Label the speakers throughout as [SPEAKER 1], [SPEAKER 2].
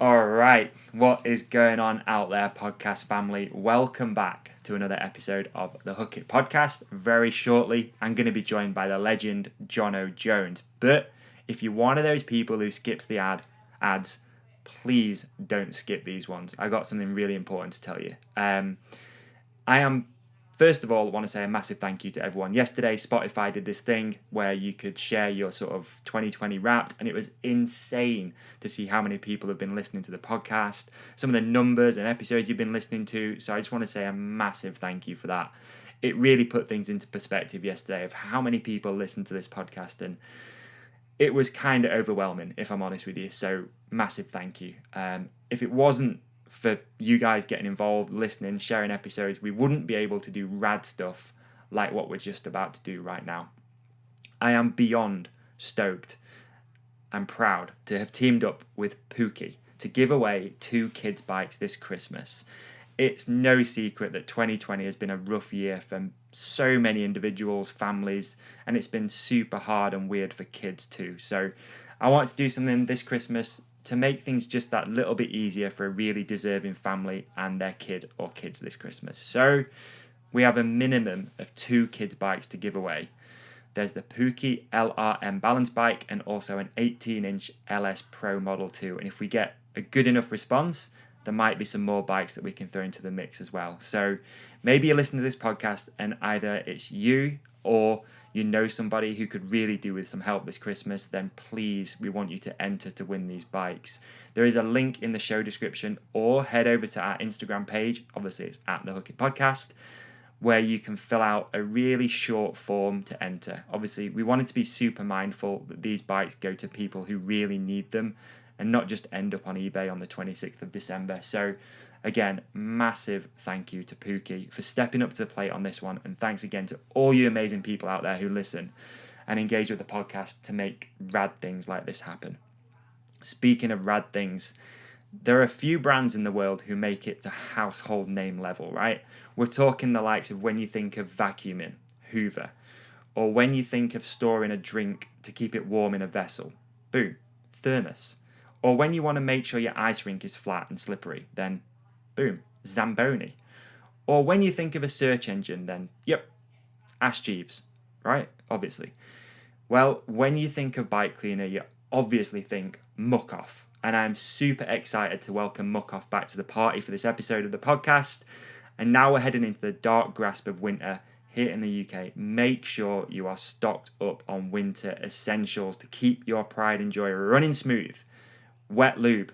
[SPEAKER 1] All right, what is going on out there, podcast family? Welcome back to another episode of the PUKY podcast. Very shortly, I'm going to be joined by the legend Jono Jones. But if you're one of those people who skips the ads, please don't skip these ones. I got something really important to tell you. First of all, want to say a massive thank you to everyone. Yesterday, Spotify did this thing where you could share your sort of 2020 Wrapped, and it was insane to see how many people have been listening to the podcast, some of the numbers and episodes you've been listening to. So I just want to say a massive thank you for that. It really put things into perspective yesterday of how many people listen to this podcast, and it was kind of overwhelming, if I'm honest with you. So massive thank you. If it wasn't for you guys getting involved, listening, sharing episodes, we wouldn't be able to do rad stuff like what we're just about to do right now. I am beyond stoked and proud to have teamed up with PUKY to give away 2 kids' bikes this Christmas. It's no secret that 2020 has been a rough year for so many individuals, families, and it's been super hard and weird for kids too. So I want to do something this Christmas to make things just that little bit easier for a really deserving family and their kid or kids this Christmas. So we have a minimum of 2 kids' bikes to give away. There's the PUKY LRM balance bike and also an 18-inch LS Pro Model 2. And if we get a good enough response, there might be some more bikes that we can throw into the mix as well. So maybe you listen to this podcast and either it's you or you know somebody who could really do with some help this Christmas, then please, we want you to enter to win these bikes. There is a link in the show description, or head over to our Instagram page, obviously it's at the PUKY Podcast, where you can fill out a really short form to enter. Obviously, we wanted to be super mindful that these bikes go to people who really need them and not just end up on eBay on the 26th of December. So again, massive thank you to PUKY for stepping up to the plate on this one. And thanks again to all you amazing people out there who listen and engage with the podcast to make rad things like this happen. Speaking of rad things, there are a few brands in the world who make it to household name level, right? We're talking the likes of when you think of vacuuming, Hoover, or when you think of storing a drink to keep it warm in a vessel, boom, Thermos. Or when you want to make sure your ice rink is flat and slippery, then boom, Zamboni. Or when you think of a search engine, then yep, Ask Jeeves, right? Obviously. Well, when you think of bike cleaner, you obviously think Muck Off. And I'm super excited to welcome Muck Off back to the party for this episode of the podcast. And now we're heading into the dark grasp of winter here in the UK. Make sure you are stocked up on winter essentials to keep your pride and joy running smooth. Wet lube,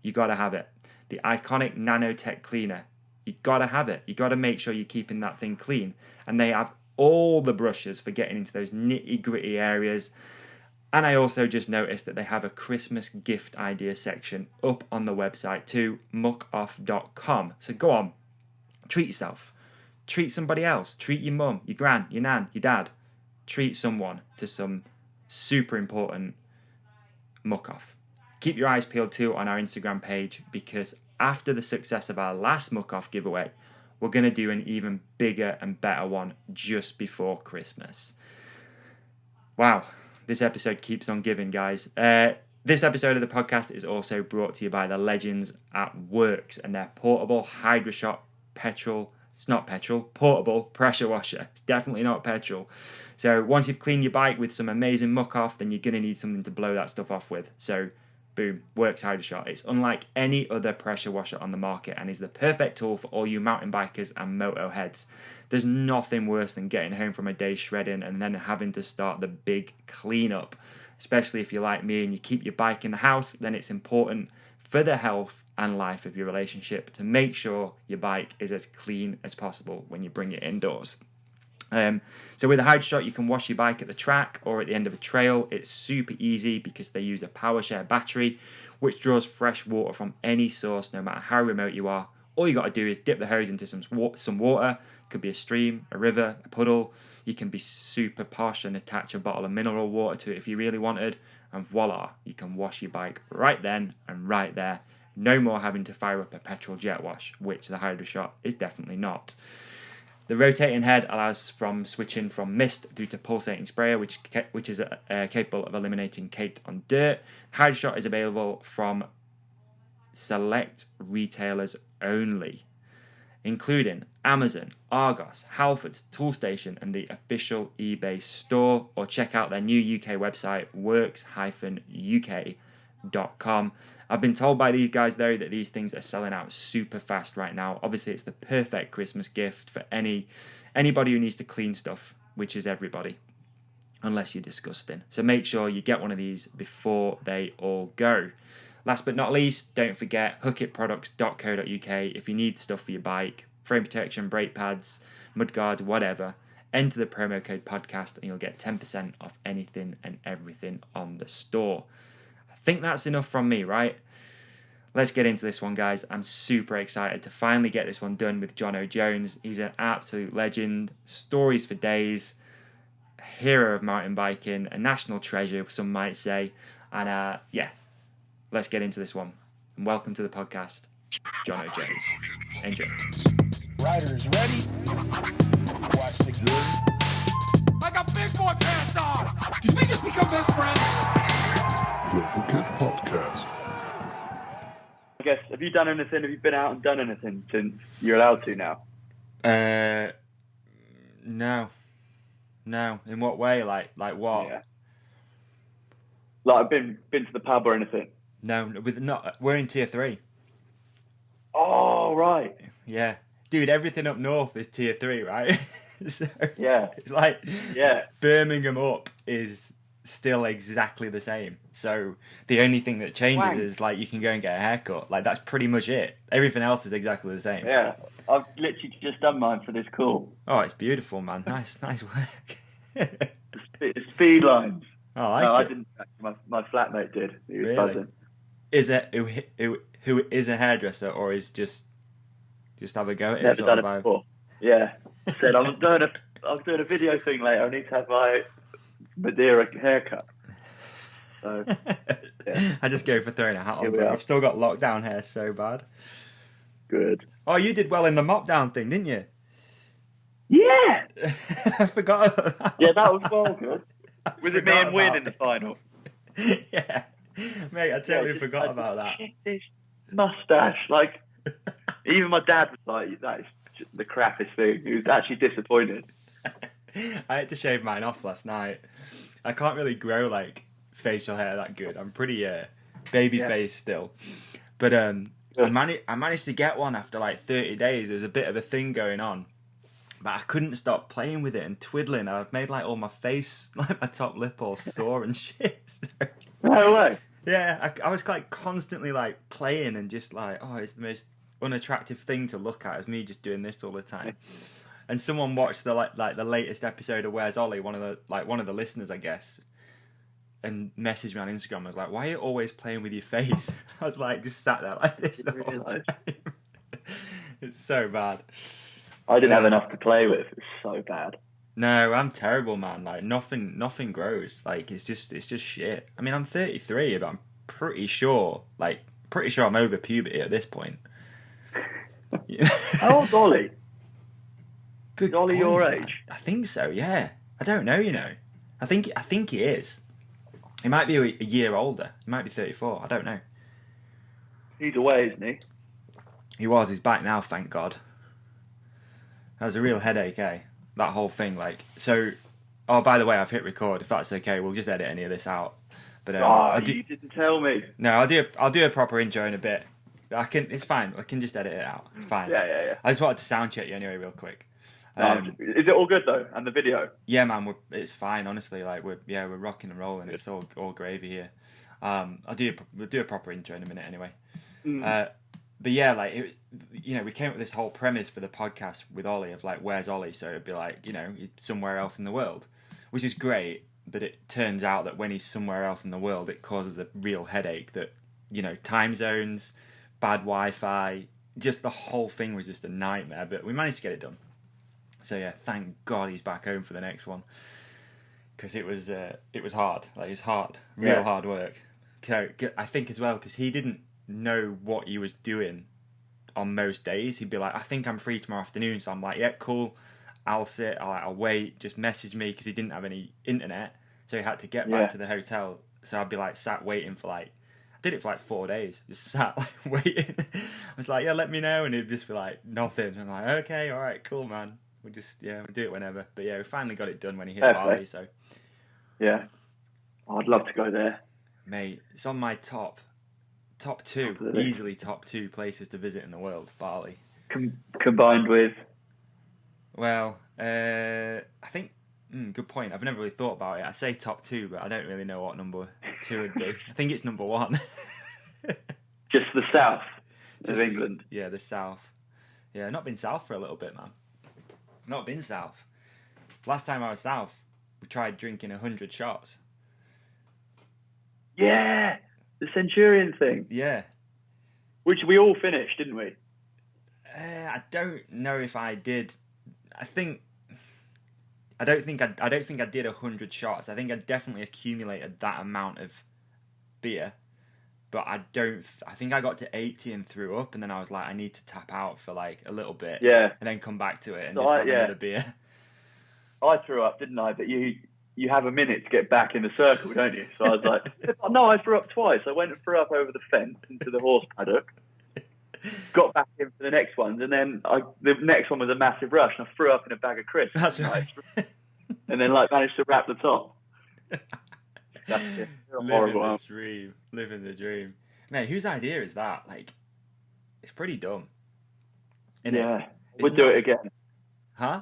[SPEAKER 1] you gotta have it. The iconic nanotech cleaner, you gotta have it. You gotta make sure you're keeping that thing clean. And they have all the brushes for getting into those nitty gritty areas. And I also just noticed that they have a Christmas gift idea section up on the website too, muckoff.com. So go on, treat yourself. Treat somebody else. Treat your mum, your gran, your nan, your dad. Treat someone to some super important Muck Off. Keep your eyes peeled too on our Instagram page, because after the success of our last Muck Off giveaway, we're going to do an even bigger and better one just before Christmas. Wow, this episode keeps on giving, guys. This episode of the podcast is also brought to you by the legends at Works and their portable HydroShot portable pressure washer. It's definitely not petrol. So once you've cleaned your bike with some amazing Muck Off, then you're going to need something to blow that stuff off with. So boom, Works HydroShot. It's unlike any other pressure washer on the market and is the perfect tool for all you mountain bikers and moto heads. There's nothing worse than getting home from a day shredding and then having to start the big cleanup. Especially if you're like me and you keep your bike in the house, then it's important for the health and life of your relationship to make sure your bike is as clean as possible when you bring it indoors. So with a HydroShot, you can wash your bike at the track or at the end of a trail. It's super easy because they use a PowerShare battery, which draws fresh water from any source, no matter how remote you are. All you got to do is dip the hose into some water. It could be a stream, a river, a puddle. You can be super posh and attach a bottle of mineral water to it if you really wanted. And voila, you can wash your bike right then and right there. No more having to fire up a petrol jet wash, which the HydroShot is definitely not. The rotating head allows from switching from mist through to pulsating sprayer, which is capable of eliminating caked on dirt. HydroShot is available from select retailers only, including Amazon, Argos, Halfords, Toolstation, and the official eBay store, or check out their new UK website, works-uk.com. I've been told by these guys, though, that these things are selling out super fast right now. Obviously, it's the perfect Christmas gift for anybody who needs to clean stuff, which is everybody, unless you're disgusting. So make sure you get one of these before they all go. Last but not least, don't forget hookitproducts.co.uk. If you need stuff for your bike, frame protection, brake pads, mudguards, whatever, enter the promo code podcast and you'll get 10% off anything and everything on the store. I think that's enough from me, right? Let's get into this one, guys. I'm super excited to finally get this one done with Jono Jones. He's an absolute legend. Stories for days. A hero of mountain biking. A national treasure, some might say. And let's get into this one. And welcome to the podcast, Jono Jones. Enjoy.
[SPEAKER 2] Riders ready? Watch the game.
[SPEAKER 3] I got big boy pants on! Did we just become best friends?
[SPEAKER 4] The Hook It Podcast.
[SPEAKER 5] I guess, have you done anything? Have you been out and done anything since you're allowed to now?
[SPEAKER 1] No. In what way? Like what?
[SPEAKER 5] Yeah. Like, I've been to the pub or anything?
[SPEAKER 1] No, we're in tier 3.
[SPEAKER 5] Oh, right.
[SPEAKER 1] Yeah. Dude, everything up north is tier 3, right? So
[SPEAKER 5] Yeah.
[SPEAKER 1] it's like
[SPEAKER 5] Yeah.
[SPEAKER 1] Birmingham up is still exactly the same. So the only thing that changes
[SPEAKER 5] Wow.
[SPEAKER 1] is like you can go and get a haircut. Like that's pretty much it. Everything else is exactly the same.
[SPEAKER 5] Yeah. I've literally just done mine for this call.
[SPEAKER 1] Oh, it's beautiful, man. Nice work.
[SPEAKER 5] The speed lines.
[SPEAKER 1] I like
[SPEAKER 5] No,
[SPEAKER 1] it.
[SPEAKER 5] I didn't. My flatmate did. He was
[SPEAKER 1] Really?
[SPEAKER 5] buzzing.
[SPEAKER 1] Is it who is a hairdresser or is just have a go at it?
[SPEAKER 5] Never
[SPEAKER 1] sort
[SPEAKER 5] done
[SPEAKER 1] of
[SPEAKER 5] it
[SPEAKER 1] vibe?
[SPEAKER 5] before. Yeah. Said I'm doing a video thing later. I need to have my Madeira haircut. So yeah.
[SPEAKER 1] I just go for throwing a hat
[SPEAKER 5] Here
[SPEAKER 1] on,
[SPEAKER 5] we
[SPEAKER 1] but
[SPEAKER 5] are.
[SPEAKER 1] I've still got lockdown hair so bad.
[SPEAKER 5] Good.
[SPEAKER 1] Oh, you did well in the mop down thing, didn't you?
[SPEAKER 5] Yeah.
[SPEAKER 1] I forgot.
[SPEAKER 5] Yeah, that was well good. Was it me
[SPEAKER 1] forgot
[SPEAKER 5] and Win
[SPEAKER 1] about
[SPEAKER 5] in the final?
[SPEAKER 1] Yeah. Mate, I totally
[SPEAKER 5] just-
[SPEAKER 1] forgot
[SPEAKER 5] I
[SPEAKER 1] about that.
[SPEAKER 5] just- This mustache, like, even my dad was like, that is just the crappiest thing. He was actually disappointed.
[SPEAKER 1] I had to shave mine off last night. I can't really grow like facial hair that good. I'm pretty baby face still. But I managed to get one after like 30 days. There was a bit of a thing going on. But I couldn't stop playing with it and twiddling. I've made like all my face, like my top lip all sore and shit. So,
[SPEAKER 5] No way.
[SPEAKER 1] yeah, I was like constantly like playing and just like, oh, it's the most unattractive thing to look at. It's me just doing this all the time. And someone watched the like the latest episode of Where's Ollie, one of the listeners, I guess, and messaged me on Instagram. I was like, why are you always playing with your face? I was like, just sat there like this the whole
[SPEAKER 5] realise?
[SPEAKER 1] time. It's so bad.
[SPEAKER 5] I didn't have enough to play with. It's so bad.
[SPEAKER 1] No, I'm terrible, man. Like nothing grows. Like it's just shit. I mean, I'm 33, but I'm pretty sure I'm over puberty at this point.
[SPEAKER 5] How old's Ollie?
[SPEAKER 1] Good
[SPEAKER 5] Is Ollie
[SPEAKER 1] point,
[SPEAKER 5] your
[SPEAKER 1] man.
[SPEAKER 5] age?
[SPEAKER 1] I think so. Yeah. I don't know. I think he is. He might be a year older. He might be 34. I don't know.
[SPEAKER 5] He's away, isn't he?
[SPEAKER 1] He was. He's back now. Thank God. That was a real headache, eh? That whole thing, like. So, oh, by the way, I've hit record. If that's okay, we'll just edit any of this out. But
[SPEAKER 5] You didn't tell me.
[SPEAKER 1] No, I'll do a proper intro in a bit. It's fine. I can just edit it out. It's fine.
[SPEAKER 5] Yeah.
[SPEAKER 1] I just wanted to sound check you anyway, real quick.
[SPEAKER 5] Is it all good though? And the video?
[SPEAKER 1] Yeah, man, it's fine. Honestly, like we're rocking and rolling. It's all gravy here. We'll do a proper intro in a minute anyway. But yeah, like we came up with this whole premise for the podcast with Ollie of like, where's Ollie? So it'd be like, he's somewhere else in the world, which is great. But it turns out that when he's somewhere else in the world, it causes a real headache. That time zones, bad Wi-Fi, just the whole thing was just a nightmare. But we managed to get it done. So yeah, thank God he's back home for the next one, because it was hard. Like it was hard, real hard work. So I think as well because he didn't know what he was doing on most days. He'd be like, I think I'm free tomorrow afternoon. So I'm like, yeah, cool. I'll sit. I'll wait. Just message me because he didn't have any internet, so he had to get back to the hotel. So I'd be like sat waiting for like did it for like 4 days. Just sat like waiting. I was like, yeah, let me know, and he'd just be like, nothing. I'm like, okay, all right, cool, man. We'll do it whenever. But yeah, we finally got it done when he hit Bali. So
[SPEAKER 5] yeah, I'd love to go there,
[SPEAKER 1] mate. It's on my top two,
[SPEAKER 5] Absolutely.
[SPEAKER 1] easily top 2 places to visit in the world. Bali.
[SPEAKER 5] Combined with.
[SPEAKER 1] Well, I think. Good point. I've never really thought about it. I say top 2, but I don't really know what number 2 would be. I think it's number 1.
[SPEAKER 5] Just the south of England.
[SPEAKER 1] The south. Yeah, not been south for a little bit, man. Not been south. Last time I was south, we tried drinking 100 shots.
[SPEAKER 5] Yeah, the Centurion thing.
[SPEAKER 1] Yeah.
[SPEAKER 5] Which we all finished, didn't we?
[SPEAKER 1] I don't know if I did. I don't think I did 100 shots. I think I definitely accumulated that amount of beer, but I think I got to 80 and threw up, and then I was like, I need to tap out for like a little bit, and then come back to it and just have another beer.
[SPEAKER 5] I threw up, didn't I? But you have a minute to get back in the circle, don't you? So I was like, no, I threw up twice. I went and threw up over the fence into the horse paddock, got back in for the next ones, and then the next one was a massive rush, and I threw up in a bag of crisps.
[SPEAKER 1] That's right.
[SPEAKER 5] And then managed to wrap the top.
[SPEAKER 1] Living the dream. Man, whose idea is that? Like, it's pretty dumb.
[SPEAKER 5] Yeah, would do it again.
[SPEAKER 1] Huh?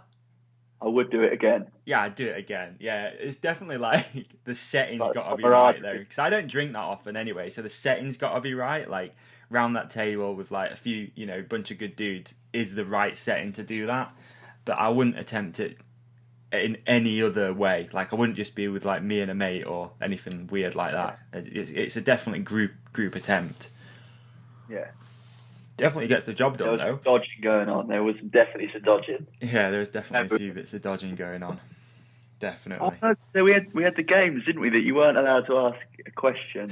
[SPEAKER 5] I would do it again.
[SPEAKER 1] Yeah, I'd do it again. Yeah, it's definitely like the settings
[SPEAKER 5] Like,
[SPEAKER 1] got to be right though, because I don't drink that often anyway. So the settings got to be right. Like round that table with like a few, bunch of good dudes is the right setting to do that. But I wouldn't attempt it in any other way. Like I wouldn't just be with like me and a mate or anything weird like that. It's a definitely group attempt.
[SPEAKER 5] Yeah.
[SPEAKER 1] Definitely gets the job done,
[SPEAKER 5] there was
[SPEAKER 1] though.
[SPEAKER 5] Dodging going on. There was definitely some dodging.
[SPEAKER 1] Yeah, there was definitely a few bits of dodging going on. Definitely.
[SPEAKER 5] Oh, so we had the games, didn't we? That you weren't allowed to ask a question.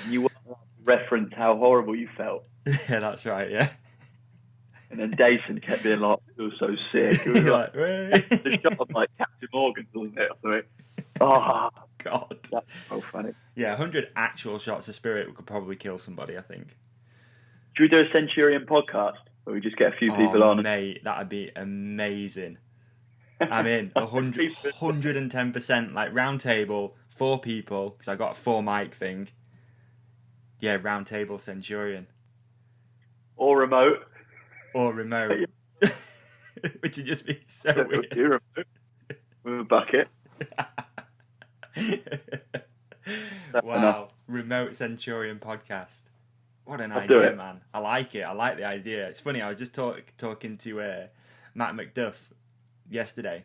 [SPEAKER 5] You weren't allowed to reference how horrible you felt.
[SPEAKER 1] Yeah, that's right. Yeah.
[SPEAKER 5] And then Dason kept being like, "It was so sick." It was like the shot of like Captain Morgan, wasn't it? Or something. Oh
[SPEAKER 1] God,
[SPEAKER 5] that's so funny.
[SPEAKER 1] Yeah, 100 actual shots of spirit could probably kill somebody, I think.
[SPEAKER 5] Should we do a Centurion podcast where we just get a few people on?
[SPEAKER 1] Mate, that'd be amazing. I'm in 110%. Like round table, 4 people, because I got a 4 mic thing. Yeah, round table Centurion.
[SPEAKER 5] Or remote.
[SPEAKER 1] Which would just be so weird.
[SPEAKER 5] Remote with a bucket.
[SPEAKER 1] Wow.
[SPEAKER 5] Enough.
[SPEAKER 1] Remote Centurion podcast. What an
[SPEAKER 5] I'll
[SPEAKER 1] idea, man. I like it. I like the idea. It's funny, I was just talking to Matt McDuff yesterday.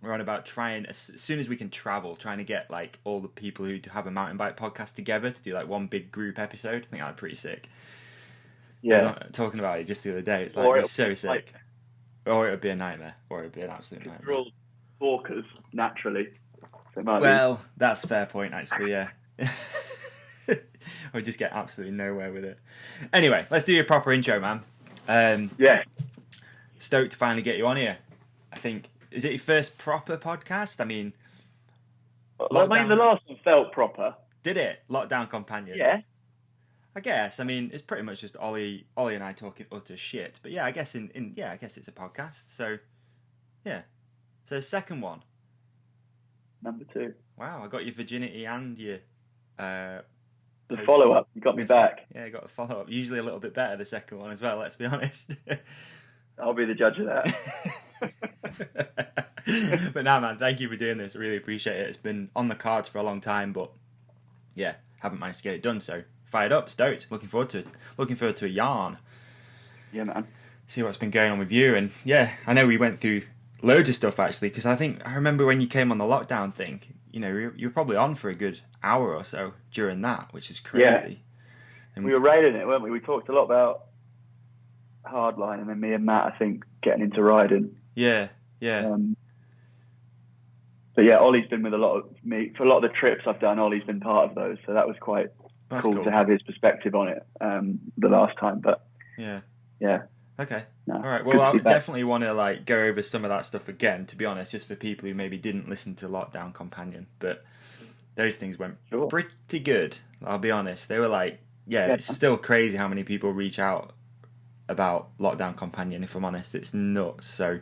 [SPEAKER 1] We're on about trying, as soon as we can travel, trying to get like all the people who have a mountain bike podcast together to do like one big group episode. I think that'd be pretty sick.
[SPEAKER 5] Yeah.
[SPEAKER 1] Talking about it just the other day. It's like, it's so sick. Or it would be a nightmare. Or it would be an absolute nightmare.
[SPEAKER 5] We're all talkers, naturally. So
[SPEAKER 1] that's a fair point, actually, yeah. Or just get absolutely nowhere with it. Anyway, let's do your proper intro, man.
[SPEAKER 5] Yeah.
[SPEAKER 1] Stoked to finally get you on here. I think, is it your first proper podcast? I mean,
[SPEAKER 5] the last one felt proper.
[SPEAKER 1] Did it? Lockdown Companion?
[SPEAKER 5] Yeah.
[SPEAKER 1] I guess. I mean, it's pretty much just Ollie and I talking utter shit. But yeah, I guess I guess it's a podcast. So, yeah. So, second one.
[SPEAKER 5] Number 2.
[SPEAKER 1] Wow, I got your virginity and your...
[SPEAKER 5] the follow-up, you got me back.
[SPEAKER 1] Yeah, I got the follow-up. Usually a little bit better, the second one as well, let's be honest.
[SPEAKER 5] I'll be the judge of that.
[SPEAKER 1] But no, man, thank you for doing this. I really appreciate it. It's been on the cards for a long time, but yeah, haven't managed to get it done. So fired up, stoked. Looking forward to it. Looking forward to a yarn.
[SPEAKER 5] Yeah, man.
[SPEAKER 1] See what's been going on with you. And yeah, I know we went through loads of stuff actually, because I remember when you came on the lockdown thing, you were probably on for a good hour or so during that, which is crazy.
[SPEAKER 5] Yeah.
[SPEAKER 1] And
[SPEAKER 5] we were railing it, weren't we? We talked a lot about hardline, and then me and Matt, I think, getting into riding.
[SPEAKER 1] Yeah.
[SPEAKER 5] But yeah, Ollie's been with a lot of me for a lot of the trips I've done. Ollie's been part of those, so that was quite cool to have his perspective on it the last time. But yeah.
[SPEAKER 1] Okay.
[SPEAKER 5] No,
[SPEAKER 1] all right. Well, I definitely want to go over some of that stuff again. To be honest, just for people who maybe didn't listen to Lockdown Companion. But those things went
[SPEAKER 5] Sure.
[SPEAKER 1] pretty good. I'll be honest. They were like, yeah, it's still crazy how many people reach out about Lockdown Companion. If I'm honest, it's nuts. So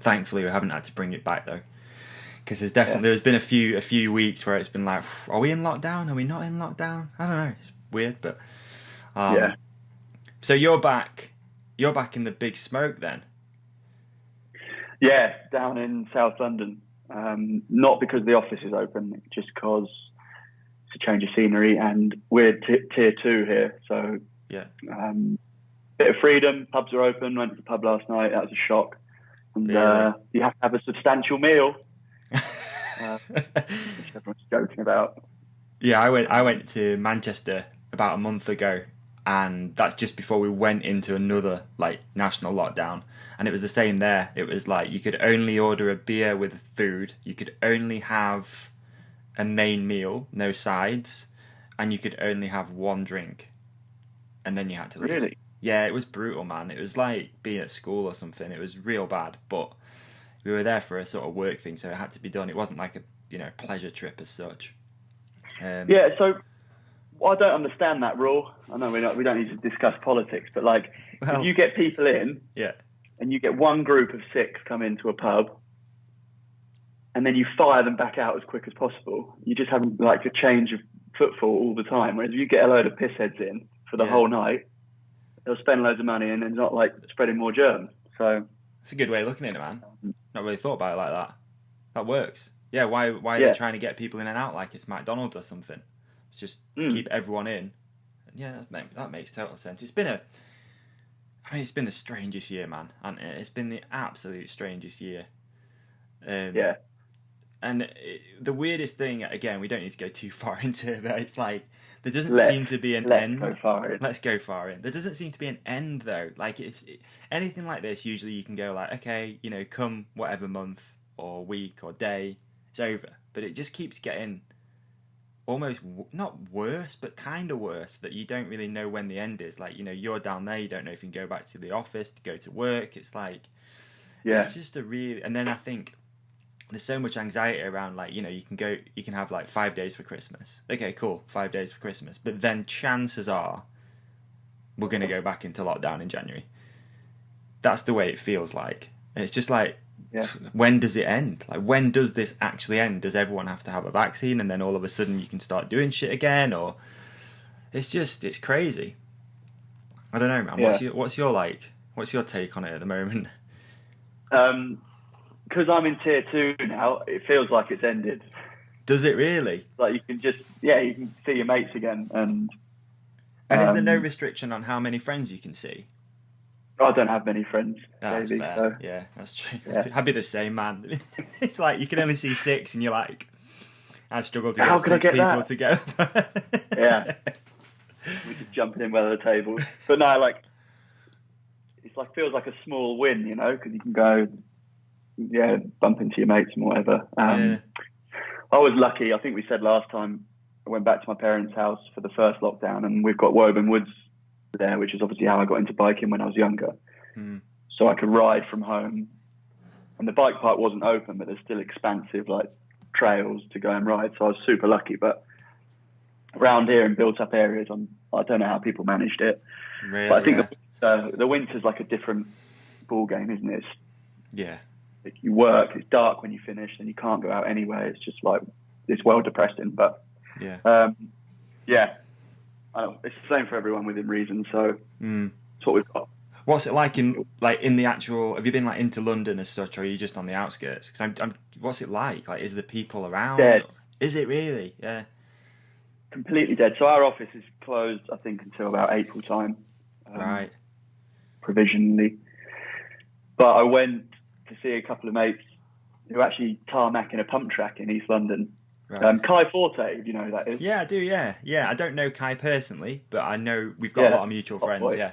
[SPEAKER 1] thankfully, we haven't had to bring it back though, because there's been a few weeks where it's been like, are we in lockdown? Are we not in lockdown? I don't know. It's weird, but
[SPEAKER 5] Yeah.
[SPEAKER 1] So you're back in the big smoke then.
[SPEAKER 5] Yeah, down in South London. Not because the office is open, just because it's a change of scenery, and we're tier 2 here, so
[SPEAKER 1] yeah,
[SPEAKER 5] bit of freedom. Pubs are open. Went to the pub last night. That was a shock. And
[SPEAKER 1] really?
[SPEAKER 5] You have to have a substantial meal, which everyone's joking about.
[SPEAKER 1] Yeah, I went to Manchester about a month ago, and that's just before we went into another like national lockdown. And it was the same there. It was like you could only order a beer with food. You could only have a main meal, no sides, and you could only have one drink. And then you had to leave.
[SPEAKER 5] Really?
[SPEAKER 1] Yeah, it was brutal, man. It was like being at school or something. It was real bad. But we were there for a sort of work thing, so it had to be done. It wasn't like a pleasure trip as such.
[SPEAKER 5] Yeah, so I don't understand that rule. I know we don't need to discuss politics, but like if you get people in,
[SPEAKER 1] yeah,
[SPEAKER 5] and you get one group of 6 come into a pub, and then you fire them back out as quick as possible, you just have like a change of footfall all the time. Whereas if you get a load of pissheads in for the whole night, they'll spend loads of money and then not like spreading more germs. So
[SPEAKER 1] it's a good way of looking at it, man. Not really thought about it like that. That works. Yeah, why are they trying to get people in and out like it's McDonald's or something? It's just keep everyone in. Yeah, that makes total sense. It's been the strangest year, man, hasn't it? It's been the absolute strangest year.
[SPEAKER 5] yeah.
[SPEAKER 1] And the weirdest thing, again, we don't need to go too far into it, but it's like there doesn't seem to be an end.
[SPEAKER 5] Let's go far in.
[SPEAKER 1] There doesn't seem to be an end, though. Like anything like this, usually you can go like, okay, come whatever month or week or day, it's over. But it just keeps getting almost not worse, but kind of worse, that you don't really know when the end is. Like, you're down there, you don't know if you can go back to the office to go to work. It's like, it's just and then I think there's so much anxiety around, like, you can have like 5 days for Christmas. Okay, cool, 5 days for Christmas. But then chances are we're going to go back into lockdown in January. That's the way it feels like. And it's just like, when does it end? Like, when does this actually end? Does everyone have to have a vaccine and then all of a sudden you can start doing shit again? Or it's crazy. I don't know, man.
[SPEAKER 5] Yeah.
[SPEAKER 1] What's your take on it at the moment?
[SPEAKER 5] Because I'm in tier 2 now, it feels like it's ended.
[SPEAKER 1] Does it really?
[SPEAKER 5] Like you can you can see your mates again. And
[SPEAKER 1] is there no restriction on how many friends you can see?
[SPEAKER 5] I don't have many friends.
[SPEAKER 1] That's
[SPEAKER 5] maybe,
[SPEAKER 1] fair.
[SPEAKER 5] so.
[SPEAKER 1] Yeah, that's true.
[SPEAKER 5] Yeah.
[SPEAKER 1] I'd be the same, man. It's like you can only see 6 and you're like, I struggle to
[SPEAKER 5] How
[SPEAKER 1] get 6 people together.
[SPEAKER 5] Yeah. We're just jumping in by the table. But no, like, it's like, feels like a small win, because you can go, bump into your mates and whatever. I was lucky. I think we said last time I went back to my parents' house for the first lockdown, and we've got Woburn Woods there, which is obviously how I got into biking when I was younger. So I could ride from home, and the bike park wasn't open, but there's still expansive like trails to go and ride. So I was super lucky. But around here in built up areas, I don't know how people managed it.
[SPEAKER 1] Really,
[SPEAKER 5] but I think the winter's like a different ball game, isn't it? Like you work, it's dark when you finish, and you can't go out anyway. It's just like, it's well depressing. But I don't know, it's the same for everyone within reason. So that's what we've got.
[SPEAKER 1] What's it like in the actual? Have you been like into London as such, or are you just on the outskirts? Because what's it like? Like, is the people around?
[SPEAKER 5] Dead.
[SPEAKER 1] Is it really? Yeah.
[SPEAKER 5] Completely dead. So our office is closed, I think, until about April time.
[SPEAKER 1] Right.
[SPEAKER 5] Provisionally. But I went to see a couple of mates who actually tarmacking a pump track in East London.
[SPEAKER 1] Right.
[SPEAKER 5] Kai Forte, do you know who that is?
[SPEAKER 1] Yeah, I do. Yeah. I don't know Kai personally, but I know we've got a lot of mutual friends.
[SPEAKER 5] Boy.
[SPEAKER 1] Yeah.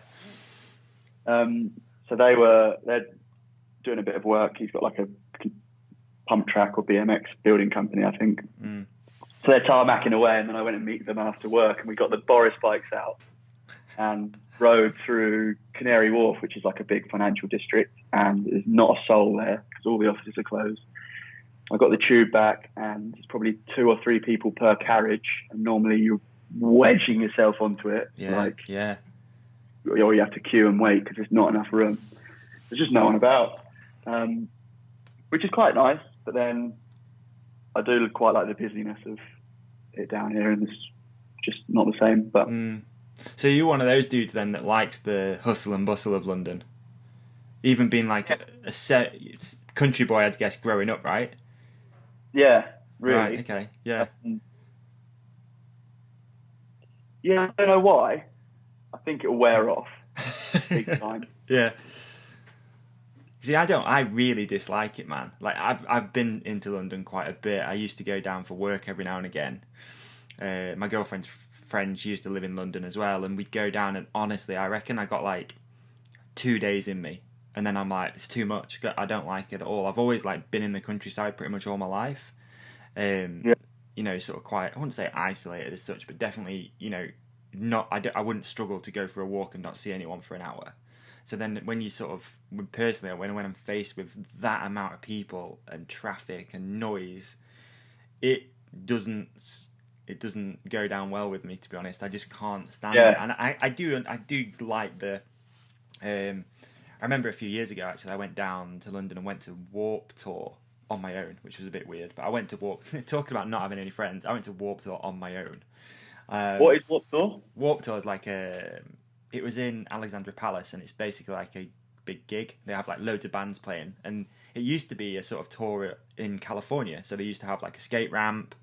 [SPEAKER 5] So they're doing a bit of work. He's got like a pump track or BMX building company, I think. So they're tarmacking away, and then I went and meet them after work, and we got the Boris bikes out and rode through Canary Wharf, which is like a big financial district, and there's not a soul there because all the offices are closed. I got the tube back, and it's probably 2 or 3 people per carriage, and normally you're wedging yourself onto it, or you have to queue and wait because there's not enough room. There's just no one about, which is quite nice. But then I do quite like the busyness of it down here, and it's just not the same. But
[SPEAKER 1] so you're one of those dudes then that likes the hustle and bustle of London, even being like a set country boy, I'd guess, growing up, right?
[SPEAKER 5] Yeah, really.
[SPEAKER 1] Right. Okay. Yeah.
[SPEAKER 5] Yeah, I don't know why. I think it'll wear off big time.
[SPEAKER 1] Yeah. See, I really dislike it, man. Like, I've been into London quite a bit. I used to go down for work every now and again. My girlfriend's friend, she used to live in London as well, and we'd go down, and honestly, I reckon I got like 2 days in me, and then I'm like, it's too much. I don't like it at all. I've always like been in the countryside pretty much all my life. You know, sort of quite, I wouldn't say isolated as such, but definitely, you know, I wouldn't struggle to go for a walk and not see anyone for an hour. So then when you sort of, personally, when I'm faced with that amount of people and traffic and noise, it doesn't go down well with me, to be honest. I just can't stand it. And I do like the, I remember a few years ago, actually, I went down to London and went to Warped Tour on my own, which was a bit weird. But I went to talking about not having any friends, I went to Warped Tour on my own.
[SPEAKER 5] What is Warped Tour?
[SPEAKER 1] Warped Tour is like it was in Alexandra Palace, and it's basically like a big gig. They have like loads of bands playing, and it used to be a sort of tour in California. So they used to have like a skate ramp,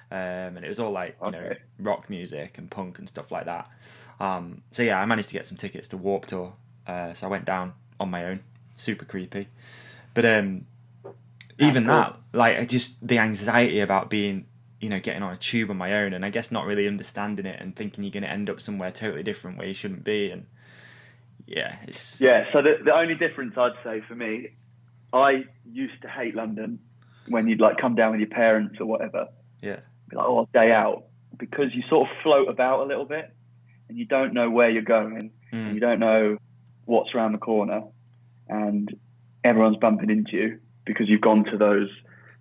[SPEAKER 1] and it was all like, you know, rock music and punk and stuff like that. So yeah, I managed to get some tickets to Warped Tour. So I went down on my own. Super creepy. But even that, like, just the anxiety about being, you know, getting on a tube on my own, and I guess not really understanding it and thinking you're going to end up somewhere totally different where you shouldn't be. And it's... Yeah,
[SPEAKER 5] so the only difference I'd say for me, I used to hate London when you'd like come down with your parents or whatever.
[SPEAKER 1] Yeah.
[SPEAKER 5] Be like, oh, day out. Because you sort of float about a little bit, and you don't know where you're going, and you don't know what's around the corner, and everyone's bumping into you because you've gone to those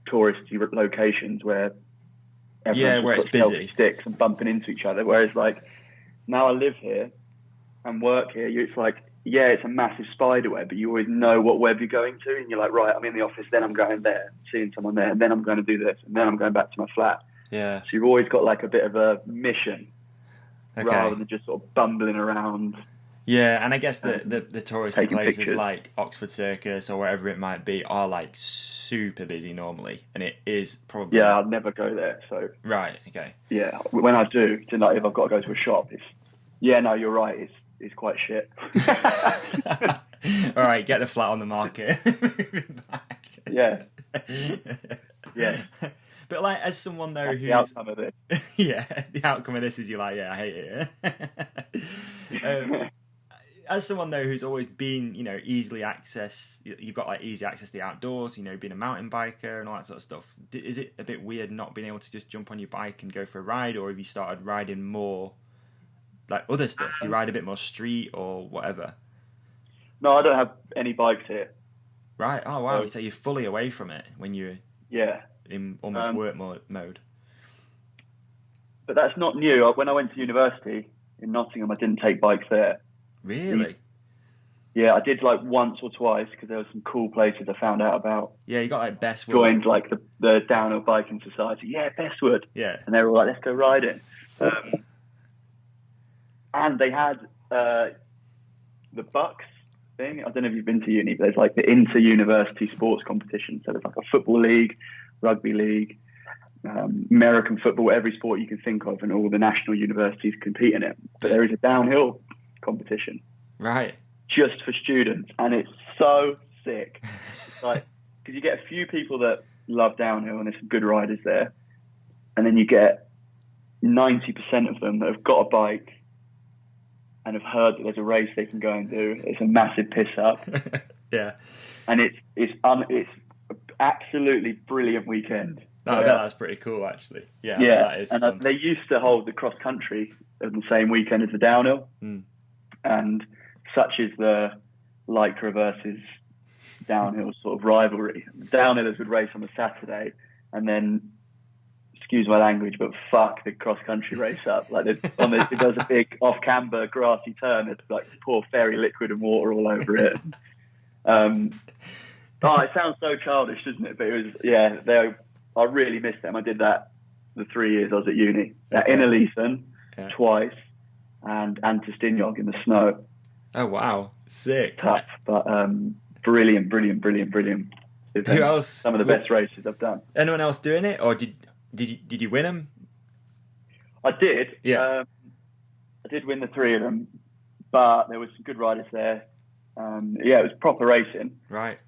[SPEAKER 5] touristy locations where
[SPEAKER 1] where it's busy,
[SPEAKER 5] sticks and bumping into each other. Whereas like now I live here and work here, it's like, yeah, it's a massive spider web, but you always know what web you're going to, and you're like, right, I'm in the office, then I'm going there, seeing someone there, and then I'm going to do this, and then I'm going back to my flat.
[SPEAKER 1] Yeah.
[SPEAKER 5] So you've always got like a bit of a mission, rather than just sort of bumbling around.
[SPEAKER 1] Yeah, and I guess the touristy places like Oxford Circus or wherever it might be are like super busy normally, and it is probably...
[SPEAKER 5] Yeah, I'd never go there, so...
[SPEAKER 1] Right, okay.
[SPEAKER 5] Yeah, when I do, like if I've got to go to a shop, it's... Yeah, no, you're right, it's quite shit.
[SPEAKER 1] All right, get the flat on the market. Moving back.
[SPEAKER 5] Yeah. Yeah.
[SPEAKER 1] But like, as someone though who's...
[SPEAKER 5] The outcome of it.
[SPEAKER 1] Yeah, the outcome of this is you're like, yeah, I hate it. As someone though who's always been, you know, you've got like easy access to the outdoors, you know, being a mountain biker and all that sort of stuff. Is it a bit weird not being able to just jump on your bike and go for a ride, or have you started riding more like other stuff? Do you ride a bit more street or whatever?
[SPEAKER 5] No, I don't have any bikes here.
[SPEAKER 1] Right. Oh wow. So you're fully away from it when you're in almost work mode.
[SPEAKER 5] But that's not new. When I went to university in Nottingham, I didn't take bikes there.
[SPEAKER 1] Really?
[SPEAKER 5] Yeah, I did like once or twice because there were some cool places I found out about.
[SPEAKER 1] Yeah, you got like Bestwood.
[SPEAKER 5] Joined like the downhill biking society. Yeah, Bestwood.
[SPEAKER 1] Yeah.
[SPEAKER 5] And they were like, let's go riding. And they had the Bucks thing. I don't know if you've been to uni, but there's like the inter-university sports competition. So there's like a football league, rugby league, American football, every sport you can think of, and all the national universities compete in it. But there is a downhill competition,
[SPEAKER 1] right,
[SPEAKER 5] just for students, and it's so sick. It's like, because you get a few people that love downhill and there's some good riders there, and then you get 90% of them that have got a bike and have heard that there's a race they can go and do. It's a massive piss up.
[SPEAKER 1] Yeah,
[SPEAKER 5] and it's absolutely brilliant weekend.
[SPEAKER 1] I bet that's pretty cool, actually. Yeah, that is
[SPEAKER 5] and
[SPEAKER 1] fun.
[SPEAKER 5] They used to hold the cross country on the same weekend as the downhill. And such is the Lycra versus downhill sort of rivalry. Downhillers would race on a Saturday, and then, excuse my language, but fuck the cross country race up. Like if there's a big off camber grassy turn, it's like pour fairy liquid and water all over it. It sounds so childish, doesn't it? But it was, I really missed them. I did that the 3 years I was at uni. In Elyson twice, and to Stinjog in the snow.
[SPEAKER 1] Oh wow, sick!
[SPEAKER 5] Tough, but brilliant.
[SPEAKER 1] Who else?
[SPEAKER 5] Some of the best races I've done.
[SPEAKER 1] Anyone else doing it, or did you win them?
[SPEAKER 5] I did.
[SPEAKER 1] Yeah.
[SPEAKER 5] I did win the 3 of them, but there was some good riders there. It was proper racing.
[SPEAKER 1] Right.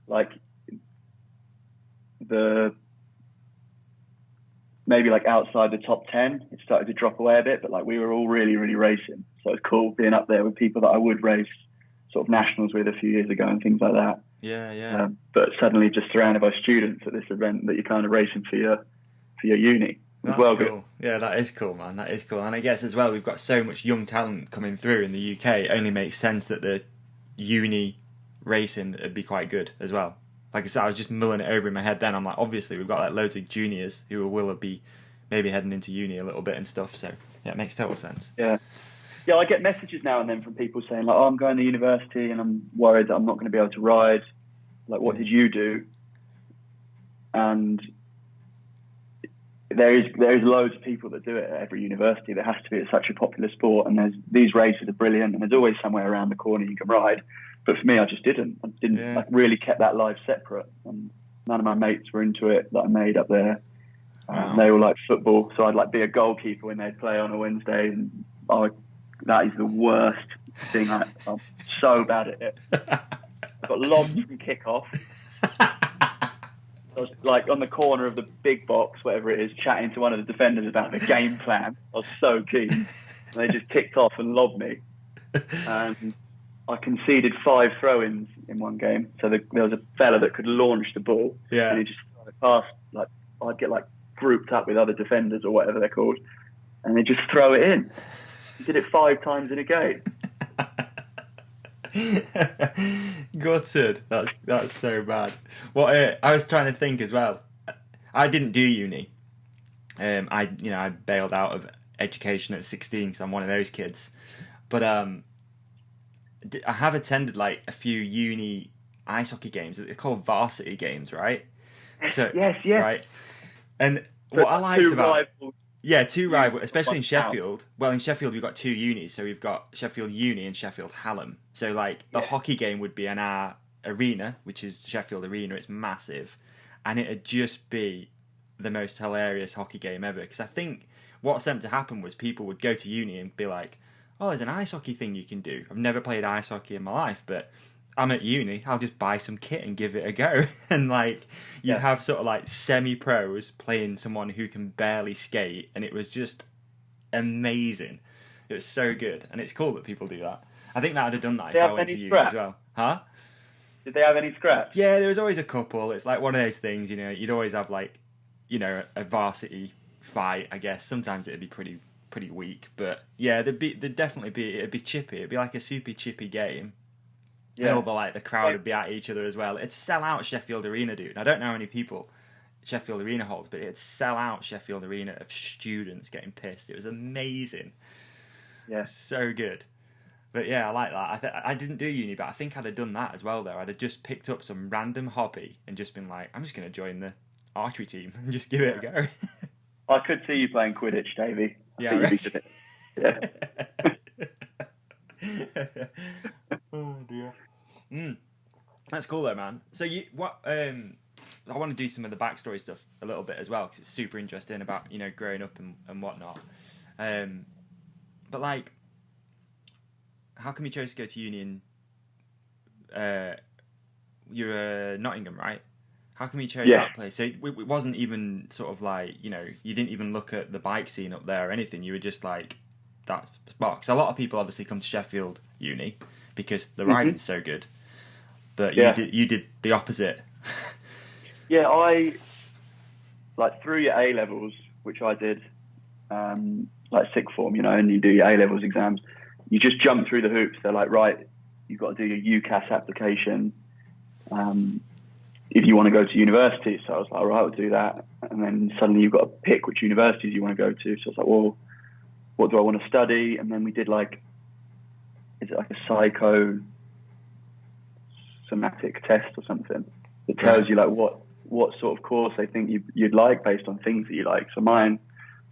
[SPEAKER 5] Like maybe like outside the top 10, it started to drop away a bit, but like we were all really, really racing. So it's cool being up there with people that I would race sort of nationals with a few years ago and things like that.
[SPEAKER 1] Yeah.
[SPEAKER 5] But suddenly just surrounded by students at this event that you're kind of racing for your uni.
[SPEAKER 1] That's
[SPEAKER 5] well
[SPEAKER 1] cool.
[SPEAKER 5] Good.
[SPEAKER 1] Yeah, that is cool, man. That is cool. And I guess as well, we've got so much young talent coming through in the UK. It only makes sense that the uni racing would be quite good as well. Like I said, I was just mulling it over in my head then. I'm like, obviously, we've got like loads of juniors who will be maybe heading into uni a little bit and stuff. So, yeah, it makes total sense.
[SPEAKER 5] Yeah, I get messages now and then from people saying, like, I'm going to university and I'm worried that I'm not going to be able to ride. Like, what did you do? And there is loads of people that do it at every university. There has to be. It's such a popular sport, and these races are brilliant, and there's always somewhere around the corner you can ride. But for me, I just didn't. I didn't like, really kept that life separate, and none of my mates were into it that I made up there.
[SPEAKER 1] Wow.
[SPEAKER 5] They all like football, so I'd like be a goalkeeper when they'd play on a Wednesday, and that is the worst thing. I'm so bad at it. I got lobbed from kick-off. I was like on the corner of the big box, whatever it is, chatting to one of the defenders about the game plan. I was so keen. And they just ticked off and lobbed me. And I conceded 5 throw-ins in one game. So there was a fella that could launch the ball.
[SPEAKER 1] Yeah.
[SPEAKER 5] And he just passed, like, I'd get like grouped up with other defenders or whatever they're called. And they just throw it in. He did it 5 times in a game.
[SPEAKER 1] Gutted. That's so bad. What I was trying to think as well. I didn't do uni. I bailed out of education at 16 because I'm one of those kids. But I have attended like a few uni ice hockey games. They're called varsity games, right? So
[SPEAKER 5] yes.
[SPEAKER 1] Right. And what I liked about
[SPEAKER 5] rivals.
[SPEAKER 1] Yeah, 2 rivals, especially in
[SPEAKER 5] Wow.
[SPEAKER 1] Sheffield. Well, in Sheffield, we've got 2 unis. So we've got Sheffield Uni and Sheffield Hallam. So, like, the hockey game would be in our arena, which is Sheffield Arena. It's massive. And it'd just be the most hilarious hockey game ever. Because I think what's meant to happen was people would go to uni and be like, oh, there's an ice hockey thing you can do. I've never played ice hockey in my life, but I'm at uni, I'll just buy some kit and give it a go. And like you'd have sort of like semi-pros playing someone who can barely skate, and it was just amazing. It was so good, and it's cool that people do that. I think that I'd have done that if I went to uni as well. Huh?
[SPEAKER 5] Did they have any scraps?
[SPEAKER 1] Yeah, there was always a couple. It's like one of those things, you'd always have like, a varsity fight, I guess. Sometimes it'd be pretty weak, but yeah, it'd be chippy. It'd be like a super chippy game. Yeah. And all the crowd would be at each other as well. It'd sell out Sheffield Arena, dude. I don't know how many people Sheffield Arena holds, but it'd sell out Sheffield Arena of students getting pissed. It was amazing.
[SPEAKER 5] Yeah.
[SPEAKER 1] So good. But yeah, I like that. I didn't do uni, but I think I'd have done that as well, though. I'd have just picked up some random hobby and just been like, I'm just going to join the archery team and just give it a go.
[SPEAKER 5] I could see you playing Quidditch, Davey.
[SPEAKER 1] Yeah, right.
[SPEAKER 5] Yeah.
[SPEAKER 1] Oh dear. That's cool though, man. So I want to do some of the backstory stuff a little bit as well, because it's super interesting about growing up and whatnot. But like, how come you chose to go to uni in you're Nottingham, right? How come you chose that place? So it wasn't even sort of like, you didn't even look at the bike scene up there or anything. You were just like that spot. Because a lot of people obviously come to Sheffield Uni because the riding's so good. But you did the opposite.
[SPEAKER 5] Yeah, I through your A levels, which I did, like sixth form, and you do your A levels exams. You just jump through the hoops. They're like, right, you've got to do your UCAS application. if you want to go to university. So I was like, all right, I'll do that. And then suddenly you've got to pick which universities you want to go to. So I was like, well, what do I want to study? And then we did like, is it like a psychosomatic test or something that tells you like what sort of course they think you'd like based on things that you like. So mine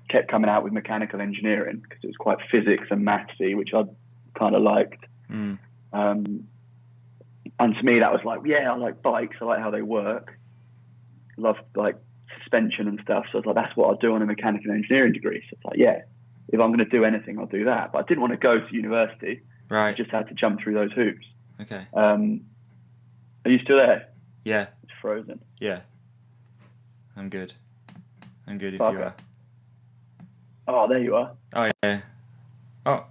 [SPEAKER 5] kept coming out with mechanical engineering because it was quite physics and mathsy, which I kind of liked. And to me, that was like, yeah, I like bikes. I like how they work. Love like suspension and stuff. So I was like, that's what I'll do on a mechanical engineering degree. So it's like, yeah, if I'm going to do anything, I'll do that. But I didn't want to go to university.
[SPEAKER 1] Right.
[SPEAKER 5] I just had to jump through those hoops.
[SPEAKER 1] Okay.
[SPEAKER 5] Are you still there?
[SPEAKER 1] Yeah.
[SPEAKER 5] It's frozen.
[SPEAKER 1] Yeah. I'm good if you are.
[SPEAKER 5] Oh, there you are.
[SPEAKER 1] Oh, yeah. Oh.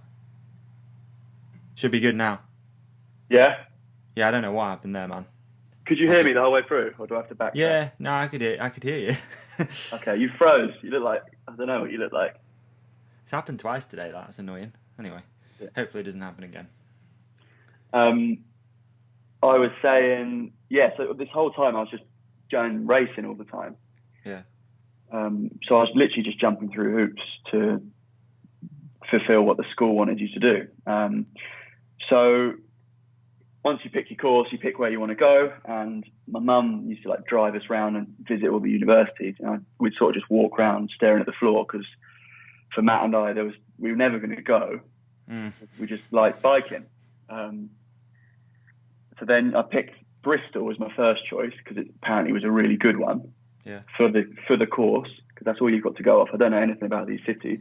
[SPEAKER 1] Should be good now.
[SPEAKER 5] Yeah?
[SPEAKER 1] Yeah, I don't know what happened there, man.
[SPEAKER 5] Could you hear me the whole way through, or do I have to back?
[SPEAKER 1] Yeah, no, I could hear you.
[SPEAKER 5] Okay, you froze. You look like, I don't know what you look like.
[SPEAKER 1] It's happened twice today, that's annoying. Anyway, Hopefully it doesn't happen again.
[SPEAKER 5] I was saying, so this whole time I was just going racing all the time.
[SPEAKER 1] Yeah.
[SPEAKER 5] So I was literally just jumping through hoops to fulfill what the school wanted you to do. So once you pick your course, you pick where you want to go. And my mum used to like drive us around and visit all the universities. And we'd sort of just walk around staring at the floor because for Matt and I, we were never going to go. We just liked biking. So then I picked Bristol as my first choice because it apparently was a really good one for the course, because that's all you've got to go off. I don't know anything about these cities.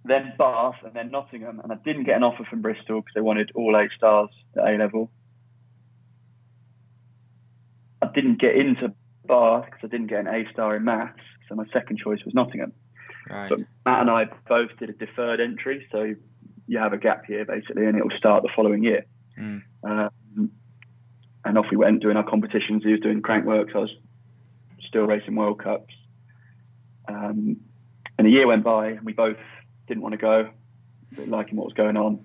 [SPEAKER 5] Then Bath, and then Nottingham, and I didn't get an offer from Bristol because they wanted all 8 stars at A level. I didn't get into Bath because I didn't get an A star in maths, so my second choice was Nottingham.
[SPEAKER 1] Right.
[SPEAKER 5] But Matt and I both did a deferred entry, so you have a gap year basically, and it will start the following year. And off we went doing our competitions. He was doing crankworks. I was still racing World Cups. And a year went by, and we both didn't want to go, liking what was going on.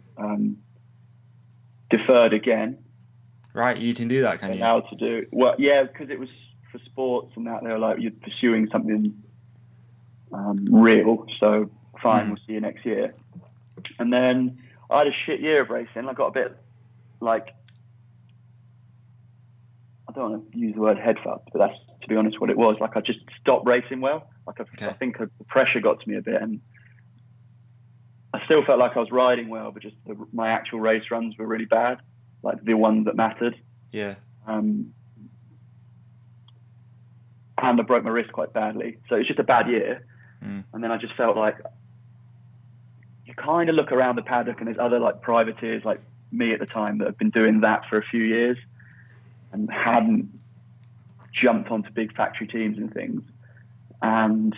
[SPEAKER 5] Deferred again.
[SPEAKER 1] Right, you can do that, can you?
[SPEAKER 5] Now to do because it was for sports and that. They were like, you're pursuing something real, so fine, we'll see you next year. And then I had a shit year of racing. I got a bit like, I don't want to use the word head fucked, but that's, to be honest, what it was. Like, I just stopped racing well. Like, I think the pressure got to me a bit, and I still felt like I was riding well, but just my actual race runs were really bad, like the ones that mattered.
[SPEAKER 1] Yeah.
[SPEAKER 5] And I broke my wrist quite badly, so it's just a bad year. And then I just felt like, you kind of look around the paddock and there's other like privateers like me at the time that have been doing that for a few years and hadn't jumped onto big factory teams and things. And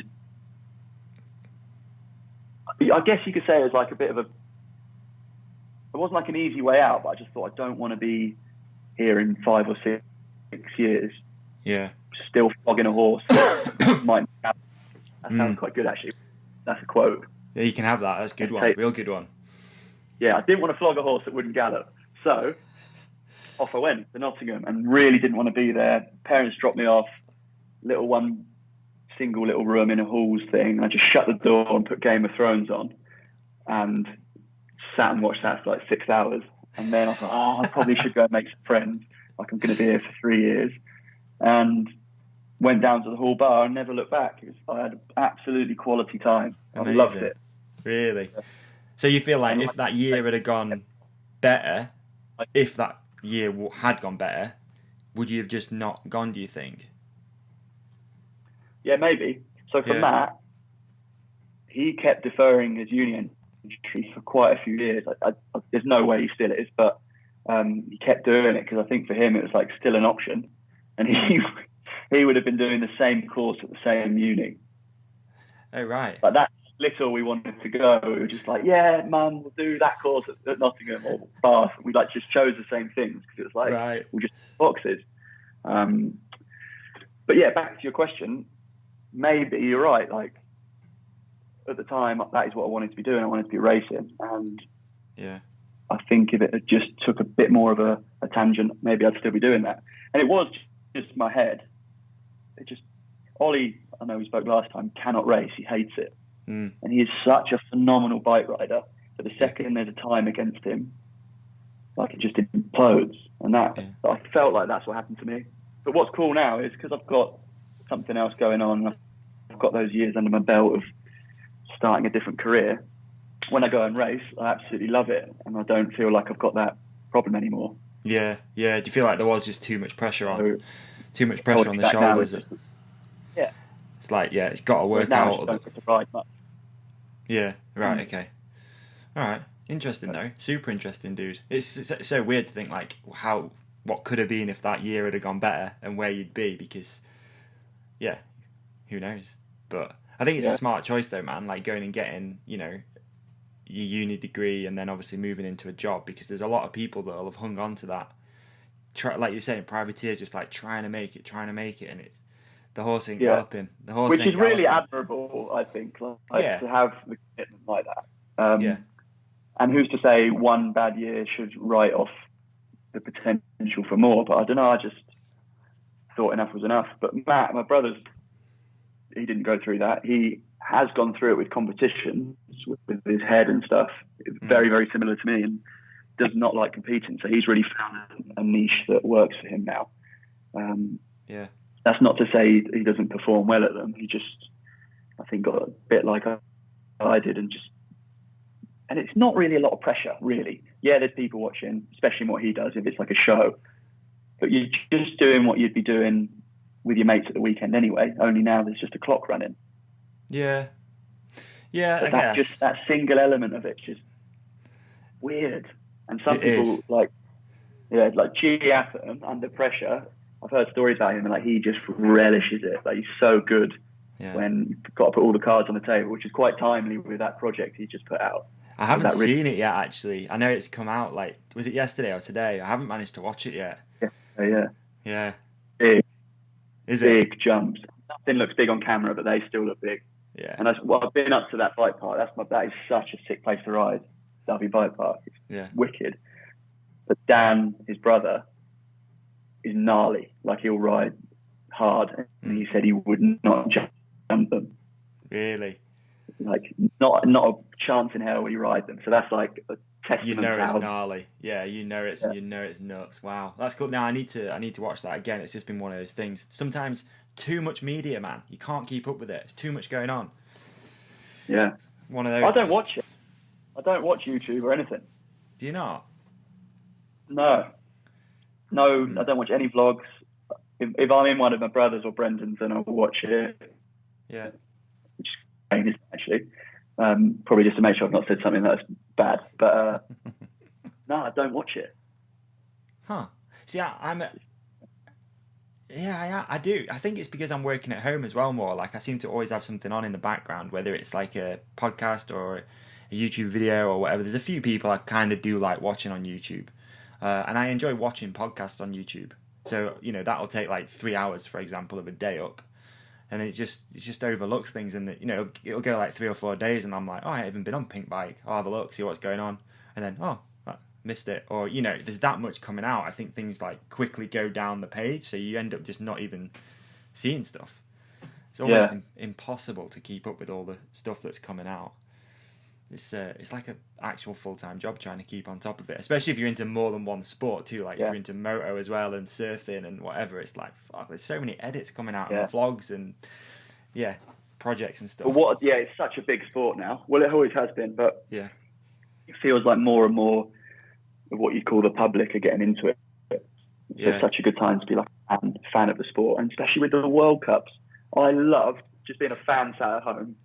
[SPEAKER 5] I guess you could say it was like a bit of it wasn't like an easy way out, but I just thought, I don't want to be here in 5 or 6 years.
[SPEAKER 1] Yeah.
[SPEAKER 5] Still flogging a horse. That sounds quite good, actually. That's a quote.
[SPEAKER 1] Yeah, you can have that. That's a good one. Real good one.
[SPEAKER 5] Yeah, I didn't want to flog a horse that wouldn't gallop. So off I went to Nottingham and really didn't want to be there. Parents dropped me off. Single little room in a halls thing. I just shut the door and put Game of Thrones on and sat and watched that for like 6 hours. And then I thought, I probably should go and make some friends. Like, I'm going to be here for 3 years. And went down to the Hall Bar and never looked back. I had an absolutely quality time.
[SPEAKER 1] Amazing.
[SPEAKER 5] I loved it.
[SPEAKER 1] Really? So you feel like if that year had gone better, if that year had gone better, would you have just not gone, do you think?
[SPEAKER 5] Yeah, maybe. So for Matt, he kept deferring his uni entry for quite a few years. There's no way he still is, but he kept doing it because I think for him it was like still an option. And he would have been doing the same course at the same uni.
[SPEAKER 1] Oh, right.
[SPEAKER 5] But that's little we wanted to go. We were just like, yeah, Mum, we'll do that course at Nottingham or Bath. We like just chose the same things because it was like, we'll just boxes. But yeah, back to your question, maybe you're right. Like, at the time, that is what I wanted to be doing. I wanted to be racing. And I think if it had just took a bit more of a tangent, maybe I'd still be doing that. And it was just my head. It just, Ollie, I know we spoke last time, cannot race. He hates it. And he is such a phenomenal bike rider that the second there's a time against him, like it just implodes. And I felt like that's what happened to me. But what's cool now is because I've got something else going on, I've got those years under my belt of starting a different career. When I go and race, I absolutely love it, and I don't feel like I've got that problem anymore.
[SPEAKER 1] Yeah. Do you feel like there was just too much pressure on the shoulders?
[SPEAKER 5] Yeah.
[SPEAKER 1] It's like, it's got to work
[SPEAKER 5] now
[SPEAKER 1] out.
[SPEAKER 5] I don't get to ride much.
[SPEAKER 1] Yeah. Right. Okay. All right. Interesting though. Super interesting, dude. It's so weird to think like what could have been if that year had gone better and where you'd be, because who knows? But I think it's a smart choice though, man. Like going and getting, your uni degree and then obviously moving into a job, because there's a lot of people that will have hung on to that. Like you're saying, privateers just like trying to make it, and it's the horse ain't galloping.
[SPEAKER 5] Which is really admirable, I think, to have the commitment like that. And who's to say one bad year should write off the potential for more? But I don't know. I just thought enough was enough. But Matt, my brother's, he didn't go through that. He has gone through it with competitions, with his head and stuff. It's very, very similar to me, and does not like competing. So he's really found a niche that works for him now. That's not to say he doesn't perform well at them. He just, I think, got a bit like I did, and it's not really a lot of pressure, really. Yeah, there's people watching, especially what he does if it's like a show. But you're just doing what you'd be doing with your mates at the weekend anyway. Only now there's just a clock running.
[SPEAKER 1] Yeah, I guess.
[SPEAKER 5] Just that single element of it's just weird. And some people like G Atom under pressure. I've heard stories about him, and like he just relishes it. Like he's so good when you've got to put all the cards on the table, which is quite timely with that project he just put out.
[SPEAKER 1] I haven't seen it yet, actually. I know it's come out, like, was it yesterday or today? I haven't managed to watch it yet. Yeah.
[SPEAKER 5] Big.
[SPEAKER 1] Is it?
[SPEAKER 5] Big jumps. Nothing looks big on camera, but they still look big.
[SPEAKER 1] Yeah.
[SPEAKER 5] And I've been up to that bike park. That is such a sick place to ride. Derby Bike Park. It's wicked. But Dan, his brother, is gnarly. Like he'll ride hard, and he said he would not jump them.
[SPEAKER 1] Really?
[SPEAKER 5] Like not a chance in hell would he ride them. So that's like a testament.
[SPEAKER 1] It's gnarly. Yeah, it's nuts. Wow, that's cool. Now I need to watch that again. It's just been one of those things. Sometimes too much media, man. You can't keep up with it. It's too much going on.
[SPEAKER 5] Yeah.
[SPEAKER 1] One of those.
[SPEAKER 5] I don't watch it. I don't watch YouTube or anything.
[SPEAKER 1] Do you not?
[SPEAKER 5] No, I don't watch any vlogs. If I'm in one of my brothers or Brendan's, then I'll watch it.
[SPEAKER 1] Yeah.
[SPEAKER 5] Which is famous, actually. Probably just to make sure I've not said something that's bad. But no, I don't watch it.
[SPEAKER 1] Huh. See, I do. I think it's because I'm working at home as well more. Like I seem to always have something on in the background, whether it's like a podcast or a YouTube video or whatever. There's a few people I kind of do like watching on YouTube. And I enjoy watching podcasts on YouTube. So, that'll take like 3 hours, for example, of a day up. And then it just overlooks things, and it'll go like 3 or 4 days, and I'm like, I haven't been on Pink Bike. I'll have a look, see what's going on. And then, I missed it. Or, there's that much coming out. I think things like quickly go down the page, so you end up just not even seeing stuff. It's almost impossible to keep up with all the stuff that's coming out. It's like an actual full-time job trying to keep on top of it, especially if you're into more than one sport too. Like if you're into moto as well and surfing and whatever, it's like fuck. There's so many edits coming out and vlogs and projects and stuff.
[SPEAKER 5] But it's such a big sport now. Well, it always has been, but it feels like more and more of what you call the public are getting into it. It's such a good time to be like a fan of the sport, and especially with the World Cups. I loved just being a fan sat at home.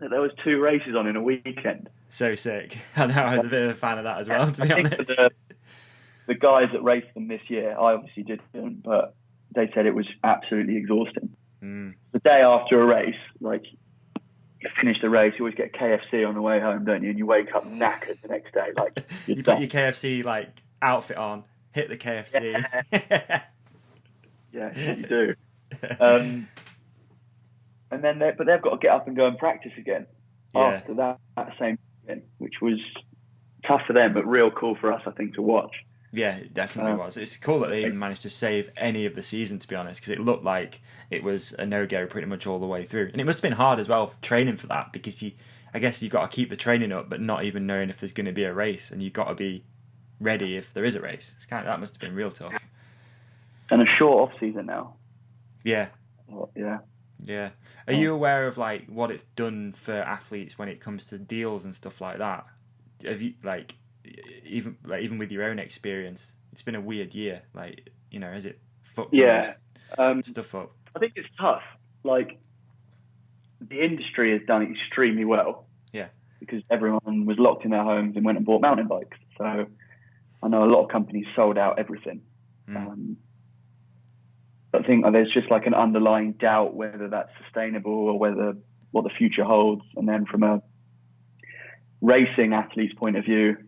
[SPEAKER 5] There was 2 races on in a weekend.
[SPEAKER 1] So sick. I know, I was a bit of a fan of that as well, to be honest.
[SPEAKER 5] The guys that raced them this year, I obviously didn't, but they said it was absolutely exhausting. The day after a race, like, you finish the race, you always get KFC on the way home, don't you? And you wake up knackered the next day. Like
[SPEAKER 1] you put your KFC like outfit on, hit the KFC.
[SPEAKER 5] Yeah, you do. And then they've got to get up and go and practice again after that same weekend, which was tough for them, but real cool for us, I think, to watch.
[SPEAKER 1] Yeah, it definitely was. It's cool that they even managed to save any of the season, to be honest, because it looked like it was a no-go pretty much all the way through. And it must have been hard as well, training for that, because I guess you've got to keep the training up, but not even knowing if there's going to be a race, and you've got to be ready if there is a race. That must have been real tough.
[SPEAKER 5] And a short off-season now.
[SPEAKER 1] Yeah.
[SPEAKER 5] Yeah.
[SPEAKER 1] Yeah. Are you aware of like what it's done for athletes when it comes to deals and stuff like that? Have you even with your own experience, it's been a weird year. Like, has it fucked stuff up?
[SPEAKER 5] I think it's tough. Like, the industry has done extremely well.
[SPEAKER 1] Yeah. Because
[SPEAKER 5] everyone was locked in their homes and went and bought mountain bikes. So I know a lot of companies sold out everything. I think there's just like an underlying doubt whether that's sustainable or what the future holds. And then from a racing athlete's point of view,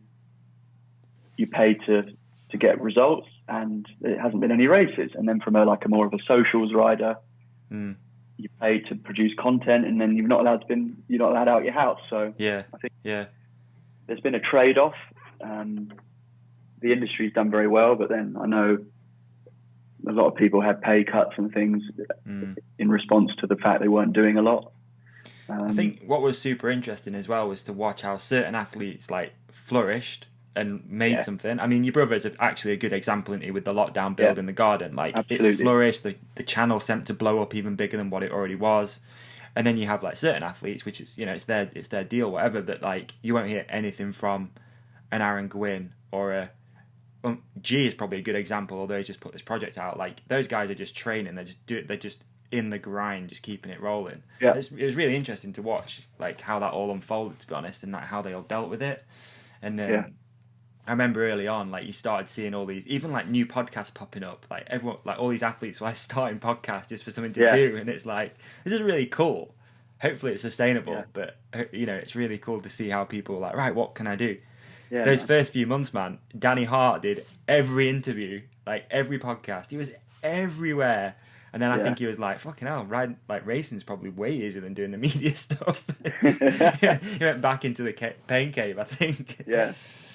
[SPEAKER 5] you pay to get results, and it hasn't been any races. And then from a more of a socials rider, you pay to produce content, and then you're not allowed out your house. So
[SPEAKER 1] I
[SPEAKER 5] think
[SPEAKER 1] there's
[SPEAKER 5] been a trade-off. The industry's done very well, but then I know a lot of people had pay cuts and things in response to the fact they weren't doing a lot.
[SPEAKER 1] I think what was super interesting as well was to watch how certain athletes flourished and made something. I mean, your brother's actually a good example, isn't he, with the lockdown build in the garden.
[SPEAKER 5] Absolutely.
[SPEAKER 1] It flourished, the channel sent to blow up even bigger than what it already was. And then you have certain athletes, which is, it's their deal, whatever, but you won't hear anything from an Aaron Gwynn or a G is probably a good example, although he's just put this project out. Those guys are just training, they're just in the grind, just keeping it rolling.
[SPEAKER 5] Yeah.
[SPEAKER 1] It was really interesting to watch how that all unfolded, to be honest, and how they all dealt with it. And I remember early on, you started seeing all these, even new podcasts popping up. Everyone, all these athletes were starting podcasts just for something to do, and it's this is really cool. Hopefully it's sustainable, but it's really cool to see how people are right, what can I do?
[SPEAKER 5] Yeah,
[SPEAKER 1] Those first few months, man, Danny Hart did every interview, every podcast. He was everywhere. And then I think he was fucking hell, racing's probably way easier than doing the media stuff. He went back into the pain cave, I think.
[SPEAKER 5] Yeah.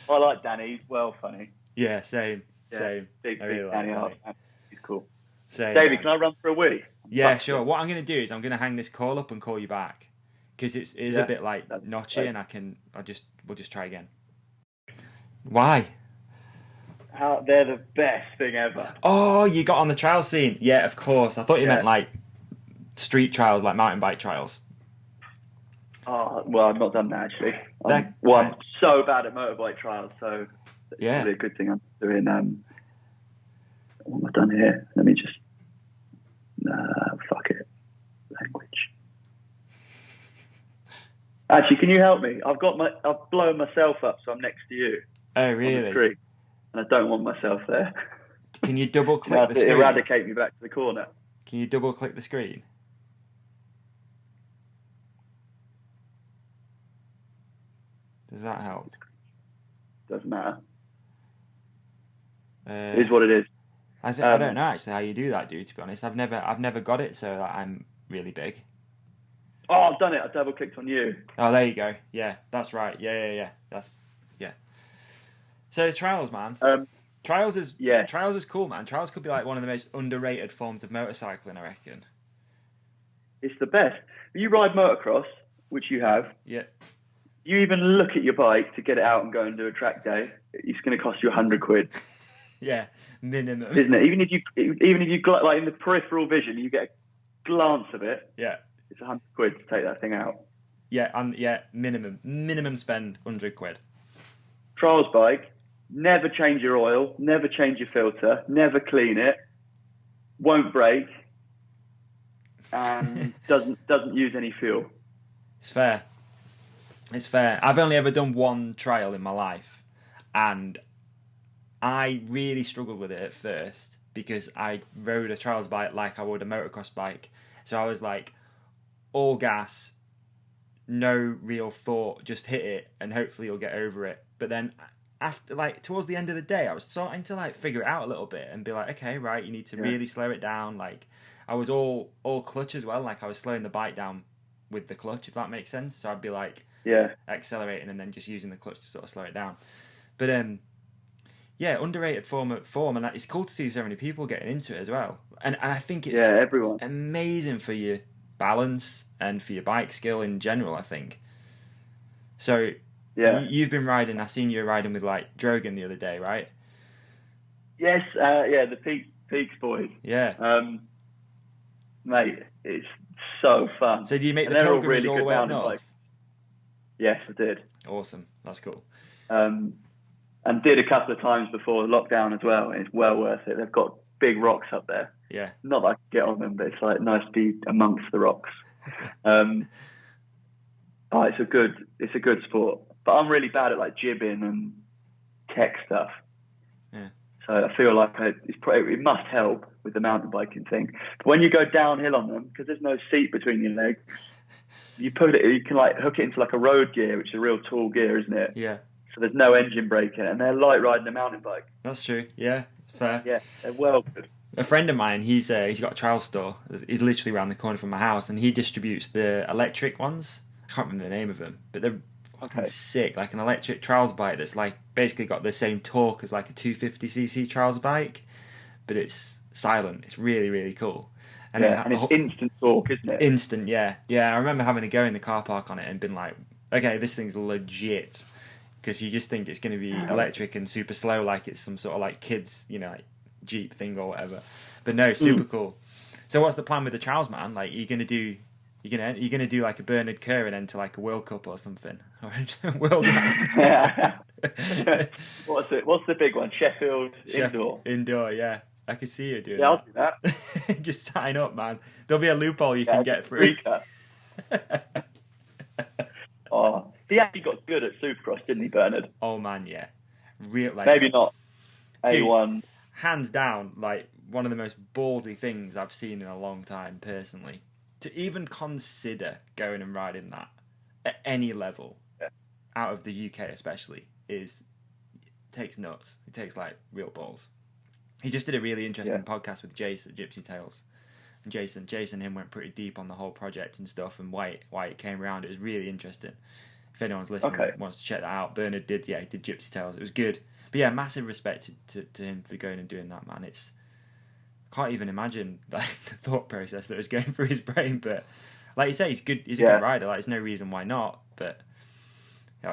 [SPEAKER 5] I like Danny. He's well funny.
[SPEAKER 1] Yeah, same.
[SPEAKER 5] Big
[SPEAKER 1] really
[SPEAKER 5] Danny
[SPEAKER 1] like
[SPEAKER 5] Hart. He's cool.
[SPEAKER 1] Same.
[SPEAKER 5] David, can I run for a wee?
[SPEAKER 1] Yeah, sure. What I'm going to do is I'm going to hang this call up and call you back. Because it is a bit notchy, and we'll just try again. Why?
[SPEAKER 5] They're the best thing ever.
[SPEAKER 1] Oh, you got on the trial scene. Yeah, of course. I thought you meant street trials, mountain bike trials.
[SPEAKER 5] Oh, well, I've not done that actually. I'm so bad at motorbike trials, so it's really a good thing I'm doing. What have I done here? Let me just... fuck it. Language. Actually, can you help me? I've blown myself up, so I'm next to you.
[SPEAKER 1] Oh, really?
[SPEAKER 5] And I don't want myself there.
[SPEAKER 1] Can you double click the screen?
[SPEAKER 5] Eradicate me back to the corner.
[SPEAKER 1] Can you double click the screen? Does that help?
[SPEAKER 5] Doesn't matter. It is what it is.
[SPEAKER 1] I don't know actually how you do that, dude. To be honest, I've never got it so that I'm really big.
[SPEAKER 5] Oh, I've done it. I double clicked on you.
[SPEAKER 1] Oh, there you go. Yeah, that's right. Yeah. So trials, man. Trials is cool, man. Trials could be one of the most underrated forms of motorcycling, I reckon.
[SPEAKER 5] It's the best. When you ride motocross, which you have, you even look at your bike to get it out and go and do a track day. It's going to cost you £100.
[SPEAKER 1] Yeah, minimum,
[SPEAKER 5] isn't it? Even if you in the peripheral vision, you get a glance of it.
[SPEAKER 1] Yeah,
[SPEAKER 5] it's £100 to take that thing out.
[SPEAKER 1] Yeah, and minimum spend £100.
[SPEAKER 5] Trials bike. Never change your oil, never change your filter, never clean it, won't break, and doesn't use any fuel.
[SPEAKER 1] It's fair. I've only ever done one trial in my life, and I really struggled with it at first because I rode a trials bike like I would a motocross bike. So I was all gas, no real thought, just hit it and hopefully you'll get over it. But then after towards the end of the day, I was starting to figure it out a little bit and be okay, right, you need to really slow it down. I was all clutch as well. I was slowing the bike down with the clutch, if that makes sense. So I'd be like accelerating and then just using the clutch to sort of slow it down. But underrated form, and it's cool to see so many people getting into it as well. And I think it's
[SPEAKER 5] everyone.
[SPEAKER 1] amazing for your balance and for your bike skill in general, I think. So you've been riding. I seen you riding with like Drogan the other day, right?
[SPEAKER 5] Yes, the Peaks boys.
[SPEAKER 1] Yeah.
[SPEAKER 5] Mate, it's so fun.
[SPEAKER 1] So do you make the pilgrimage all the way up north?
[SPEAKER 5] Bikes. Yes, I did.
[SPEAKER 1] Awesome. That's cool.
[SPEAKER 5] And did a couple of times before lockdown as well. It's well worth it. They've got big rocks up there.
[SPEAKER 1] Yeah.
[SPEAKER 5] Not that I can get on them, but it's like nice to be amongst the rocks. It's a good sport. But I'm really bad at like jibbing and tech stuff.
[SPEAKER 1] Yeah.
[SPEAKER 5] So I feel like it must help with the mountain biking thing. But when you go downhill on them, because there's no seat between your legs, you can like hook it into like a road gear, which is a real tall gear, isn't it?
[SPEAKER 1] Yeah.
[SPEAKER 5] So there's no engine brake in it, and they're light riding a mountain bike.
[SPEAKER 1] That's true. Yeah. Fair.
[SPEAKER 5] Yeah, they're well good.
[SPEAKER 1] A friend of mine, he's got a trial store. He's literally around the corner from my house, and he distributes the electric ones. I can't remember the name of them, but they're fucking sick. Like an electric trials bike that's like basically got the same torque as like a 250cc trials bike, but it's silent. It's really, really cool.
[SPEAKER 5] And it's instant torque, isn't it?
[SPEAKER 1] Instant, yeah. Yeah, I remember having to go in the car park on it and been like, okay, this thing's legit. Because you just think it's going to be electric and super slow, like it's some sort of like kids, like Jeep thing or whatever. But no, super cool. So what's the plan with the trials, man? Like, you're gonna do like a Bernard Kerr and enter like a World Cup or something, or a World Cup.
[SPEAKER 5] What's the big one? Sheffield indoor.
[SPEAKER 1] Indoor, yeah. I could see you doing.
[SPEAKER 5] Yeah, I'll do that.
[SPEAKER 1] Just sign up, man. There'll be a loophole you can get through.
[SPEAKER 5] Oh, he actually got good at Supercross, didn't he, Bernard?
[SPEAKER 1] Oh man, yeah. Real, like,
[SPEAKER 5] maybe not A1.
[SPEAKER 1] Dude, hands down, like one of the most ballsy things I've seen in a long time, personally. To even consider going and riding that at any level, out of the UK especially, takes nuts. It takes like real balls. He just did a really interesting podcast with Jace at Gypsy Tales. And Jason him went pretty deep on the whole project and stuff and why it came around. It was really interesting. If anyone's listening wants to check that out, Bernard did Gypsy Tales. It was good. But yeah, massive respect to him for going and doing that, man. I can't even imagine like the thought process that was going through his brain. But like you say, he's good. He's a good rider. Like, there's no reason why not. But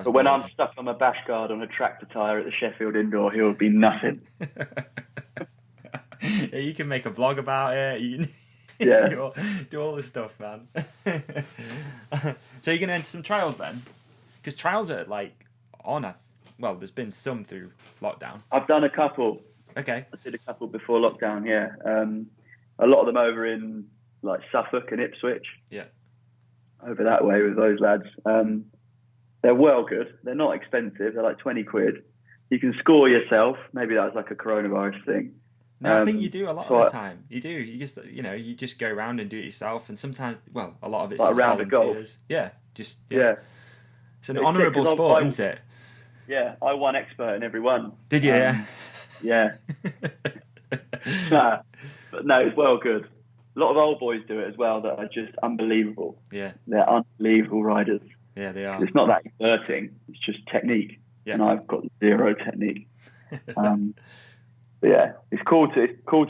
[SPEAKER 5] when I'm stuck on my bash guard on a tractor tyre at the Sheffield Indoor, he'll be nothing.
[SPEAKER 1] Yeah, you can make a vlog about it. You can do all this stuff, man. So you're gonna enter some trials then, because trials are like there's been some through lockdown.
[SPEAKER 5] I've done a couple.
[SPEAKER 1] Okay.
[SPEAKER 5] I did a couple before lockdown. Yeah, a lot of them over in like Suffolk and Ipswich.
[SPEAKER 1] Yeah.
[SPEAKER 5] Over that way with those lads. They're well good. They're not expensive. They're like 20 quid. You can score yourself. Maybe that's like a coronavirus thing.
[SPEAKER 1] No, I think you do a lot of the time. You do. You just go around and do it yourself. And sometimes, a lot of it's
[SPEAKER 5] like
[SPEAKER 1] just
[SPEAKER 5] around the
[SPEAKER 1] volunteers. Yeah,
[SPEAKER 5] yeah.
[SPEAKER 1] It's an honourable sport, isn't it?
[SPEAKER 5] Yeah, I won expert in every one.
[SPEAKER 1] Did you?
[SPEAKER 5] Yeah. But no, it's well good. A lot of old boys do it as well that are just unbelievable.
[SPEAKER 1] Yeah.
[SPEAKER 5] They're unbelievable riders.
[SPEAKER 1] Yeah, they are.
[SPEAKER 5] It's not that exerting. It's just technique.
[SPEAKER 1] Yeah.
[SPEAKER 5] And I've got zero technique. But yeah, it's cool to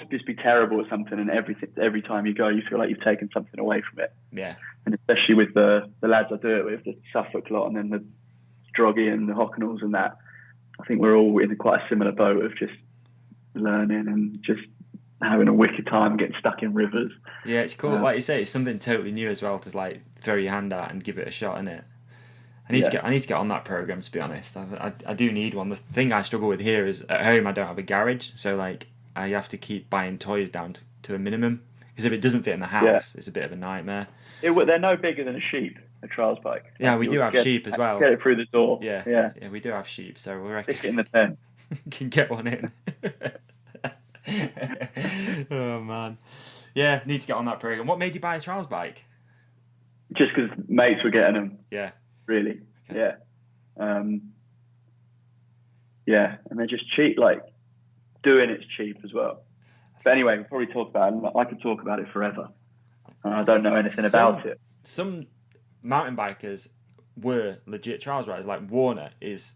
[SPEAKER 5] just be terrible at something, and every time you go, you feel like you've taken something away from it.
[SPEAKER 1] Yeah.
[SPEAKER 5] And especially with the lads I do it with, the Suffolk lot, and then the Stroggy and the Hockenalls and that. I think we're all in quite a similar boat of just learning and just having a wicked time, getting stuck in rivers.
[SPEAKER 1] Yeah, it's cool. Like you say, it's something totally new as well to like throw your hand at and give it a shot, innit? I need to get on that program, to be honest. I do need one. The thing I struggle with here is at home I don't have a garage, so like I have to keep buying toys down to a minimum, because if it doesn't fit in the house, it's a bit of a nightmare.
[SPEAKER 5] They're no bigger than a sheep, a trials bike.
[SPEAKER 1] Yeah, we do have sheep as well.
[SPEAKER 5] Get it through the door.
[SPEAKER 1] Yeah, we do have sheep, so we reckon
[SPEAKER 5] stick it in the pen.
[SPEAKER 1] Can get one in. Oh man, yeah, need to get on that program. What made you buy a trials bike?
[SPEAKER 5] Just because mates were getting them.
[SPEAKER 1] Yeah.
[SPEAKER 5] Really, okay. Yeah, and they're just cheap. Like doing it's cheap as well. But anyway, we'll probably talk about it. I could talk about it forever. I don't know anything about it.
[SPEAKER 1] Some mountain bikers were legit trials riders. Like Warner is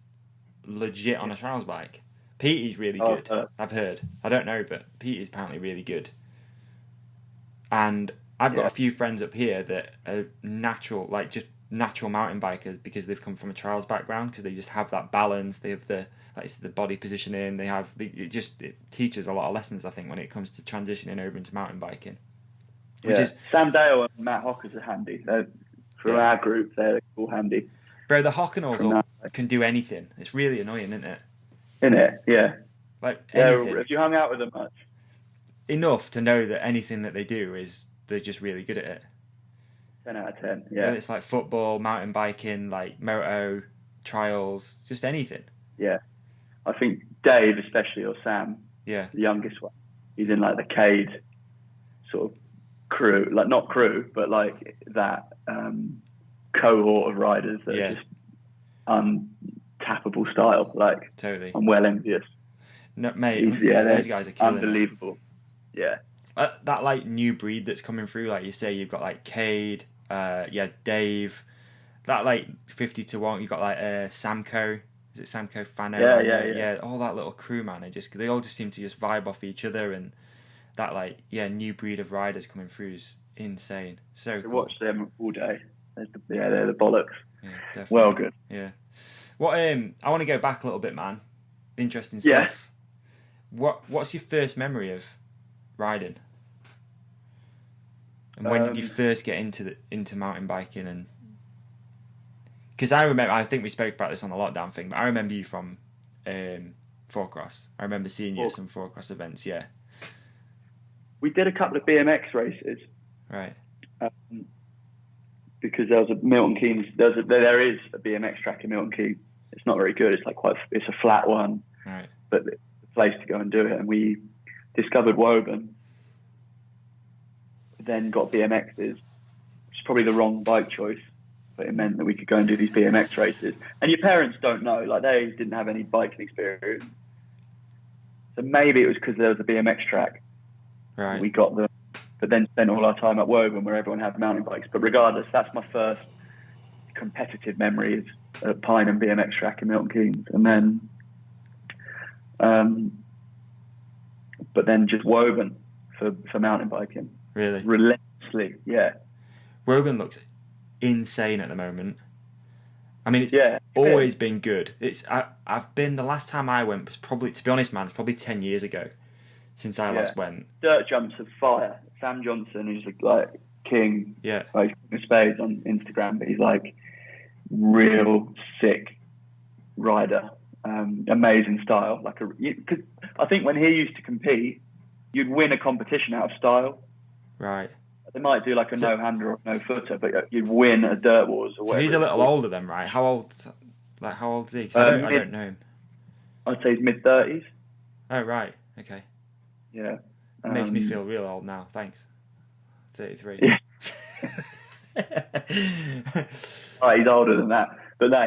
[SPEAKER 1] legit on a trials bike. Petey's really good. I've heard. I don't know, but Petey's apparently really good. And I've got a few friends up here that are natural mountain bikers because they've come from a trials background, because they just have that balance. They have the body positioning. It teaches a lot of lessons, I think, when it comes to transitioning over into mountain biking.
[SPEAKER 5] Sam Dale and Matt Hockers are handy. For our group, they're all handy.
[SPEAKER 1] Bro, the Hockenalls can do anything. It's really annoying, isn't it?
[SPEAKER 5] In it, yeah.
[SPEAKER 1] Like anything.
[SPEAKER 5] Have you hung out with them much?
[SPEAKER 1] Enough to know that anything that they do they're just really good at it.
[SPEAKER 5] 10 out of 10, yeah.
[SPEAKER 1] Whether it's like football, mountain biking, like moto, trials, just anything.
[SPEAKER 5] Yeah. I think Dave especially, or Sam, the youngest one, he's in like the Cade sort of crew, like not crew, but like that cohort of riders that are just untappable style. Like,
[SPEAKER 1] totally.
[SPEAKER 5] I'm well envious.
[SPEAKER 1] No, mate, those guys are killing
[SPEAKER 5] unbelievable. Yeah.
[SPEAKER 1] That like new breed that's coming through, like you say, you've got like Cade, Dave, that like 50 to 1, you've got like Samco, is it Samco Fano? Yeah, all that little crew, man, they all just seem to just vibe off each other, and that like new breed of riders coming through is insane. So cool.
[SPEAKER 5] Watch them all day. They're the bollocks.
[SPEAKER 1] Yeah, definitely.
[SPEAKER 5] Well good.
[SPEAKER 1] Yeah. What I want to go back a little bit, man. Interesting stuff. Yeah. What's your first memory of riding? And when did you first get into mountain biking? And because I think we spoke about this on the lockdown thing, but I remember you from Four-Cross. I remember seeing you at some Four-Cross events. Yeah.
[SPEAKER 5] We did a couple of BMX races.
[SPEAKER 1] Right.
[SPEAKER 5] Because there was a Milton Keynes. There is a BMX track in Milton Keynes. It's not very good. It's like it's a flat one.
[SPEAKER 1] Right.
[SPEAKER 5] But it's a place to go and do it. And we discovered Woburn. Then got BMXs, which is probably the wrong bike choice, but it meant that we could go and do these BMX races. And your parents don't know, like they didn't have any biking experience. So maybe it was because there was a BMX track.
[SPEAKER 1] Right.
[SPEAKER 5] We got them, but then spent all our time at Woburn where everyone had mountain bikes. But regardless, that's my first competitive memory is at Pine and BMX track in Milton Keynes. And then, but then just Woburn for mountain biking.
[SPEAKER 1] Really?
[SPEAKER 5] Relentlessly, yeah.
[SPEAKER 1] Woburn looks insane at the moment. I mean, it's always been good. I've been, the last time I went was probably, to be honest, man, it's probably 10 years ago since I last went.
[SPEAKER 5] Dirt jumps of fire. Sam Johnson, who's like king, like spades on Instagram, but he's like real sick rider. Amazing style. Because I think when he used to compete, you'd win a competition out of style.
[SPEAKER 1] Right.
[SPEAKER 5] They might do like a no-hander or no-footer, but you'd win a dirt wars or whatever.
[SPEAKER 1] So he's a little older then, right? How old is he? 'Cause I don't know him. I'd
[SPEAKER 5] say he's mid-30s.
[SPEAKER 1] Oh, right. Okay.
[SPEAKER 5] Yeah.
[SPEAKER 1] It makes me feel real old now. Thanks. 33.
[SPEAKER 5] Yeah. Right, he's older than that. But no,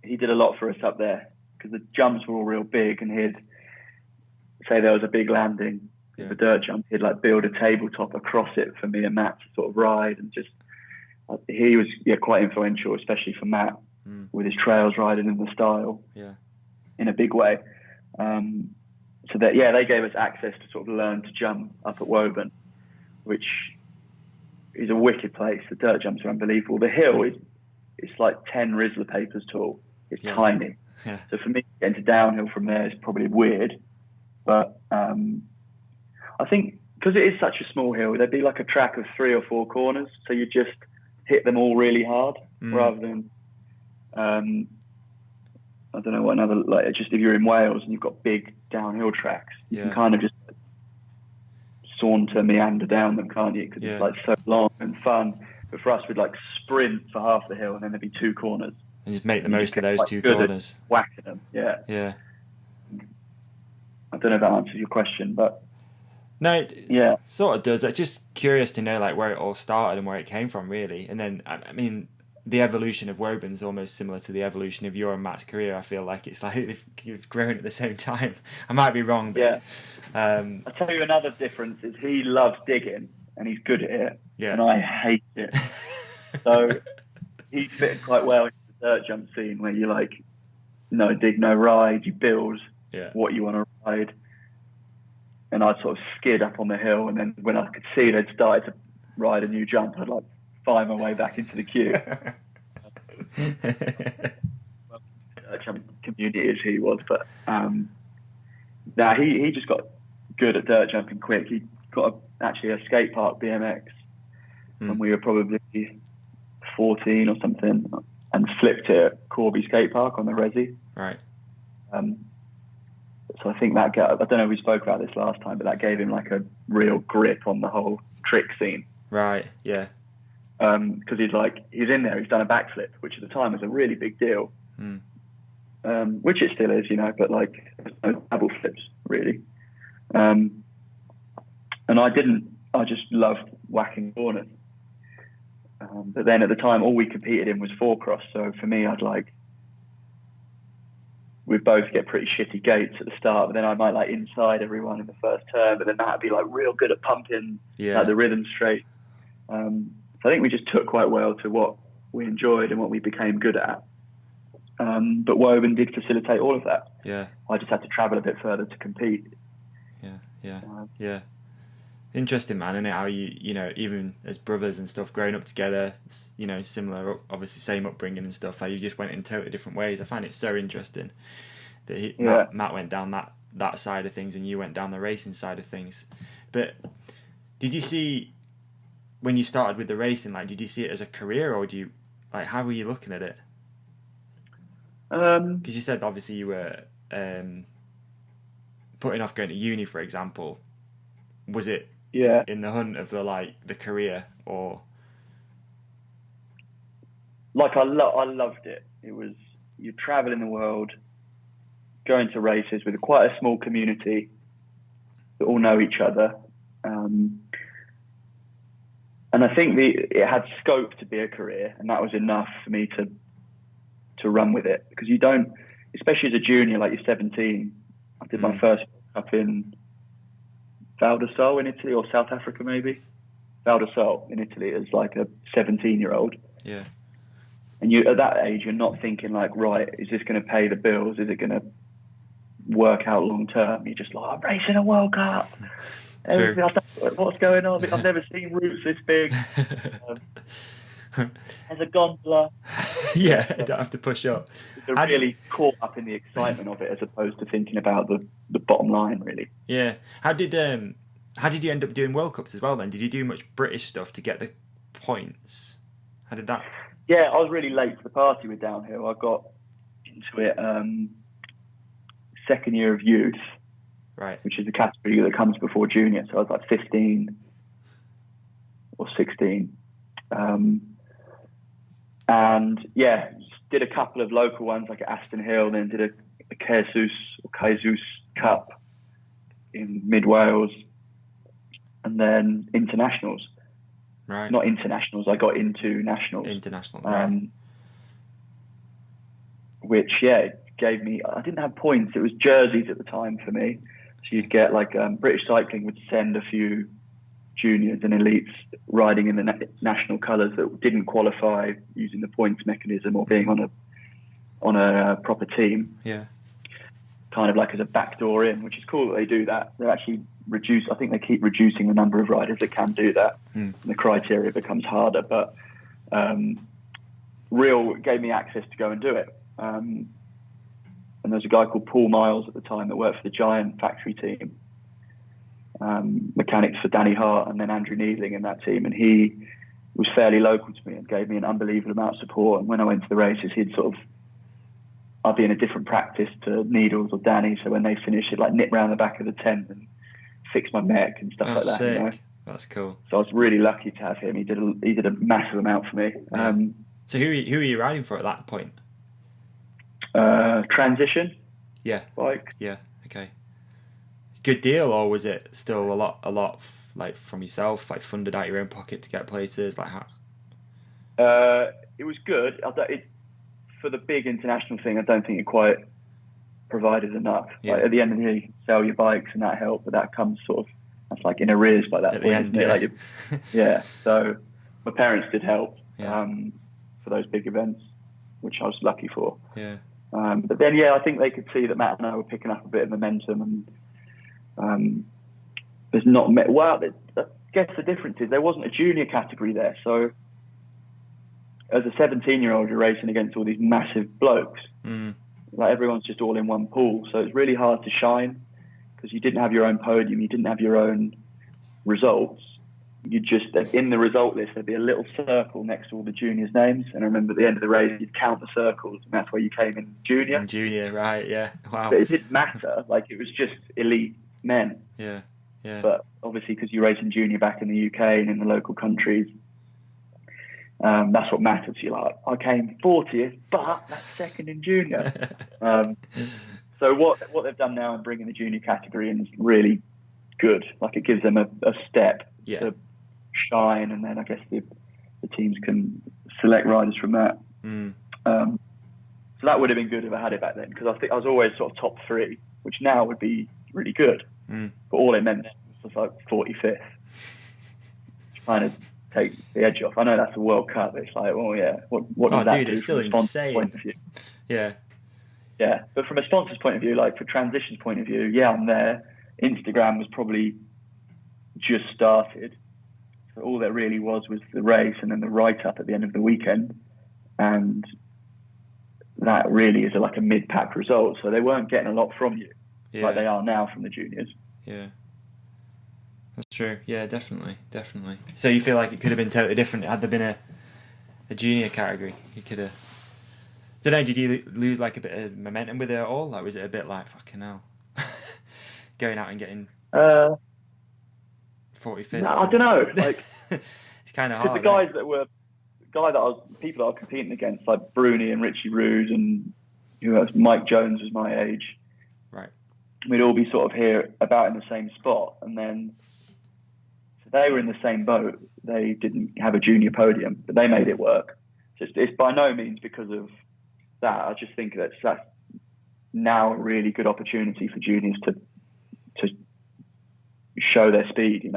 [SPEAKER 5] he did a lot for us up there because the jumps were all real big, and he'd say there was a big landing. The dirt jump, he'd like build a tabletop across it for me and Matt to sort of ride, and just he was quite influential, especially for Matt with his trails riding in the style in a big way. So that they gave us access to sort of learn to jump up at Woburn, which is a wicked place. The dirt jumps are unbelievable. The hill it's like 10 Rizzler papers tall. It's tiny.
[SPEAKER 1] Yeah.
[SPEAKER 5] So for me, getting to downhill from there is probably weird, but I think because it is such a small hill, there'd be like a track of 3 or 4 corners, so you just hit them all really hard rather than I don't know what another, like just if you're in Wales and you've got big downhill tracks, you can kind of just meander down them, can't you? Because it's like so long and fun. But for us, we'd like sprint for half the hill, and then there'd be 2 corners.
[SPEAKER 1] And just make the most of those 2 corners.
[SPEAKER 5] Whacking them, yeah.
[SPEAKER 1] Yeah.
[SPEAKER 5] I don't know if that answers your question, but
[SPEAKER 1] no, it sort of does. I'm just curious to know like where it all started and where it came from, really. And then, I mean, the evolution of Woburn's almost similar to the evolution of your and Matt's career. I feel like it's like you've grown at the same time. I might be wrong, but
[SPEAKER 5] I'll tell you another difference is he loves digging and he's good at it, and I hate it. So he fitted quite well into the dirt jump scene where you like, no dig, no ride, you build what you want to ride. And I'd sort of skid up on the hill, and then when I could see they'd started to ride a new jump, I'd like find my way back into the queue. Dirt jump community as he was, but he just got good at dirt jumping quick. He got actually a skate park BMX when we were probably 14 or something, and flipped it at Corby Skate Park on the Resi.
[SPEAKER 1] Right.
[SPEAKER 5] So I think that I don't know if we spoke about this last time, but that gave him like a real grip on the whole trick scene.
[SPEAKER 1] Right. Yeah.
[SPEAKER 5] Because he's in there, he's done a backflip, which at the time was a really big deal. Which it still is, but like no double flips really. And I just loved whacking corners. But then at the time, all we competed in was four cross. So for me, we'd both get pretty shitty gates at the start, but then I might like inside everyone in the first turn, but then that'd be like real good at pumping like the rhythm straight. So I think we just took quite well to what we enjoyed and what we became good at. But Woburn did facilitate all of that.
[SPEAKER 1] Yeah.
[SPEAKER 5] I just had to travel a bit further to compete.
[SPEAKER 1] Yeah. Interesting, man, isn't it? How you even as brothers and stuff, growing up together, similar, obviously same upbringing and stuff, how you just went in totally different ways. I find it so interesting that Matt went down that side of things and you went down the racing side of things. But did you see, when you started with the racing, like, did you see it as a career, or how were you looking at it? Because you said obviously you were putting off going to uni, for example. Was it in the hunt of the career, or
[SPEAKER 5] like I loved it. It was, you travel in the world, going to races with quite a small community that all know each other, and I think it had scope to be a career, and that was enough for me to run with it, because you don't, especially as a junior, like you're 17. I did my first up in Val di Sole in Italy, or South Africa maybe. Val di Sole in Italy as like a 17-year-old.
[SPEAKER 1] Yeah.
[SPEAKER 5] And you, at that age, you're not thinking like, right, is this going to pay the bills? Is it going to work out long term? You're just like, I'm racing a World Cup.
[SPEAKER 1] Sure.
[SPEAKER 5] What's going on? I've never seen routes this big. There's a gondola.
[SPEAKER 1] Yeah, you don't have to push up.
[SPEAKER 5] You're really caught up in the excitement of it, as opposed to thinking about the bottom line, really.
[SPEAKER 1] Yeah. How did you end up doing World Cups as well then? Did you do much British stuff to get the points? How did that?
[SPEAKER 5] Yeah, I was really late to the party with downhill. I got into it second year of youth,
[SPEAKER 1] right,
[SPEAKER 5] which is the category that comes before junior. So I was like 15 or 16. And yeah, did a couple of local ones like at Aston Hill, then did a Jesus Cup in mid Wales, and then internationals.
[SPEAKER 1] Right.
[SPEAKER 5] Not internationals, I got into nationals.
[SPEAKER 1] International, right.
[SPEAKER 5] Which, gave me, I didn't have points, it was jerseys at the time for me. So you'd get like, British Cycling would send a few juniors and elites riding in the national colours that didn't qualify using the points mechanism or being on a proper team.
[SPEAKER 1] Yeah.
[SPEAKER 5] Kind of like as a backdoor in, which is cool that they do that. They actually I think they keep reducing the number of riders that can do that. The criteria becomes harder, but Real gave me access to go and do it. And there was a guy called Paul Miles at the time that worked for the Giant factory team, mechanics for Danny Hart and then Andrew Needling in that team, and he was fairly local to me and gave me an unbelievable amount of support. And when I went to the races, I'd be in a different practice to Needles or Danny, so when they finished, he'd like nip round the back of the tent and fix my mech and stuff like that.
[SPEAKER 1] Sick. That's cool.
[SPEAKER 5] So I was really lucky to have him. He did a massive amount for me.
[SPEAKER 1] Yeah. So who are you riding for at that point?
[SPEAKER 5] Transition.
[SPEAKER 1] Yeah.
[SPEAKER 5] Bike.
[SPEAKER 1] Yeah. Okay. Good deal, or was it still a lot like from yourself, like funded out your own pocket to get places, like how?
[SPEAKER 5] It was good. For the big international thing, I don't think it quite provided enough.
[SPEAKER 1] Yeah.
[SPEAKER 5] Like, at the end of the year, you sell your bikes and that helped, but that comes that's like in arrears by that
[SPEAKER 1] at
[SPEAKER 5] point.
[SPEAKER 1] the end, yeah.
[SPEAKER 5] Yeah. So my parents did help. for those big events, which I was lucky for.
[SPEAKER 1] Yeah.
[SPEAKER 5] But then, I think they could see that Matt and I were picking up a bit of momentum, and there's not. Well, I guess the difference is there wasn't a junior category there. So, as a 17-year-old, you're racing against all these massive blokes. Like everyone's just all in one pool, so it's really hard to shine because you didn't have your own podium, you didn't have your own results. You just, in the result list, there'd be a little circle next to all the juniors' names. And I remember at the end of the race, you'd count the circles, and that's where you came in junior.
[SPEAKER 1] In junior, right? Yeah. Wow.
[SPEAKER 5] But it didn't matter. Like, it was just elite men.
[SPEAKER 1] Yeah. Yeah.
[SPEAKER 5] But obviously, because you race in junior back in the UK and in the local countries, that's what matters. You're like, I came 40th, but that's second in junior. So what they've done now in bringing the junior category in is really good. Like, it gives them a step to shine, and then I guess the teams can select riders from that. So that would have been good if I had it back then, because I think I was always sort of top 3, which now would be really good. But all it meant was like 45th, which kind of take the edge off. I know that's a World Cup. It's like, well, yeah, what does that do
[SPEAKER 1] it's
[SPEAKER 5] from
[SPEAKER 1] still
[SPEAKER 5] a sponsor's point
[SPEAKER 1] insane.
[SPEAKER 5] of view?
[SPEAKER 1] Yeah.
[SPEAKER 5] But from a sponsor's point of view, like for Transition's point of view, I'm there. Instagram was probably just started. So all there really was the race and then the write-up at the end of the weekend. And that really is like a mid-pack result. So they weren't getting a lot from you like they are now from the juniors.
[SPEAKER 1] Yeah. That's true. Yeah, definitely. So you feel like it could have been totally different had there been a junior category? You could have... Don't know, did you lose like a bit of momentum with it at all? Like, was it a bit like, fucking hell, going out and getting 45th?
[SPEAKER 5] No, I don't know. Like,
[SPEAKER 1] it's kind of hard.
[SPEAKER 5] The guys that were... people that I was competing against, like Bruni and Richie Roos and Mike Jones was my age.
[SPEAKER 1] Right.
[SPEAKER 5] We'd all be sort of here about in the same spot, and then so they were in the same boat. They didn't have a junior podium, but they made it work. So it's by no means because of that. I just think that's now a really good opportunity for juniors to show their speed.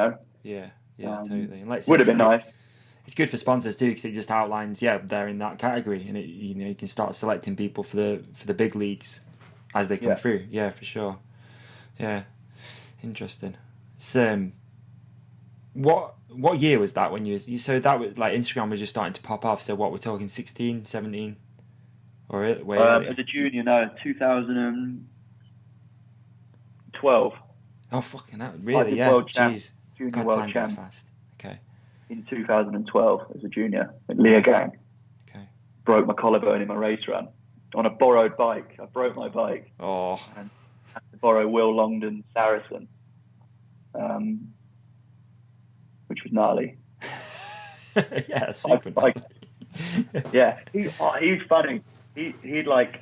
[SPEAKER 1] Yeah, totally. And
[SPEAKER 5] would have been nice.
[SPEAKER 1] It's good for sponsors too, because it just outlines, they're in that category, and you can start selecting people for the big leagues as they come through. Yeah, for sure. Yeah, interesting. So, what year was that when you so that was like Instagram was just starting to pop off? So what we're talking 16, 17, or way earlier?
[SPEAKER 5] As a junior, no, 2012.
[SPEAKER 1] Oh fucking hell! Really? Yeah. Jeez.
[SPEAKER 5] Junior world
[SPEAKER 1] time
[SPEAKER 5] champ.
[SPEAKER 1] goes fast. Okay.
[SPEAKER 5] In 2012 as a junior at Leogang.
[SPEAKER 1] Okay.
[SPEAKER 5] Broke my collarbone in my race run on a borrowed bike. I broke my bike.
[SPEAKER 1] Oh.
[SPEAKER 5] And had to borrow Will Longdon's Saracen, which was gnarly.
[SPEAKER 1] Yeah, super gnarly.
[SPEAKER 5] Yeah, he was funny. He'd like,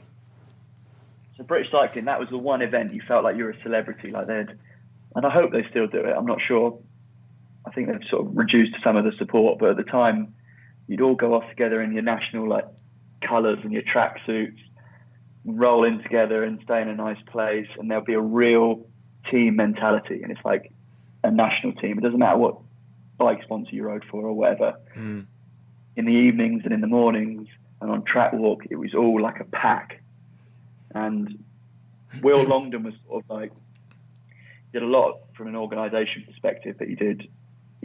[SPEAKER 5] so British cycling, that was the one event you felt like you were a celebrity. Like and I hope they still do it. I'm not sure. I think they've sort of reduced some of the support, but at the time, you'd all go off together in your national like colours and your tracksuits, roll in together and stay in a nice place, and there'll be a real team mentality, and it's like a national team. It doesn't matter what bike sponsor you rode for or whatever. In the evenings and in the mornings and on track walk, it was all like a pack. And Will Longdon was sort of like, did a lot from an organisation perspective, but he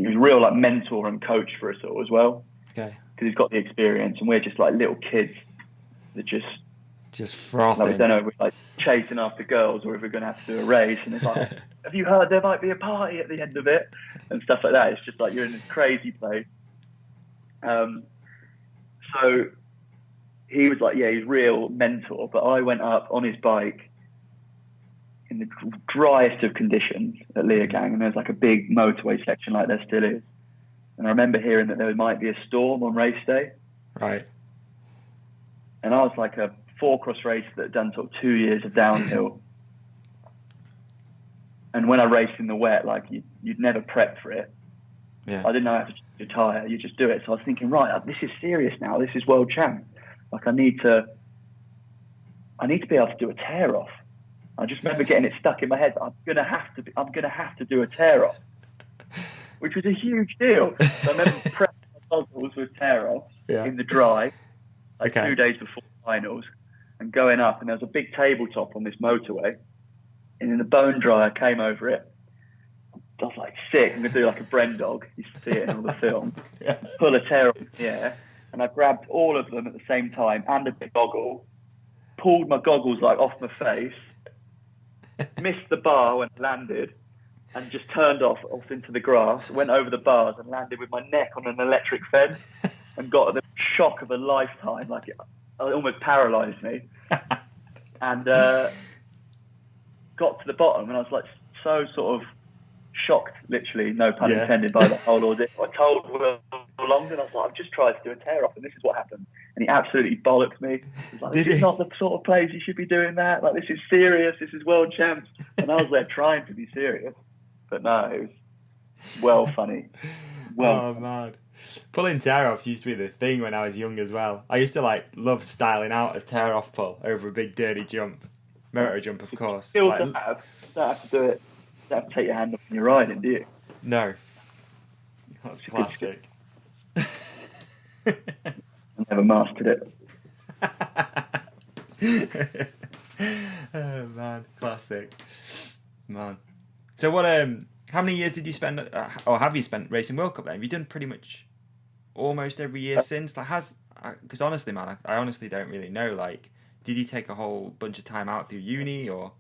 [SPEAKER 5] was a real like mentor and coach for us all as well.
[SPEAKER 1] Okay.
[SPEAKER 5] Because he's got the experience, and we're just like little kids that just
[SPEAKER 1] frothing.
[SPEAKER 5] Like, we don't know if we're like chasing after girls or if we're going to have to do a race. And it's like, have you heard there might be a party at the end of it and stuff like that. It's just like you're in this crazy place. So he was like, he's real mentor. But I went up on his bike in the driest of conditions at Leogang, and there's like a big motorway section like there still is. And I remember hearing that there might be a storm on race day.
[SPEAKER 1] Right.
[SPEAKER 5] And I was like a 4-cross racer that had done sort of 2 years of downhill. And when I raced in the wet, like you'd never prep for it.
[SPEAKER 1] Yeah.
[SPEAKER 5] I didn't know how to change a tyre. You just do it. So I was thinking, right, this is serious now. This is world champ. Like I need to be able to do a tear off. I just remember getting it stuck in my head. I'm gonna have to do a tear off, which was a huge deal. So I remember prepping my goggles, to a tear-off
[SPEAKER 1] Yeah.
[SPEAKER 5] in the dry, like
[SPEAKER 1] Okay.
[SPEAKER 5] 2 days before finals, and going up, and there was a big tabletop on this motorway, and then the bone dryer came over it. I was like, sick, I'm going to do like a Bren dog. You see it in all the film.
[SPEAKER 1] Yeah.
[SPEAKER 5] Pull a tear-off in the air, and I grabbed all of them at the same time and a big goggle, pulled my goggles like off my face, missed the bar when it landed, and just turned off into the grass, went over the bars and landed with my neck on an electric fence and got the shock of a lifetime. Like it almost paralysed me. And got to the bottom, and I was like so sort of shocked, literally, no pun intended, by the whole ordeal. I told Will Longdon, I was like, I've just tried to do a tear-off and this is what happened. And he absolutely bollocked me. He was like, this is not the sort of place you should be doing that. Like, this is serious. This is world champs. And I was there trying to be serious. But no, it was well funny.
[SPEAKER 1] Oh, man. Pulling tear-offs used to be the thing when I was young as well. I used to, like, love styling out a tear-off pull over a big dirty jump. Motor jump, of course.
[SPEAKER 5] Still
[SPEAKER 1] Like,
[SPEAKER 5] don't have to do it. You don't have to take your hand off when you're riding, do you?
[SPEAKER 1] no. That's classic.
[SPEAKER 5] I never mastered it.
[SPEAKER 1] Oh, man. Classic. Man. So what? How many years did you spend, or have you spent racing World Cup then? Have you done pretty much almost every year since? Like, because honestly, man, I honestly don't really know. Like, did you take a whole bunch of time out through uni, or?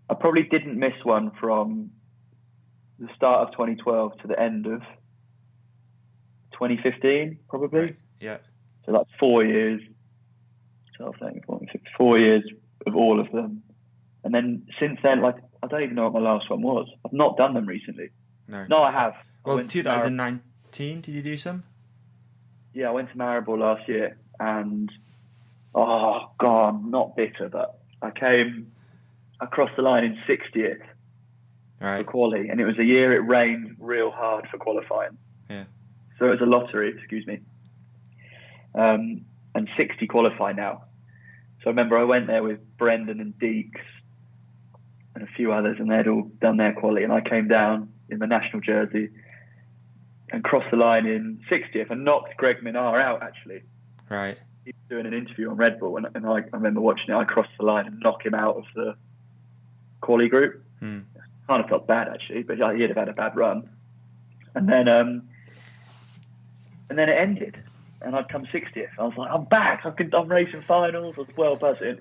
[SPEAKER 5] I probably didn't miss one from the start of 2012 to the end of 2015, probably.
[SPEAKER 1] Right. Yeah.
[SPEAKER 5] So like 4 years, 12, 13, 14, 15, 4 years of all of them. And then since then, like, I don't even know what my last one was. I've not done them recently.
[SPEAKER 1] No,
[SPEAKER 5] I have.
[SPEAKER 1] Well, 2019, did you do some?
[SPEAKER 5] Yeah, I went to Maribor last year, and oh god, I'm not bitter, but I came across the line in 60th for quali, and it was a year it rained real hard for qualifying.
[SPEAKER 1] Yeah.
[SPEAKER 5] So it was a lottery, excuse me. And 60 qualify now. So I remember I went there with Brendan and Deeks and a few others, and they'd all done their quali, and I came down in the national jersey and crossed the line in 60th and knocked Greg Minnaar out, actually.
[SPEAKER 1] Right.
[SPEAKER 5] He was doing an interview on Red Bull, and I remember watching it. I crossed the line and knocked him out of the quali group. Kind of felt bad, actually, but he'd have had a bad run. And then it ended, and I'd come 60th. I was like, I'm back. I'm racing finals. I was well buzzing.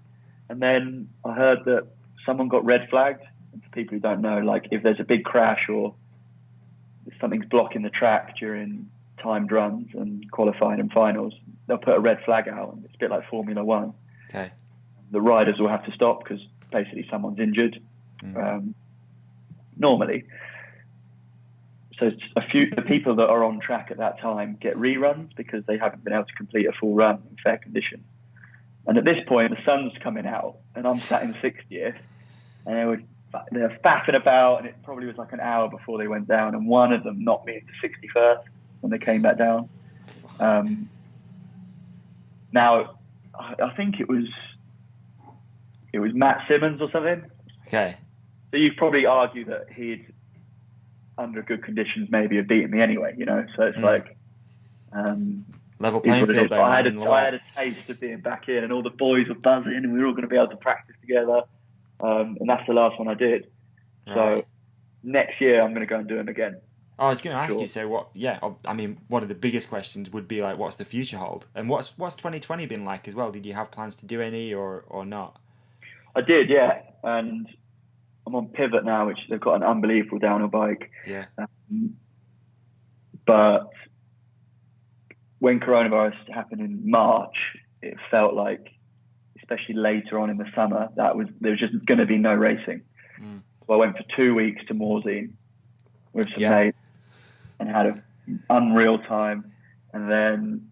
[SPEAKER 5] And then I heard that someone got red flagged. And for people who don't know, like, if there's a big crash or if something's blocking the track during timed runs and qualifying and finals, they'll put a red flag out, and it's a bit like Formula One.
[SPEAKER 1] Okay.
[SPEAKER 5] The riders will have to stop because basically someone's injured. Normally. So the people that are on track at that time get reruns because they haven't been able to complete a full run in fair conditions. And at this point, the sun's coming out, and I'm sat in 60th, and they're faffing about, and it probably was like an hour before they went down, and one of them knocked me into 61st when they came back down. Now, I think it was Matt Simmons or something.
[SPEAKER 1] Okay.
[SPEAKER 5] So you'd probably argue that he'd, under good conditions, maybe have beaten me anyway, you know? So it's like...
[SPEAKER 1] level playing field, though.
[SPEAKER 5] I had a taste of being back in, and all the boys were buzzing, and we were all going to be able to practice together. And that's the last one I did.
[SPEAKER 1] Right.
[SPEAKER 5] So next year, I'm going to go and do them again.
[SPEAKER 1] I was going to ask you, so what? Yeah, I mean, one of the biggest questions would be like, what's the future hold, and what's 2020 been like as well? Did you have plans to do any or not?
[SPEAKER 5] I did, yeah, and I'm on Pivot now, which they've got an unbelievable downhill bike.
[SPEAKER 1] Yeah.
[SPEAKER 5] But when coronavirus happened in March, it felt like, especially later on in the summer, there was just going to be no racing. So I went for 2 weeks to Morzine with some mates and had an unreal time. And then,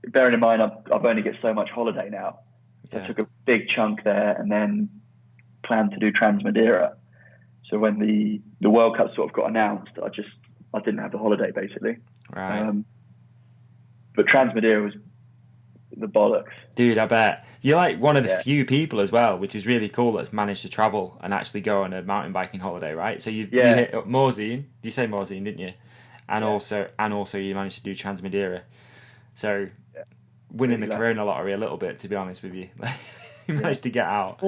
[SPEAKER 5] bearing in mind, I've only get so much holiday now. So I took a big chunk there and then planned to do Transmadeira. So when the World Cup sort of got announced, I didn't have the holiday, basically.
[SPEAKER 1] Right.
[SPEAKER 5] But Transmadeira was the bollocks.
[SPEAKER 1] Dude, I bet. You're like one of the few people as well, which is really cool, that's managed to travel and actually go on a mountain biking holiday, right? So you hit up Morzine. You say Morzine, didn't you? and
[SPEAKER 5] Yeah.
[SPEAKER 1] also you managed to do Transmadeira, so winning the Corona lottery a little bit, to be honest with you. You managed to get out.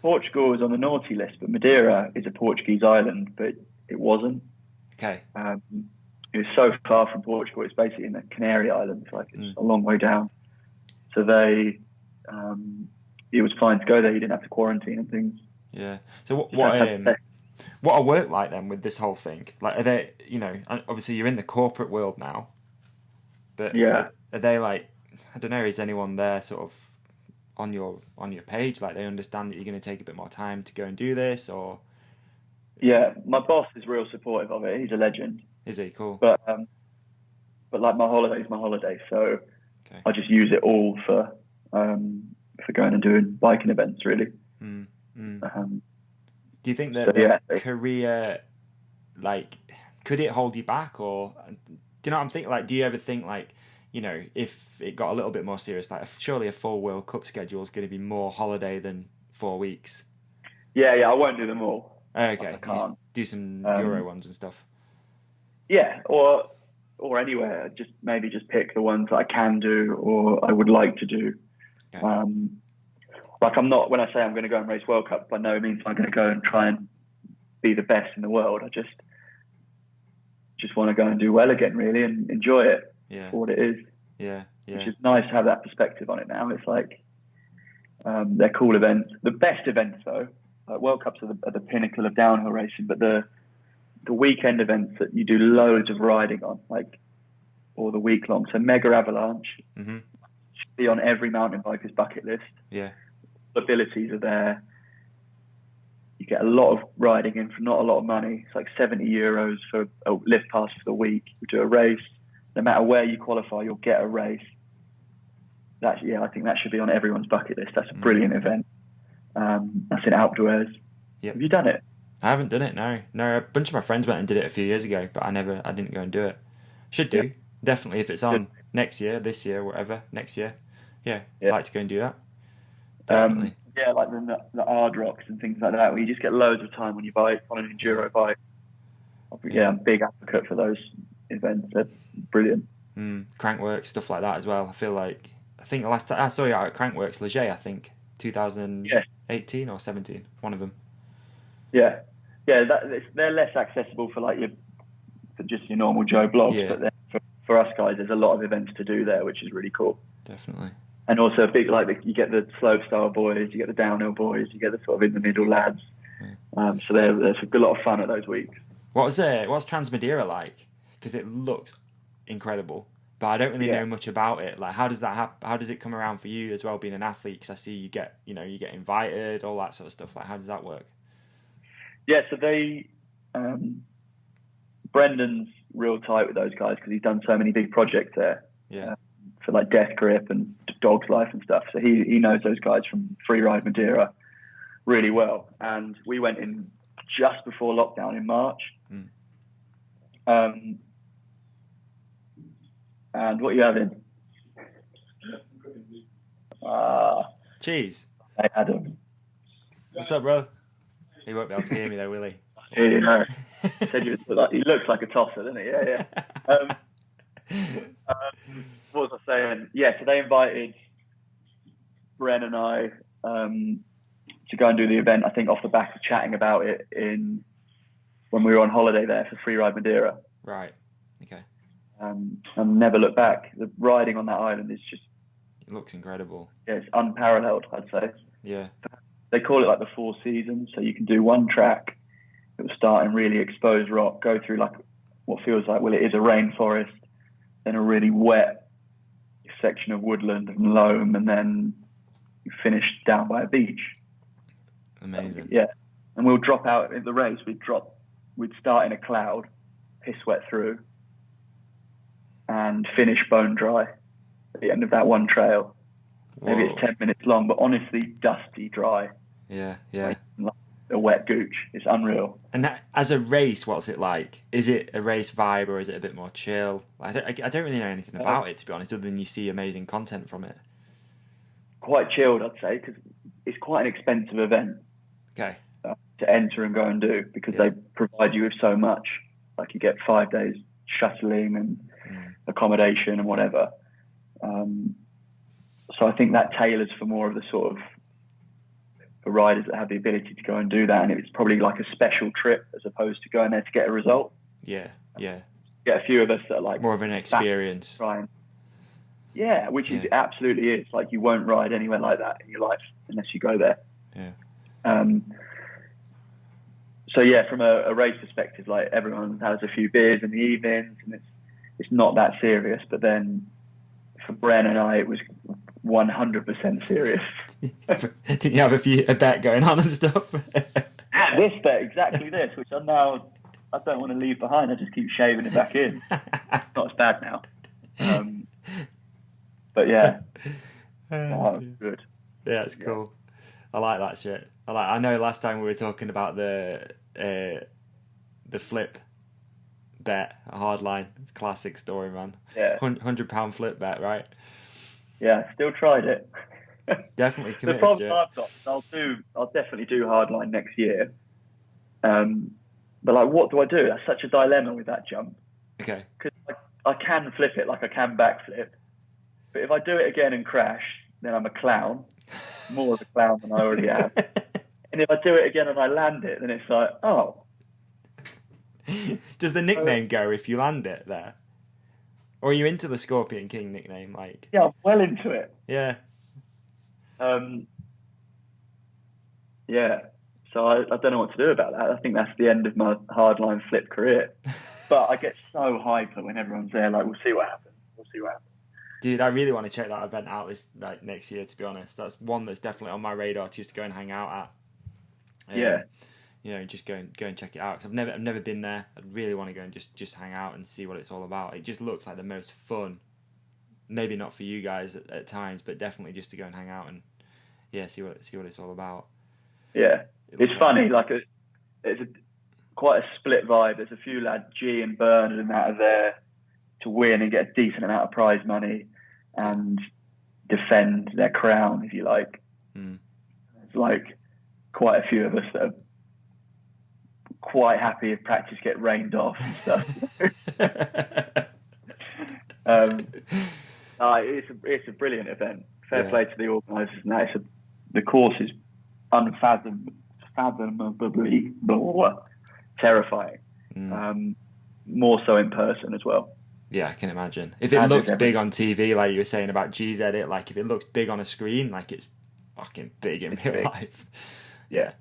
[SPEAKER 5] Portugal was on the naughty list, but Madeira is a Portuguese island, but it wasn't.
[SPEAKER 1] Okay.
[SPEAKER 5] It was so far from Portugal. It's basically in the Canary Islands, like it's a long way down. So it was fine to go there. You didn't have to quarantine and things.
[SPEAKER 1] Yeah. So what are work like then with this whole thing? Like, are they, obviously you're in the corporate world now, but are they like, I don't know, is anyone there sort of on your page, like they understand that you're going to take a bit more time to go and do this, or?
[SPEAKER 5] Yeah, my boss is real supportive of it. He's a legend.
[SPEAKER 1] Is he? Cool.
[SPEAKER 5] But like my holiday's my holiday, so
[SPEAKER 1] okay.
[SPEAKER 5] I just use it all for going and doing biking events, really.
[SPEAKER 1] Do you think that the career, like, could it hold you back, or do you know what I'm thinking? Like, do you ever think, like, if it got a little bit more serious, like surely a full World Cup schedule is going to be more holiday than 4 weeks?
[SPEAKER 5] Yeah, I won't do them all.
[SPEAKER 1] Okay,
[SPEAKER 5] I can't.
[SPEAKER 1] Do some Euro ones and stuff.
[SPEAKER 5] Yeah, or anywhere. Maybe just pick the ones that I can do or I would like to do.
[SPEAKER 1] Okay.
[SPEAKER 5] Like I'm not, when I say I'm going to go and race World Cup, by no means I'm going to go and try and be the best in the world. I just want to go and do well again, really, and enjoy it for what it is.
[SPEAKER 1] Yeah.
[SPEAKER 5] Which is nice to have that perspective on it now. It's like they're cool events. The best events, though, like World Cups are the pinnacle of downhill racing, but the weekend events that you do loads of riding on, like, or the week long. So Mega Avalanche should be on every mountain biker's bucket list.
[SPEAKER 1] Yeah.
[SPEAKER 5] The abilities are there. You get a lot of riding in for not a lot of money. It's like €70 for a lift pass for the week. You do a race. No matter where you qualify, you'll get a race. I think that should be on everyone's bucket list. That's a brilliant event. That's in outdoors.
[SPEAKER 1] Yep.
[SPEAKER 5] Have you done it?
[SPEAKER 1] I haven't done it, no. A bunch of my friends went and did it a few years ago, but I didn't go and do it. Should do. Yep. Definitely, if it's on next year, this year, whatever, next year. Yeah, I'd like to go and do that. Definitely.
[SPEAKER 5] Like the hard rocks and things like that, where you just get loads of time on your bike, on an enduro bike. I'm a big advocate for those events. They're brilliant.
[SPEAKER 1] Crankworks, stuff like that as well. I think the last time I saw you out at Crankworks, Leger, I think, 2018 or 17, one of them. Yeah.
[SPEAKER 5] They're less accessible for just your normal Joe blogs, but then for us guys, there's a lot of events to do there, which is really cool.
[SPEAKER 1] Definitely.
[SPEAKER 5] And also you get the slopestyle boys, you get the downhill boys, you get the sort of in the middle lads. So there's a good lot of fun at those weeks.
[SPEAKER 1] What's Transmadeira like? Because it looks incredible, but I don't really know much about it. Like, how does that happen? How does it come around for you as well, being an athlete? Because I see you get invited, all that sort of stuff. Like, how does that work? Yeah,
[SPEAKER 5] so Brendan's real tight with those guys because he's done so many big projects there.
[SPEAKER 1] Yeah.
[SPEAKER 5] For like Death Grip and Dog's Life and stuff. So he knows those guys from Freeride Madeira really well. And we went in just before lockdown in March. And what are you having?
[SPEAKER 1] Cheese.
[SPEAKER 5] Hey, Adam.
[SPEAKER 1] What's up, bro? He won't be able to hear me though, will he?
[SPEAKER 5] Yeah, no. He looks like a tosser, doesn't he? Yeah. What was I saying? Yeah, so they invited Bren and I to go and do the event, I think off the back of chatting about it when we were on holiday there for Freeride Madeira.
[SPEAKER 1] Right, okay.
[SPEAKER 5] And never look back. The riding on that island is just...
[SPEAKER 1] It looks incredible.
[SPEAKER 5] Yeah, it's unparalleled, I'd say.
[SPEAKER 1] Yeah.
[SPEAKER 5] They call it like the 4 seasons, so you can do one track that will start in really exposed rock, go through like what feels like, it is a rainforest, then a really wet section of woodland and loam, and then you finish down by a beach.
[SPEAKER 1] Amazing.
[SPEAKER 5] Yeah. And we'll drop out in the race. We'd start in a cloud, piss wet through, and finish bone dry at the end of that one trail.
[SPEAKER 1] Whoa.
[SPEAKER 5] Maybe it's 10 minutes long, but honestly dusty dry.
[SPEAKER 1] Yeah.
[SPEAKER 5] Like a wet gooch. It's unreal.
[SPEAKER 1] And that, as a race, what's it like? Is it a race vibe or is it a bit more chill? I don't really know anything about it, to be honest, other than you see amazing content from it.
[SPEAKER 5] Quite chilled, I'd say, because it's quite an expensive event.
[SPEAKER 1] Okay.
[SPEAKER 5] To enter and go and do, because they provide you with so much. Like you get 5 days shuttling and accommodation and whatever. So I think that tailors for more of the sort of for riders that have the ability to go and do that, and it's probably like a special trip as opposed to going there to get a result.
[SPEAKER 1] Yeah.
[SPEAKER 5] Get a few of us that are like
[SPEAKER 1] more of an experience.
[SPEAKER 5] Yeah, which it absolutely is. Like, you won't ride anywhere like that in your life unless you go there.
[SPEAKER 1] Yeah.
[SPEAKER 5] So yeah, from a race perspective, like, everyone has a few beers in the evenings, and it's not that serious. But then for Bren and I, it was 100% serious.
[SPEAKER 1] Didn't you have a bet going on and stuff?
[SPEAKER 5] This bet, exactly this, which I don't want to leave behind. I just keep shaving it back in. It's not as bad now. But yeah, good.
[SPEAKER 1] Yeah, it's cool. I like that shit. I know last time we were talking about the flip bet, a hardline. It's a classic story, man.
[SPEAKER 5] Yeah.
[SPEAKER 1] £100 flip bet, right?
[SPEAKER 5] Yeah, still tried it.
[SPEAKER 1] Definitely committed
[SPEAKER 5] the problem
[SPEAKER 1] to it.
[SPEAKER 5] I've got, I'll definitely do hardline next year. But like, what do I do? That's such a dilemma with that jump.
[SPEAKER 1] Okay.
[SPEAKER 5] Because I can flip it, like I can backflip. But if I do it again and crash, then I'm a clown. More of a clown than I already am. And if I do it again and I land it, then it's like, oh.
[SPEAKER 1] Does the nickname go if you land it there? Or are you into the Scorpion King nickname? Like,
[SPEAKER 5] yeah, I'm well into it.
[SPEAKER 1] Yeah.
[SPEAKER 5] Yeah. So I don't know what to do about that. I think that's the end of my hardline flip career. But I get so hyper when everyone's there. Like, we'll see what happens.
[SPEAKER 1] Dude, I really want to check that event out next year, to be honest. That's one that's definitely on my radar to just go and hang out at.
[SPEAKER 5] Yeah.
[SPEAKER 1] You know, just go and check it out. Cause I've never been there. I really want to go and just hang out and see what it's all about. It just looks like the most fun. Maybe not for you guys at times, but definitely just to go and hang out and see what it's all about.
[SPEAKER 5] Yeah, it's funny. Like, it's quite a split vibe. There's a few lads, G and Bernard, and that are there to win and get a decent amount of prize money and defend their crown, if you like. There's like quite a few of us that are quite happy if practice get rained off and stuff. It's a brilliant event. Fair play to the organisers, and that. The course is unfathomably terrifying. More so in person as well.
[SPEAKER 1] Yeah, I can imagine. If it looks big on TV, like you were saying about G's Edit, like if it looks big on a screen, like it's fucking big in real life.
[SPEAKER 5] Yeah.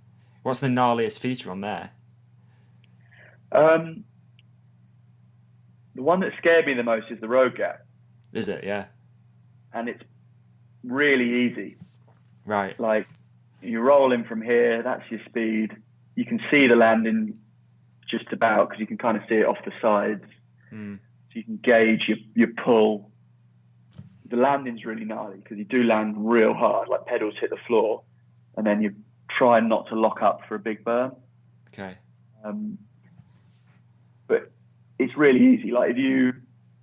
[SPEAKER 1] What's the gnarliest feature on there?
[SPEAKER 5] The one that scared me the most is the road gap.
[SPEAKER 1] Is it? Yeah.
[SPEAKER 5] And it's really easy.
[SPEAKER 1] Right.
[SPEAKER 5] Like, you roll in from here, that's your speed. You can see the landing just about, because you can kind of see it off the sides. So you can gauge your pull. The landing's really gnarly because you do land real hard, like pedals hit the floor, and then you try not to lock up for a big berm.
[SPEAKER 1] Okay.
[SPEAKER 5] But it's really easy. Like, if you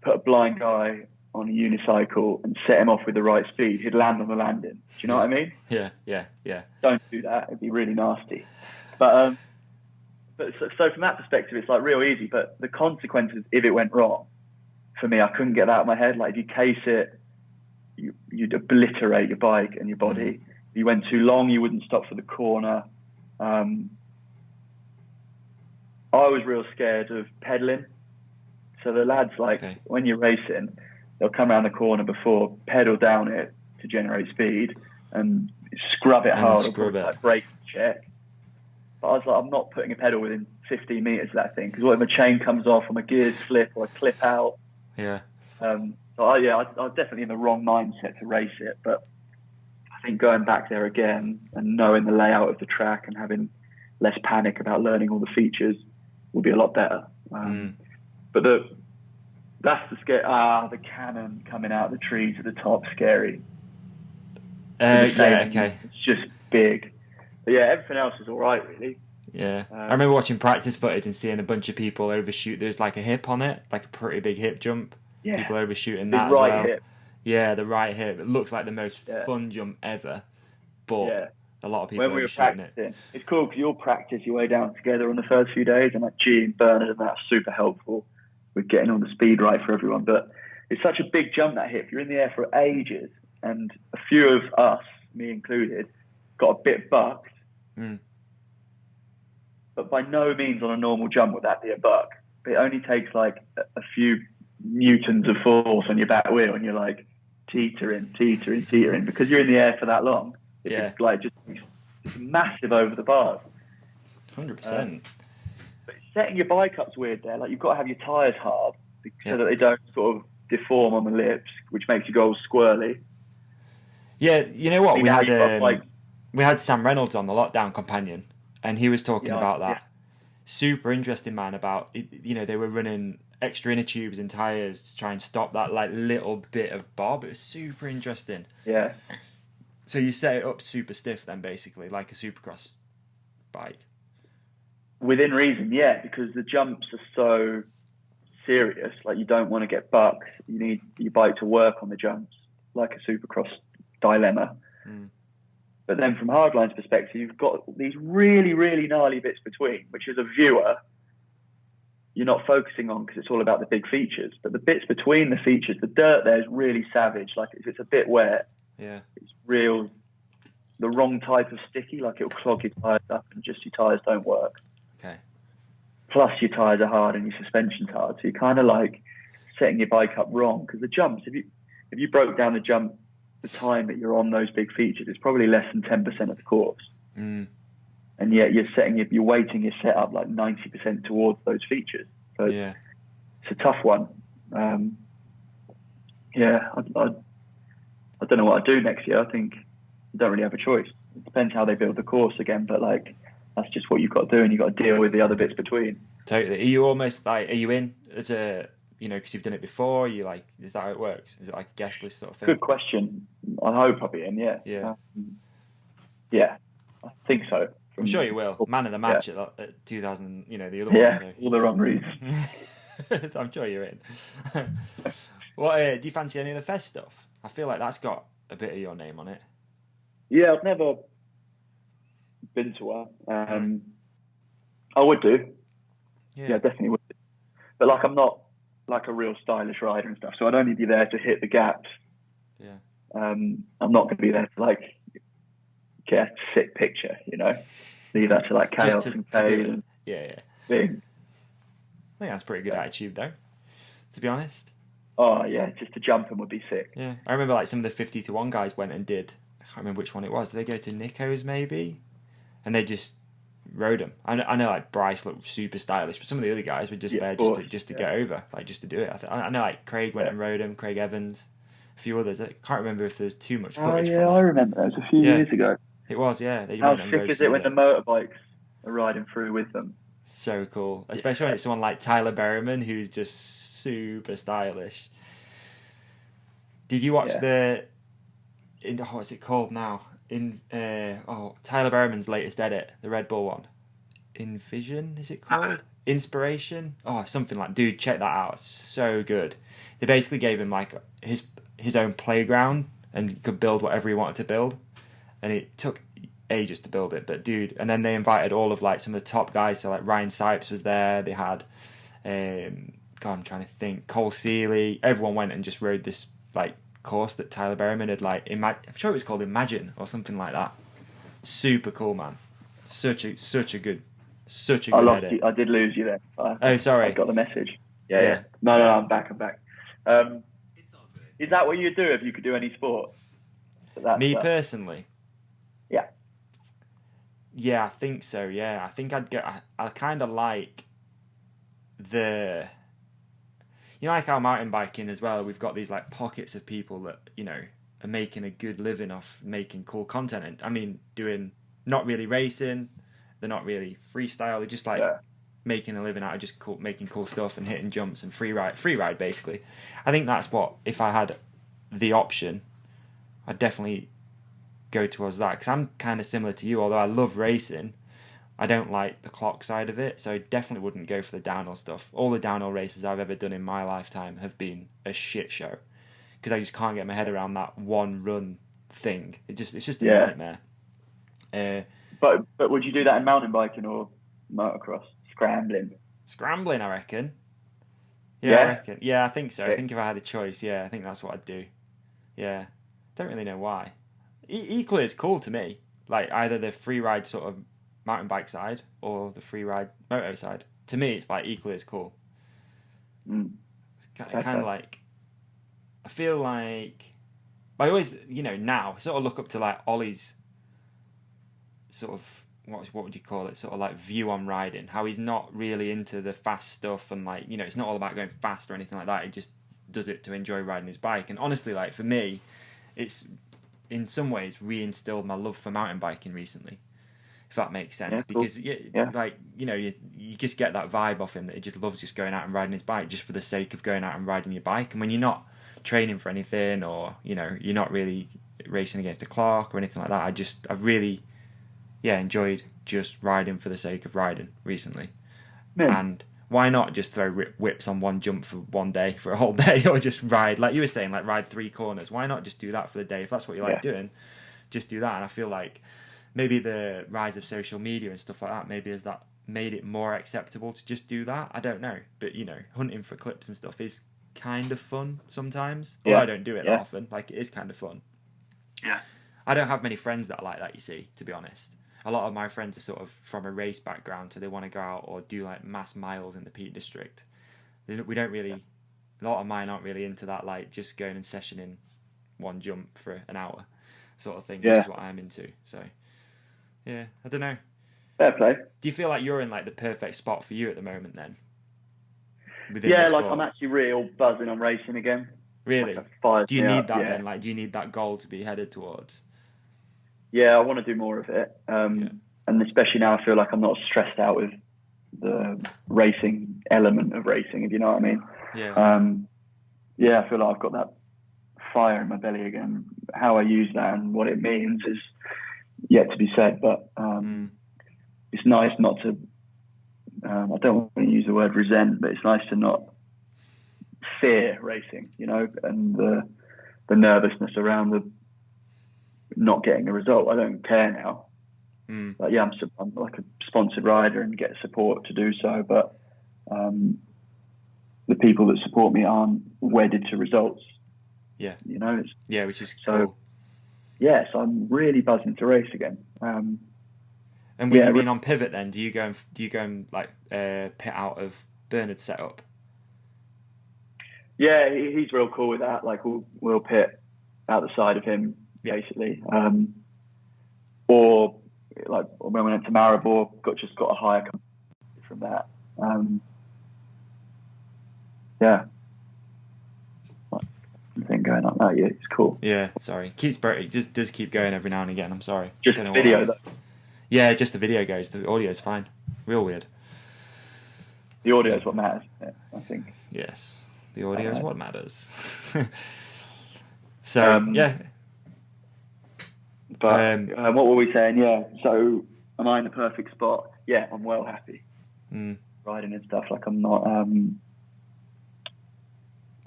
[SPEAKER 5] put a blind guy on a unicycle and set him off with the right speed, he'd land on the landing. Do you know what I mean?
[SPEAKER 1] Yeah.
[SPEAKER 5] Don't do that. It'd be really nasty. But so from that perspective, it's like real easy. But the consequences, if it went wrong, for me, I couldn't get that out of my head. Like, if you case it, you'd obliterate your bike and your body. If you went too long, you wouldn't stop for the corner. I was real scared of pedaling. So the lads, like, when you're racing, they'll come around the corner before, pedal down it to generate speed, and scrub it hard, like brake check. But I was like, I'm not putting a pedal within 15 metres of that thing, because what if my chain comes off or my gears slip or I clip out?
[SPEAKER 1] Yeah.
[SPEAKER 5] So I was definitely in the wrong mindset to race it, but I think going back there again and knowing the layout of the track and having less panic about learning all the features will be a lot better. But that's the scare. The cannon coming out of the trees at the top, scary.
[SPEAKER 1] Okay.
[SPEAKER 5] It's just big. But yeah, everything else is all right, really.
[SPEAKER 1] Yeah. I remember watching practice footage and seeing a bunch of people overshoot. There's like a hip on it, like a pretty big hip jump.
[SPEAKER 5] Yeah.
[SPEAKER 1] People overshooting that
[SPEAKER 5] the right
[SPEAKER 1] as well.
[SPEAKER 5] hip.
[SPEAKER 1] Yeah, the right hip. It looks like the most fun jump ever. But a lot of people
[SPEAKER 5] when we were
[SPEAKER 1] overshooting
[SPEAKER 5] practicing, it's cool because you'll practice your way down together on the first few days, and like G and Bernard and that's super helpful with getting all the speed right for everyone. But it's such a big jump, that hip. You're in the air for ages, and a few of us, me included, got a bit bucked. But by no means on a normal jump would that be a buck. It only takes like a few newtons of force on your back wheel, and you're like teetering, because you're in the air for that long. It's like just massive over the bars.
[SPEAKER 1] 100%.
[SPEAKER 5] But setting your bike up's weird there. Like, you've got to have your tyres hard so that they don't sort of deform on the lips, which makes you go all squirrely.
[SPEAKER 1] Yeah, you know what? We had Sam Reynolds on the Lockdown Companion, and he was talking about that. Super interesting, man. About they were running extra inner tubes in tyres to try and stop that like little bit of bob. It was super interesting.
[SPEAKER 5] Yeah.
[SPEAKER 1] So you set it up super stiff then, basically, like a supercross bike.
[SPEAKER 5] Within reason, yeah, because the jumps are so serious. Like, you don't want to get bucked. You need your bike to work on the jumps, like a supercross dilemma. But then from Hardline's perspective, you've got these really, really gnarly bits between, which as a viewer, you're not focusing on because it's all about the big features. But the bits between the features, the dirt there is really savage. Like, if it's a bit wet, it's real, the wrong type of sticky, like it'll clog your tyres up and just your tyres don't work.
[SPEAKER 1] Okay.
[SPEAKER 5] Plus your tyres are hard and your suspension's hard. So you're kind of like setting your bike up wrong, because the jumps, if you broke down the jump, the time that you're on those big features, it's probably less than 10% of the course. And yet you're weighting your setup like 90% towards those features. So it's a tough one. I don't know what I'd do next year. I think you don't really have a choice. It depends how they build the course again, but like, that's just what you've got to do, and you've got to deal with the other bits between.
[SPEAKER 1] Totally. Are you almost like, are you in as a, because you've done it before, you like, is that how it works? Is it like a guest list sort of thing?
[SPEAKER 5] Good question. I hope I'll be in, yeah. I think so.
[SPEAKER 1] I'm sure you will. Man of the match at 2000, the other one.
[SPEAKER 5] Yeah,
[SPEAKER 1] So.
[SPEAKER 5] all the wrong reasons.
[SPEAKER 1] I'm sure you're in. What do you fancy any of the Fest stuff? I feel like that's got a bit of your name on it.
[SPEAKER 5] Yeah, I've never been to one. I would do. Yeah, definitely would. But like, I'm not like a real stylish rider and stuff, so I'd only be there to hit the gaps. Yeah. I'm not going to be there to like get a sick picture, Leave that to like chaos and fade. And thing.
[SPEAKER 1] I think that's a pretty good attitude, though, to be honest.
[SPEAKER 5] Oh, yeah, just to jump them would be sick.
[SPEAKER 1] Yeah. I remember like some of the 50-1 guys went and did, I can't remember which one it was. Did they go to Nico's maybe? And they just rode them. I know like Bryce looked super stylish, but some of the other guys were just there just to get over, like just to do it. I know like Craig went and rode them, Craig Evans, a few others. I can't remember if there's too much footage.
[SPEAKER 5] Oh, yeah, I remember. That was a few years ago.
[SPEAKER 1] It was, yeah.
[SPEAKER 5] How sick is it when the motorbikes are riding through with them?
[SPEAKER 1] So cool. Especially when it's someone like Tyler Berryman, who's just super stylish. Did you watch what's it called now? Tyler Berryman's latest edit, the Red Bull one. Envision, is it called? Inspiration? Oh, something like, dude, check that out. It's so good. They basically gave him like his own playground and he could build whatever he wanted to build. And it took ages to build it, but dude, and then they invited all of like some of the top guys, so like Ryan Sipes was there, they had I'm trying to think, Cole Seeley, everyone went and just rode this like course that Tyler Berryman had like, I'm sure it was called Imagine or something like that. Super cool, man. Such a good edit.
[SPEAKER 5] I did lose you there.
[SPEAKER 1] Oh, sorry.
[SPEAKER 5] I got the message. Yeah. No, I'm back. It's all good. Is that what you'd do if you could do any sport?
[SPEAKER 1] Me personally?
[SPEAKER 5] Yeah.
[SPEAKER 1] Yeah, I think so, yeah. I think I'd go, I kind of like like how mountain biking as well, we've got these like pockets of people that, are making a good living off making cool content. And I mean, doing, not really racing, they're not really freestyle, they're just like making a living out of just making cool stuff and hitting jumps and free ride basically. I think that's what, if I had the option, I'd definitely go towards that, because I'm kind of similar to you. Although I love racing, I don't like the clock side of it, so I definitely wouldn't go for the downhill stuff. All the downhill races I've ever done in my lifetime have been a shit show, because I just can't get my head around that one run thing. It's just a nightmare.
[SPEAKER 5] But would you do that in mountain biking or motocross? Scrambling,
[SPEAKER 1] I reckon. Yeah, I reckon. Yeah, I think so. I
[SPEAKER 5] Okay.
[SPEAKER 1] think if I had a choice, yeah, I think that's what I'd do. Yeah, don't really know why. Equally, it's cool to me. Like either the free ride sort of mountain bike side or the free ride moto side. To me, it's like equally as cool.
[SPEAKER 5] Mm.
[SPEAKER 1] Kind
[SPEAKER 5] Okay.
[SPEAKER 1] of like, I feel like I always, now I sort of look up to like Ollie's sort of what would you call it? Sort of like view on riding. How he's not really into the fast stuff and like it's not all about going fast or anything like that. He just does it to enjoy riding his bike. And honestly, like for me, it's in some ways reinstilled my love for mountain biking recently, if that makes sense.
[SPEAKER 5] Yeah, cool.
[SPEAKER 1] Because
[SPEAKER 5] Yeah.
[SPEAKER 1] like you just get that vibe off him that he just loves just going out and riding his bike just for the sake of going out and riding your bike. And when you're not training for anything or you're not really racing against the clock or anything like that, I've really enjoyed just riding for the sake of riding recently.
[SPEAKER 5] Yeah.
[SPEAKER 1] And why not just throw whips on one jump for one day, for a whole day, or just ride, like you were saying, like ride 3 corners? Why not just do that for the day? If that's what you like doing, just do that. And I feel like maybe the rise of social media and stuff like that, maybe has that made it more acceptable to just do that? I don't know. But, hunting for clips and stuff is kind of fun sometimes.
[SPEAKER 5] Yeah.
[SPEAKER 1] Although I don't do it that often. Like, it is kind of fun.
[SPEAKER 5] Yeah.
[SPEAKER 1] I don't have many friends that are like that, you see, to be honest. A lot of my friends are sort of from a race background, so they want to go out or do like mass miles in the Peak District. We don't really, a lot of mine aren't really into that, like just going and sessioning one jump for an hour sort of thing, which is what I'm into. So, yeah, I don't know.
[SPEAKER 5] Fair play.
[SPEAKER 1] Do you feel like you're in like the perfect spot for you at the moment then?
[SPEAKER 5] Yeah, like I'm actually real buzzing on racing again.
[SPEAKER 1] Really?
[SPEAKER 5] Like
[SPEAKER 1] do you need that then? Like, do you need that goal to be headed towards?
[SPEAKER 5] Yeah, I want to do more of it. And especially now I feel like I'm not stressed out with the racing element of racing, if you know what I mean.
[SPEAKER 1] Yeah.
[SPEAKER 5] I feel like I've got that fire in my belly again. How I use that and what it means is yet to be said, but it's nice not to, I don't want to use the word resent, but it's nice to not fear racing, and the nervousness around the not getting a result. I don't care now. But yeah, I'm like a sponsored rider and get support to do so, but the people that support me aren't wedded to results.
[SPEAKER 1] Yeah. Which is
[SPEAKER 5] so
[SPEAKER 1] cool.
[SPEAKER 5] Yeah, so I'm really buzzing to race again.
[SPEAKER 1] And with you being on pivot, then do you go and like pit out of Bernard's setup?
[SPEAKER 5] Yeah, he's real cool with that. Like we'll pit out the side of him basically, or like when we went to Maribor, got a higher from that. Thing going like that, it's cool.
[SPEAKER 1] Yeah, sorry. It just does keep going every now and again. I'm sorry.
[SPEAKER 5] Just the video though.
[SPEAKER 1] Yeah, just the video goes. The audio's fine. Real weird.
[SPEAKER 5] The audio is what matters, I think.
[SPEAKER 1] Yes, the audio is what matters. So yeah.
[SPEAKER 5] But what were we saying? Yeah. So am I in the perfect spot? Yeah, I'm well happy riding and stuff. Like I'm not.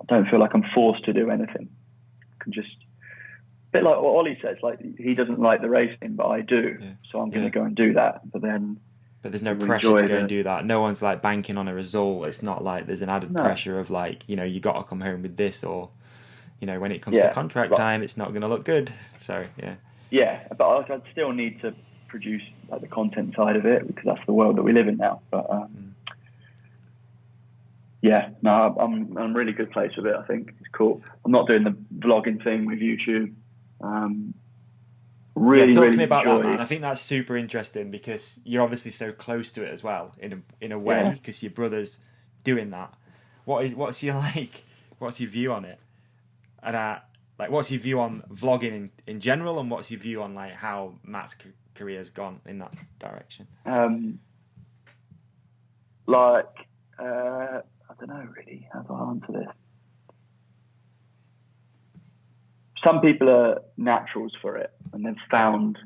[SPEAKER 5] I don't feel like I'm forced to do anything. I can just, a bit like what Ollie says, like he doesn't like the racing, but I do. Yeah. So I'm going to go and do that. But
[SPEAKER 1] there's no pressure to go and do that. No one's like banking on a result. It's not like there's an added pressure of like, you got to come home with this, or, when it comes to contract time, it's not going to look good. So, yeah. Yeah,
[SPEAKER 5] but I'd still need to produce like the content side of it because that's the world that we live in now. But I'm in a really good place with it. I think it's cool. I'm not doing the vlogging thing with YouTube. Really,
[SPEAKER 1] talk
[SPEAKER 5] really
[SPEAKER 1] to me about that, man. I think that's super interesting because you're obviously so close to it as well, in a way, because your brother's doing that. What's your view on it? And what's your view on vlogging in general, and what's your view on like how Matt's career's gone in that direction?
[SPEAKER 5] I don't know really how to answer this. Some people are naturals for it and they've found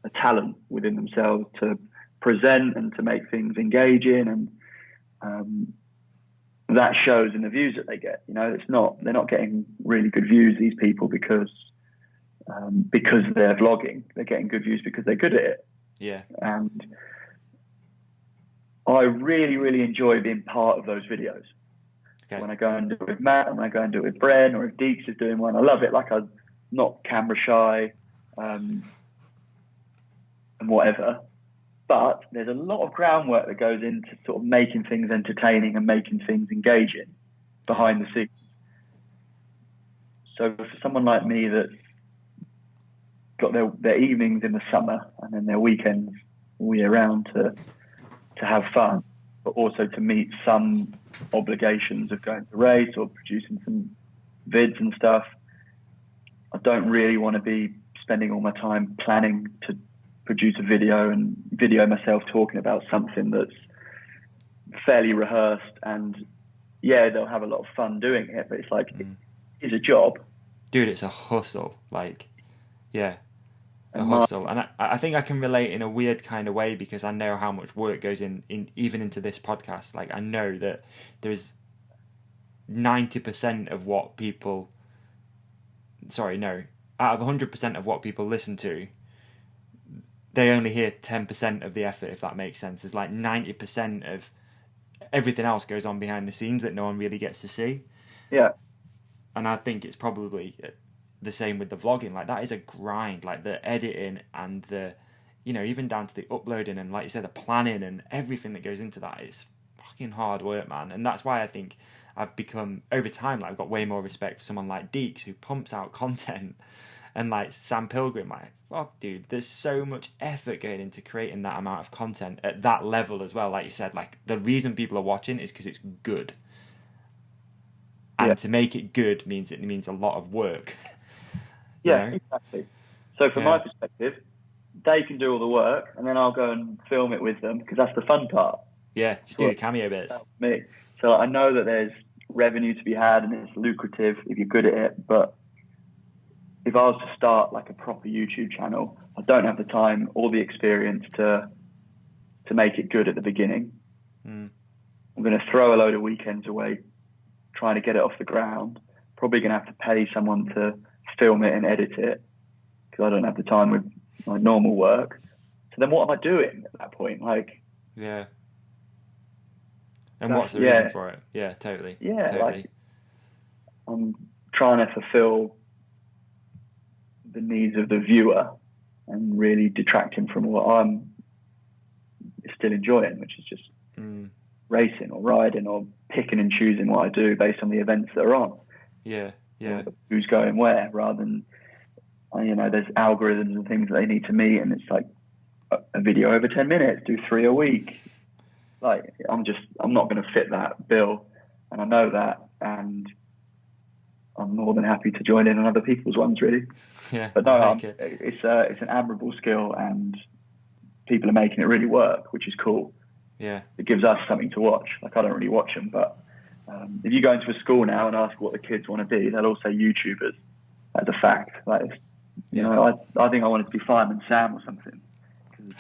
[SPEAKER 5] a talent within themselves to present and to make things engaging, and that shows in the views that they get. They're not getting really good views, these people, because they're vlogging. They're getting good views because they're good at it.
[SPEAKER 1] Yeah.
[SPEAKER 5] And I really, really enjoy being part of those videos.
[SPEAKER 1] Okay.
[SPEAKER 5] When I go and do it with Matt, and when I go and do it with Bren, or if Deeks is doing one, I love it. Like, I'm not camera shy, and whatever. But there's a lot of groundwork that goes into sort of making things entertaining and making things engaging behind the scenes. So for someone like me that's got their evenings in the summer and then their weekends all year round to have fun, but also to meet some obligations of going to race or producing some vids and stuff, I don't really want to be spending all my time planning to produce a video and video myself talking about something that's fairly rehearsed. And yeah, they'll have a lot of fun doing it, but it's like, it's a job.
[SPEAKER 1] Dude, it's a hustle. Like, yeah, a hustle. And I think I can relate in a weird kind of way, because I know how much work goes in even into this podcast. Like, I know that there's 90% of what people, out of 100% of what people listen to, they only hear 10% of the effort, if that makes sense. There's like 90% of everything else goes on behind the scenes that no one really gets to see.
[SPEAKER 5] Yeah.
[SPEAKER 1] And I think it's probably the same with the vlogging. Like, that is a grind. Like, the editing and the, even down to the uploading and, like you said, the planning and everything that goes into that is fucking hard work, man. And that's why I think I've become, over time, like, I've got way more respect for someone like Deeks, who pumps out content, and like Sam Pilgrim. Like, fuck, dude, there's so much effort going into creating that amount of content at that level as well. Like you said, like, the reason people are watching is because it's good. And to make it good means a lot of work.
[SPEAKER 5] Yeah, exactly. So from my perspective, they can do all the work, and then I'll go and film it with them, because that's the fun part.
[SPEAKER 1] Yeah, just do the cameo bits.
[SPEAKER 5] Me. So I know that there's revenue to be had, and it's lucrative if you're good at it. But if I was to start like a proper YouTube channel, I don't have the time or the experience to make it good at the beginning. I'm going to throw a load of weekends away trying to get it off the ground. Probably going to have to pay someone to film it and edit it, because I don't have the time with my normal work. So then what am I doing at that point? Like,
[SPEAKER 1] yeah. And what's the reason for it? Yeah, totally.
[SPEAKER 5] Yeah,
[SPEAKER 1] totally.
[SPEAKER 5] like, I'm trying to fulfill the needs of the viewer and really detracting from what I'm still enjoying, which is just racing or riding or picking and choosing what I do based on the events that are on.
[SPEAKER 1] Yeah, yeah.
[SPEAKER 5] Who's going where, rather than, there's algorithms and things that they need to meet, and it's like a video over 10 minutes, do 3 a week. Like, I'm not going to fit that bill, and I know that, and I'm more than happy to join in on other people's ones, really.
[SPEAKER 1] Yeah,
[SPEAKER 5] but no, it's an admirable skill, and people are making it really work, which is cool.
[SPEAKER 1] Yeah,
[SPEAKER 5] it gives us something to watch. Like, I don't really watch them, but if you go into a school now and ask what the kids want to be, they'll all say YouTubers. That's a fact. Like, I think I wanted to be Fireman Sam or something, because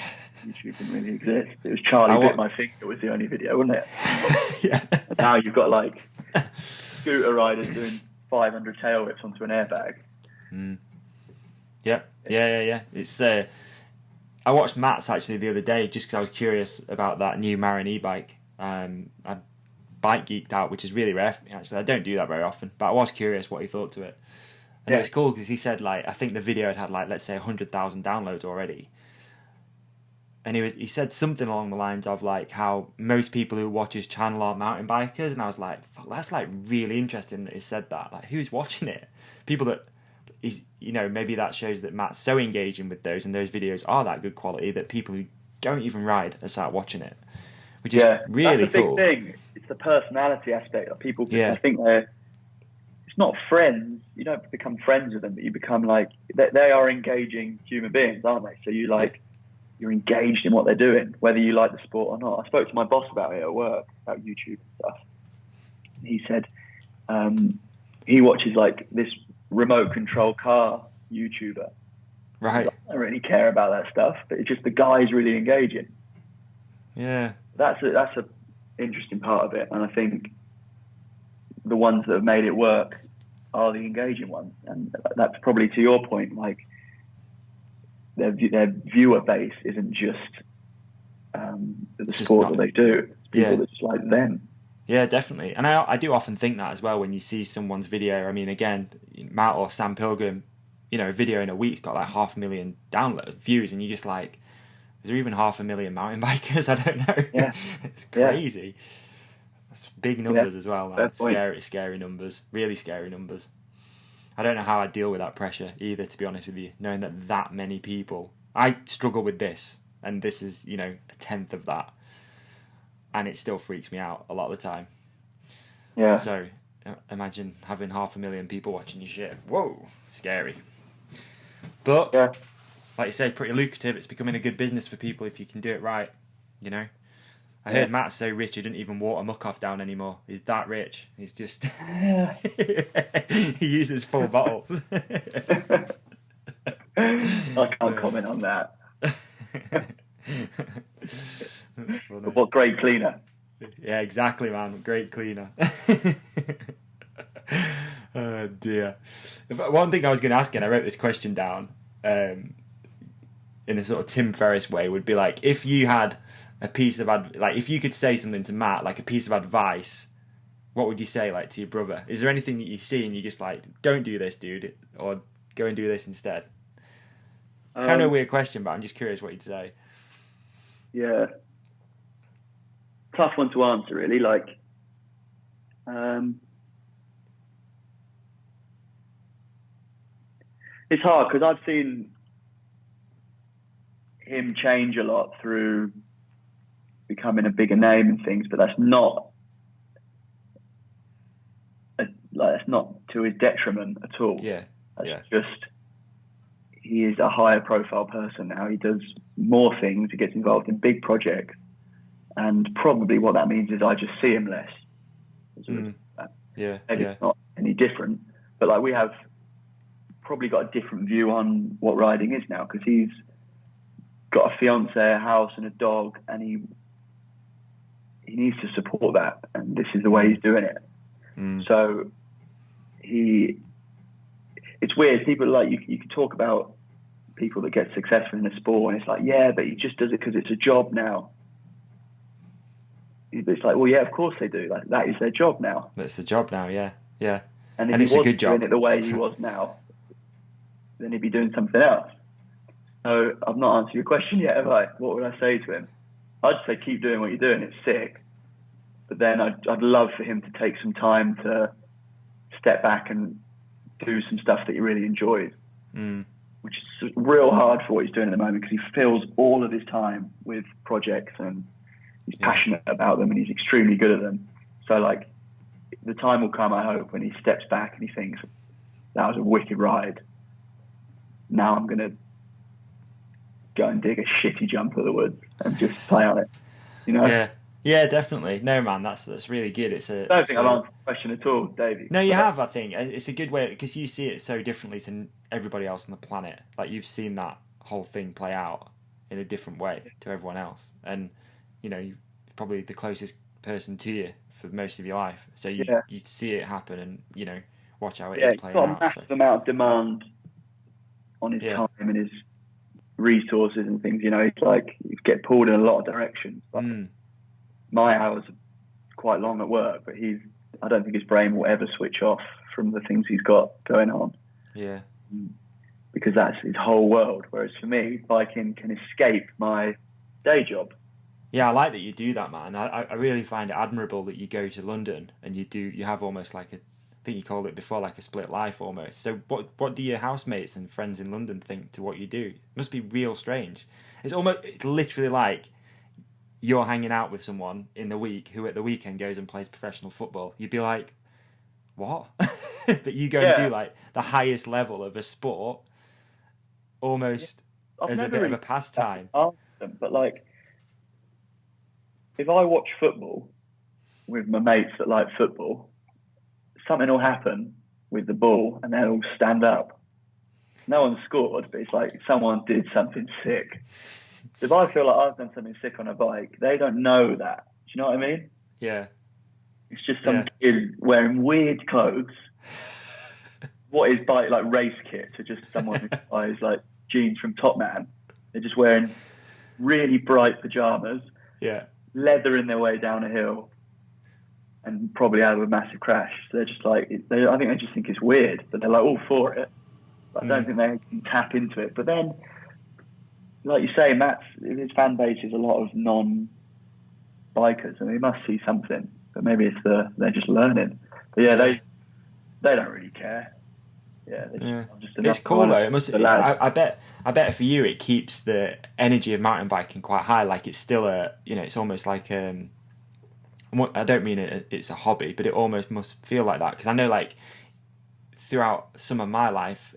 [SPEAKER 5] YouTube didn't really exist. It was Charlie Bit My Finger was the only video, wasn't it?
[SPEAKER 1] Yeah.
[SPEAKER 5] And now you've got like scooter riders doing 500 tail whips onto an airbag.
[SPEAKER 1] Yeah. It's I watched Matt's actually the other day, just because I was curious about that new Marin e-bike. I bike geeked out, which is really rare for me, actually. I don't do that very often, but I was curious what he thought to it. And it was cool because he said, like, I think the video had like, let's say 100,000 downloads already. And he said something along the lines of like how most people who watch his channel are mountain bikers, and I was like, fuck, that's like really interesting that he said that. Like, who's watching it? People that is, maybe that shows that Matt's so engaging with those, and those videos are that good quality that people who don't even ride are start watching it, which is really
[SPEAKER 5] that's the
[SPEAKER 1] cool.
[SPEAKER 5] big thing. It's the personality aspect of people. I think it's not friends. You don't become friends with them, but you become like they are engaging human beings, aren't they? So you're engaged in what they're doing, whether you like the sport or not. I spoke to my boss about it at work, about YouTube and stuff. He said he watches like this remote control car YouTuber.
[SPEAKER 1] Right.
[SPEAKER 5] Like, I don't really care about that stuff, but it's just the guy's really engaging.
[SPEAKER 1] Yeah.
[SPEAKER 5] That's a interesting part of it, and I think the ones that have made it work are the engaging ones, and that's probably to your point, like their viewer base isn't just the sport that they do. It's people that just like them.
[SPEAKER 1] Yeah, definitely. And I do often think that as well when you see someone's video. I mean, again, Matt or Sam Pilgrim, a video in a week's got like 500,000 views, and you're just like, is there even 500,000 mountain bikers? I don't know.
[SPEAKER 5] Yeah.
[SPEAKER 1] It's crazy. That's big numbers as well, man.
[SPEAKER 5] Fair
[SPEAKER 1] Scary numbers. Really scary numbers. I don't know how I deal with that pressure either, to be honest with you, knowing that many people. I struggle with this, and this is, a tenth of that. And it still freaks me out a lot of the time.
[SPEAKER 5] Yeah.
[SPEAKER 1] So imagine having 500,000 people watching your shit. Whoa, scary. But like you say, pretty lucrative. It's becoming a good business for people if you can do it right. I heard Matt's so rich he didn't even water Muck-Off down anymore. He's that rich. He's just he uses full bottles.
[SPEAKER 5] I can't comment on that.
[SPEAKER 1] That's funny.
[SPEAKER 5] But what great cleaner.
[SPEAKER 1] Yeah, exactly, man. Great cleaner. Oh dear. One thing I was going to ask, and I wrote this question down in a sort of Tim Ferriss way, would be like, if you had a piece of if you could say something to Matt, like a piece of advice, what would you say, like, to your brother? Is there anything that you see and you just like, don't do this, dude, or go and do this instead? Kind of a weird question, but I'm just curious what you'd say.
[SPEAKER 5] Yeah. Tough one to answer, really. Like, it's hard because I've seen him change a lot through becoming a bigger name and things, but that's not to his detriment at all.
[SPEAKER 1] Yeah.
[SPEAKER 5] That's just, he is a higher profile person now. He does more things. He gets involved in big projects. And probably what that means is I just see him less. It's not any different. But like, we have probably got a different view on what riding is now, because he's got a fiance, a house and a dog, and he needs to support that. And this is the way he's doing it. So it's weird. People like, you can talk about people that get successful in a sport, and it's like, yeah, but he just does it because it's a job now. It's like, well, yeah, of course they do. Like, that is their job now.
[SPEAKER 1] That's the job now, yeah.
[SPEAKER 5] And if
[SPEAKER 1] it's
[SPEAKER 5] he
[SPEAKER 1] a good job.
[SPEAKER 5] doing it the way he was now, then he'd be doing something else. So I've not answered your question yet, have I? What would I say to him? I'd say keep doing what you're doing. It's sick. But then I'd love for him to take some time to step back and do some stuff that he really enjoys, which is real hard for what he's doing at the moment, because he fills all of his time with projects and he's passionate about them and he's extremely good at them. So like, the time will come, I hope, when he steps back and he thinks, that was a wicked ride. Now I'm going to go and dig a shitty jump of the woods and just play on it.
[SPEAKER 1] Yeah, definitely. No, man, that's really good.
[SPEAKER 5] I don't think I've answered the question at all, Davey.
[SPEAKER 1] No, you have, I think. It's a good way, because you see it so differently to everybody else on the planet. Like, you've seen that whole thing play out in a different way to everyone else. And, you're probably the closest person to you for most of your life. So you see it happen and, watch how it is playing out.
[SPEAKER 5] He's got a massive amount of demand on his time and his resources and things. It's like, you get pulled in a lot of directions. But my hours are quite long at work, but I don't think his brain will ever switch off from the things he's got going on.
[SPEAKER 1] Yeah.
[SPEAKER 5] Because that's his whole world. Whereas for me, biking can escape my day job.
[SPEAKER 1] Yeah, I like that you do that, man. I really find it admirable that you go to London and you have almost like I think you called it before, like a split life almost. So what do your housemates and friends in London think to what you do? It must be real strange. It's literally like you're hanging out with someone in the week who at the weekend goes and plays professional football. You'd be like, what? But you go and do like the highest level of a sport almost as a bit of a pastime.
[SPEAKER 5] But like, if I watch football with my mates that like football, something will happen with the ball and they'll all stand up. No one scored, but it's like someone did something sick. If I feel like I've done something sick on a bike, they don't know that. Do you know what I mean?
[SPEAKER 1] Yeah.
[SPEAKER 5] It's just some kid wearing weird clothes. What is bike like race kit to just someone who buys like jeans from Top Man? They're just wearing really bright pajamas.
[SPEAKER 1] Yeah.
[SPEAKER 5] Leathering their way down a hill. and probably have a massive crash. So they're just like, I think they just think it's weird, but they're like all for it. But I don't think they can tap into it. But then, like you say, his fan base is a lot of non-bikers, and they must see something. But maybe it's they're just learning. But yeah, they don't really care. Yeah,
[SPEAKER 1] It's cool though. It must. I bet for you it keeps the energy of mountain biking quite high. Like it's still it's almost like I don't mean it's a hobby, but it almost must feel like that, because I know like throughout some of my life,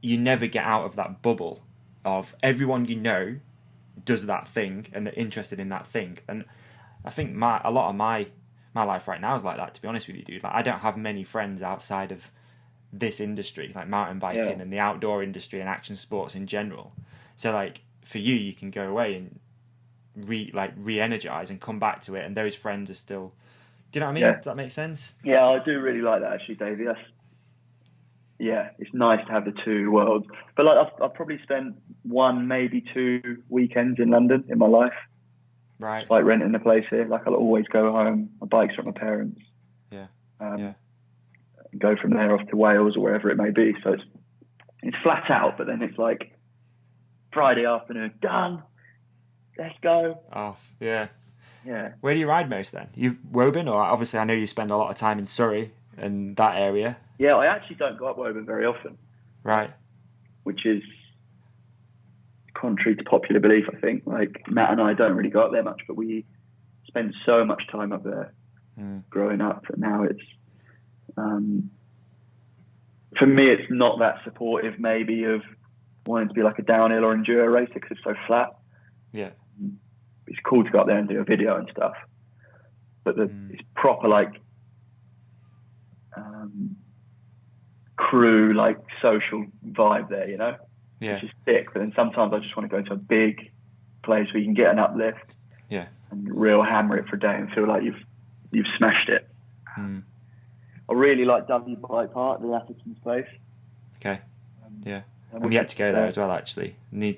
[SPEAKER 1] you never get out of that bubble of everyone you know does that thing and they're interested in that thing. And I think a lot of my life right now is like that, to be honest with you, dude. Like I don't have many friends outside of this industry, like mountain biking and the outdoor industry and action sports in general. So like for you can go away and re-energize and come back to it, and those friends are still. Do you know what I mean? Does that make sense?
[SPEAKER 5] Yeah, I do really like that actually, Davey. It's nice to have the two worlds. But like I've probably spent 1, maybe 2 weekends in London in my life.
[SPEAKER 1] Right.
[SPEAKER 5] Like renting a place here. Like I'll always go home. My bike's at my parents.
[SPEAKER 1] Yeah.
[SPEAKER 5] Go from there off to Wales or wherever it may be. So it's flat out, but then it's like Friday afternoon, done. Let's go.
[SPEAKER 1] Off. Yeah.
[SPEAKER 5] Yeah.
[SPEAKER 1] Where do you ride most then? You Woburn, or obviously I know you spend a lot of time in Surrey and that area.
[SPEAKER 5] Yeah, I actually don't go up Woburn very often.
[SPEAKER 1] Right.
[SPEAKER 5] Which is contrary to popular belief, I think. Like Matt and I don't really go up there much, but we spend so much time up there growing up, and now it's for me it's not that supportive maybe of wanting to be like a downhill or enduro racer because it's so flat.
[SPEAKER 1] Yeah.
[SPEAKER 5] It's cool to go up there and do a video and stuff, but it's proper like crew, like social vibe there, you know?
[SPEAKER 1] Yeah.
[SPEAKER 5] Which is sick. But then sometimes I just want to go to a big place where you can get an uplift, and real hammer it for a day and feel like you've smashed it. I really like W Bike Park, the Atherton's place.
[SPEAKER 1] Okay. I'm yet to go there as well. Actually,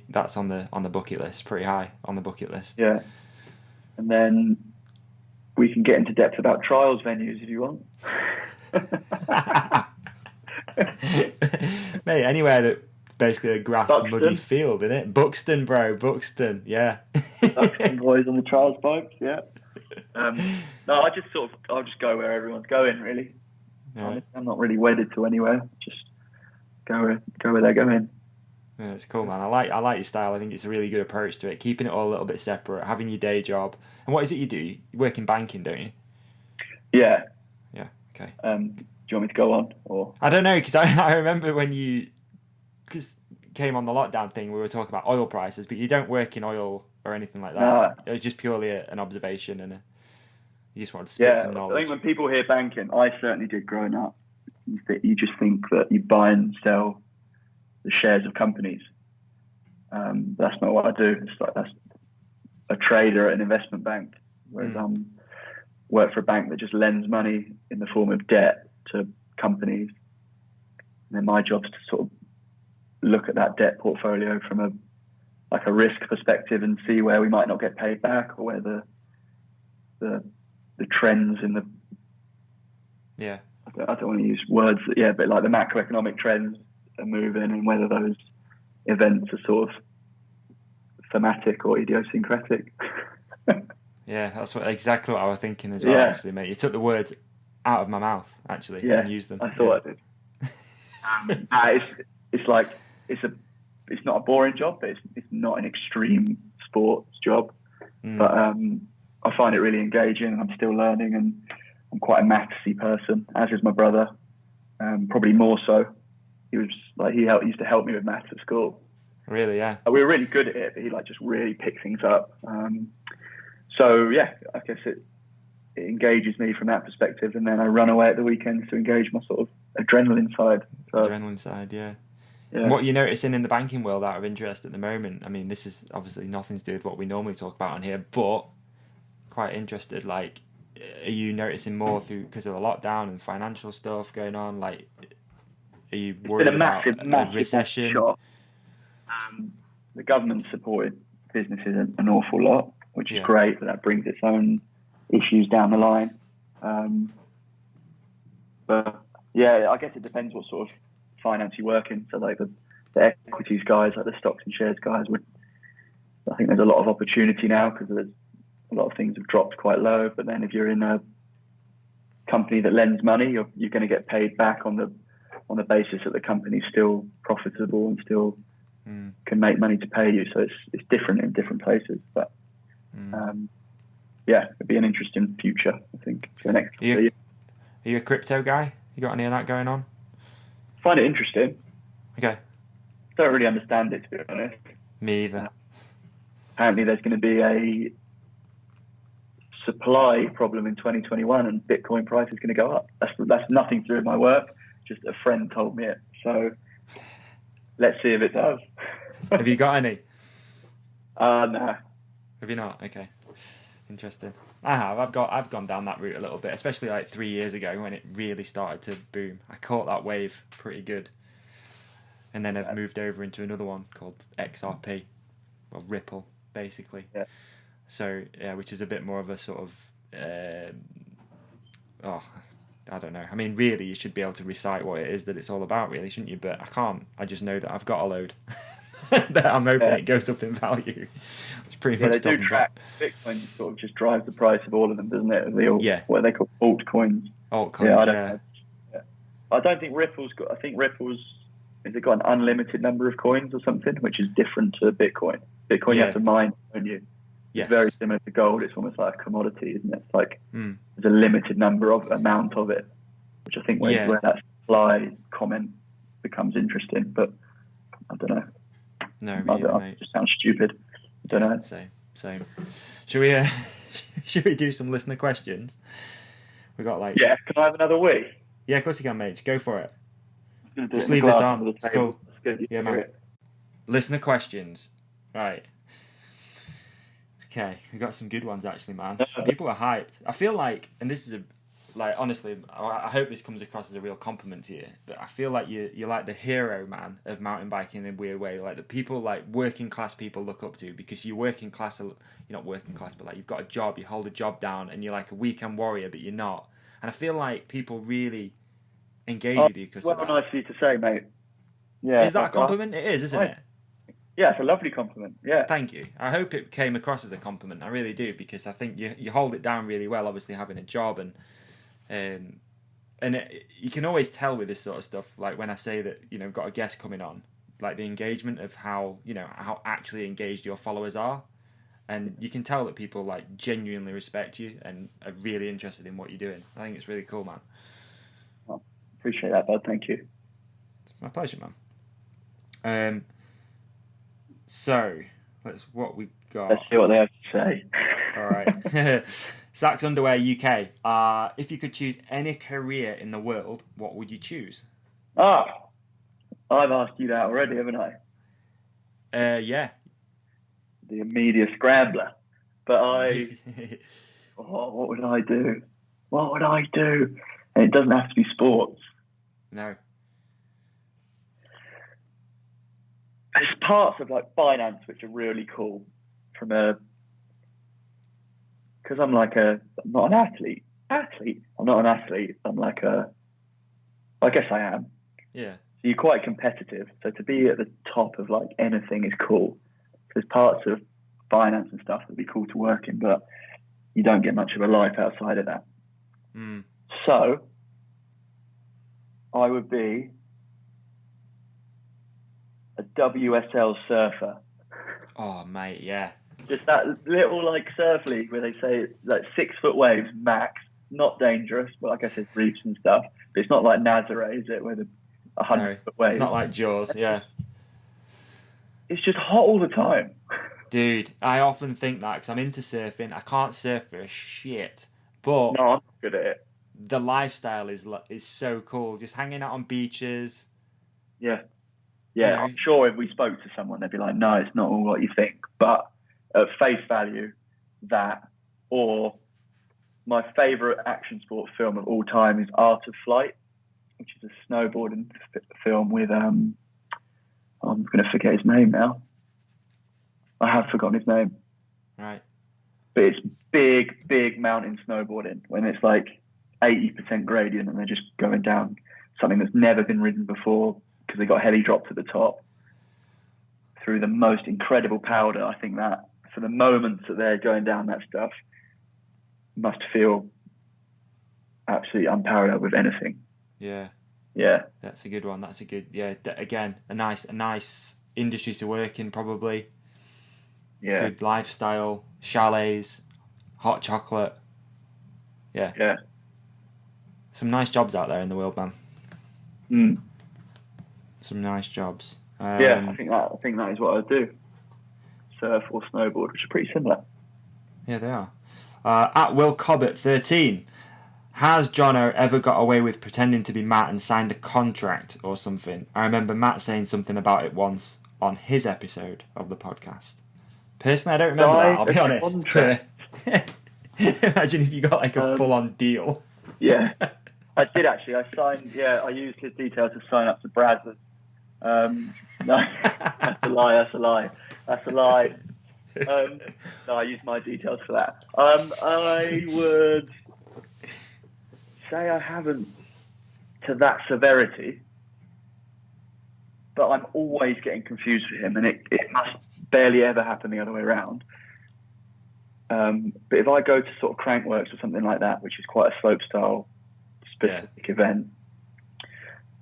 [SPEAKER 1] that's on the bucket list, pretty high on the bucket list.
[SPEAKER 5] Yeah. And then we can get into depth about trials venues if you want.
[SPEAKER 1] Mate, anywhere that basically a grass
[SPEAKER 5] Buxton.
[SPEAKER 1] muddy field, isn't it? Buxton, bro, Buxton, yeah.
[SPEAKER 5] Buxton boys on the trials bikes, yeah. No, I'll just go where everyone's going, really.
[SPEAKER 1] Right.
[SPEAKER 5] I'm not really wedded to anywhere. Just go where they're going.
[SPEAKER 1] Yeah, it's cool, man. I like your style. I think it's a really good approach to it. Keeping it all a little bit separate, having your day job. And what is it you do? You work in banking, don't you?
[SPEAKER 5] Yeah.
[SPEAKER 1] Yeah. Okay.
[SPEAKER 5] Do you want me to go on, or?
[SPEAKER 1] I don't know, because I remember when you came on the lockdown thing, we were talking about oil prices, but you don't work in oil or anything like that.
[SPEAKER 5] No.
[SPEAKER 1] It was just purely an observation, and you just wanted to spit some knowledge.
[SPEAKER 5] I think when people hear banking, I certainly did growing up. You just think that you buy and sell the shares of companies. That's not what I do. It's like that's a trader at an investment bank, whereas work for a bank that just lends money in the form of debt to companies. And then my job's to sort of look at that debt portfolio from a risk perspective and see where we might not get paid back, or where the trends in the I don't want to use words, but like the macroeconomic trends are moving, and whether those events are sort of thematic or idiosyncratic.
[SPEAKER 1] Yeah, that's exactly what I was thinking as well, actually, mate. You took the words out of my mouth, actually, and used them.
[SPEAKER 5] I thought I did. It's not a boring job, but it's not an extreme sports job. But I find it really engaging, and I'm still learning, and I'm quite a mathsy person, as is my brother. Probably more so. He used to help me with maths at school.
[SPEAKER 1] Really, yeah.
[SPEAKER 5] We were really good at it, but he just really picked things up. So yeah, I guess it engages me from that perspective, and then I run away at the weekends to engage my sort of adrenaline side.
[SPEAKER 1] Adrenaline side, yeah. And what are you noticing in the banking world out of interest at the moment? I mean, this is obviously nothing to do with what we normally talk about on here, but quite interested. Like, are you noticing more because of the lockdown and financial stuff going on? Like, are you worried about a recession?
[SPEAKER 5] Shock. The government supported businesses an awful lot, which is great, but that brings its own issues down the line. But yeah, I guess it depends what sort of finance you work in. So like the equities guys, like the stocks and shares guys, I think there's a lot of opportunity now because there's a lot of things have dropped quite low. But then if you're in a company that lends money, you're going to get paid back on the basis that the company's still profitable and still can make money to pay you. So it's different in different places. But yeah, it'd be an interesting future, I think, for the next couple of years.
[SPEAKER 1] Are you a crypto guy? You got any of that going on?
[SPEAKER 5] Find it interesting.
[SPEAKER 1] Okay.
[SPEAKER 5] Don't really understand it, to be honest.
[SPEAKER 1] Me either.
[SPEAKER 5] Apparently there's going to be a supply problem in 2021 and Bitcoin price is going to go up. That's nothing to do with my work. Just a friend told me it. So let's see if it does.
[SPEAKER 1] Have you got any?
[SPEAKER 5] No.
[SPEAKER 1] Have you not? Okay. Interesting. I have. I've gone down that route a little bit, especially like 3 years ago when it really started to boom. I caught that wave pretty good. And then I've moved over into another one called XRP, or Ripple, basically.
[SPEAKER 5] Yeah.
[SPEAKER 1] So, yeah, which is a bit more of a sort of, I don't know. I mean, really, you should be able to recite what it is that it's all about, really, shouldn't you? But I can't. I just know that I've got a load. That I'm hoping it goes up in value. It's pretty much.
[SPEAKER 5] They do track. Bitcoin sort of just drives the price of all of them, doesn't it? What they call altcoins.
[SPEAKER 1] Altcoins,
[SPEAKER 5] I don't know. Yeah. I don't think Ripple's got. I think Ripple's has it got an unlimited number of coins or something, which is different to Bitcoin. Bitcoin you have to mine, don't you?
[SPEAKER 1] Yes.
[SPEAKER 5] It's very similar to gold. It's almost like a commodity, isn't it? It's like there's a limited amount of it, which I think where that supply comment becomes interesting. But I don't know.
[SPEAKER 1] No, me either, mate.
[SPEAKER 5] It just sounds stupid. I don't know.
[SPEAKER 1] Same. Should we do some listener questions? We got like.
[SPEAKER 5] Yeah. Can I have another wee?
[SPEAKER 1] Yeah, of course you can, mate. Just go for it. Just
[SPEAKER 5] it
[SPEAKER 1] leave this on. It's cool.
[SPEAKER 5] Good.
[SPEAKER 1] Yeah, man. Listener questions. Right. Okay, we got some good ones actually, man. People are hyped. I feel like, and this is honestly, I hope this comes across as a real compliment to you, but I feel like you're like the hero, man, of mountain biking in a weird way. Like the people, like working class people look up to, because you're working class. You're not working class, but like you've got a job, you hold a job down, and you're like a weekend warrior, but you're not. And I feel like people really engage with you because of that.
[SPEAKER 5] Well, nice of you to say, mate. Yeah.
[SPEAKER 1] Is that a compliment? It is, isn't it?
[SPEAKER 5] Yeah, it's a lovely compliment. Yeah.
[SPEAKER 1] Thank you. I hope it came across as a compliment. I really do, because I think you hold it down really well. Obviously, having a job and you can always tell with this sort of stuff. Like when I say that, we've got a guest coming on, like the engagement of how actually engaged your followers are, and you can tell that people like genuinely respect you and are really interested in what you're doing. I think it's really cool, man.
[SPEAKER 5] Well, appreciate that, bud. Thank you.
[SPEAKER 1] It's my pleasure, man. So, what we got.
[SPEAKER 5] Let's see what they have to say.
[SPEAKER 1] All right. Sax Underwear UK. If you could choose any career in the world, what would you choose?
[SPEAKER 5] I've asked you that already, haven't I?
[SPEAKER 1] Yeah.
[SPEAKER 5] The media scrambler. But what would I do? What would I do? And it doesn't have to be sports.
[SPEAKER 1] No.
[SPEAKER 5] There's parts of like finance which are really cool because I'm not an athlete. I'm not an athlete. I'm I guess I am.
[SPEAKER 1] Yeah.
[SPEAKER 5] So you're quite competitive. So to be at the top of like anything is cool. There's parts of finance and stuff that'd be cool to work in, but you don't get much of a life outside of that. So I would be a WSL surfer.
[SPEAKER 1] Oh, mate, yeah.
[SPEAKER 5] Just that little like surf league where they say like 6 foot waves max, not dangerous, but I guess there's reefs and stuff. But it's not like Nazaré, is it? Where the 100-foot waves.
[SPEAKER 1] It's not like Jaws, yeah.
[SPEAKER 5] It's just hot all the time.
[SPEAKER 1] Dude, I often think that because I'm into surfing. I can't surf for a shit, but
[SPEAKER 5] no, I'm not good at it.
[SPEAKER 1] The lifestyle is so cool. Just hanging out on beaches.
[SPEAKER 5] Yeah. Yeah, I'm sure if we spoke to someone, they'd be like, no, it's not all what you think. But at face value, that, or my favourite action sport film of all time is Art of Flight, which is a snowboarding film with, I'm going to forget his name now. I have forgotten his name.
[SPEAKER 1] Right.
[SPEAKER 5] But it's big mountain snowboarding when it's like 80% gradient and they're just going down something that's never been ridden before because they got heli dropped at the top through the most incredible powder. I think that for the moments that they're going down that stuff must feel absolutely unparalleled with anything.
[SPEAKER 1] Yeah.
[SPEAKER 5] Yeah.
[SPEAKER 1] That's a good one. That's a good, again, a nice industry to work in, probably.
[SPEAKER 5] Yeah.
[SPEAKER 1] Good lifestyle, chalets, hot chocolate. Yeah.
[SPEAKER 5] Yeah.
[SPEAKER 1] Some nice jobs out there in the world, man.
[SPEAKER 5] Mm.
[SPEAKER 1] Some nice jobs.
[SPEAKER 5] Yeah, I think that is what I'd do. Surf or snowboard, which are pretty similar.
[SPEAKER 1] Yeah, they are. At Will Cobbett 13, has Jono ever got away with pretending to be Matt and signed a contract or something? I remember Matt saying something about it once on his episode of the podcast. Personally, I don't remember that, I'll be honest. Imagine if you got like a full-on deal.
[SPEAKER 5] Yeah, I did actually. I signed. Yeah, I used his details to sign up to Bradford. No, that's a lie. No, I used my details for that. I would say I haven't to that severity, but I'm always getting confused with him, and it must barely ever happen the other way around. But if I go to sort of Crankworks or something like that, which is quite a slopestyle specific event,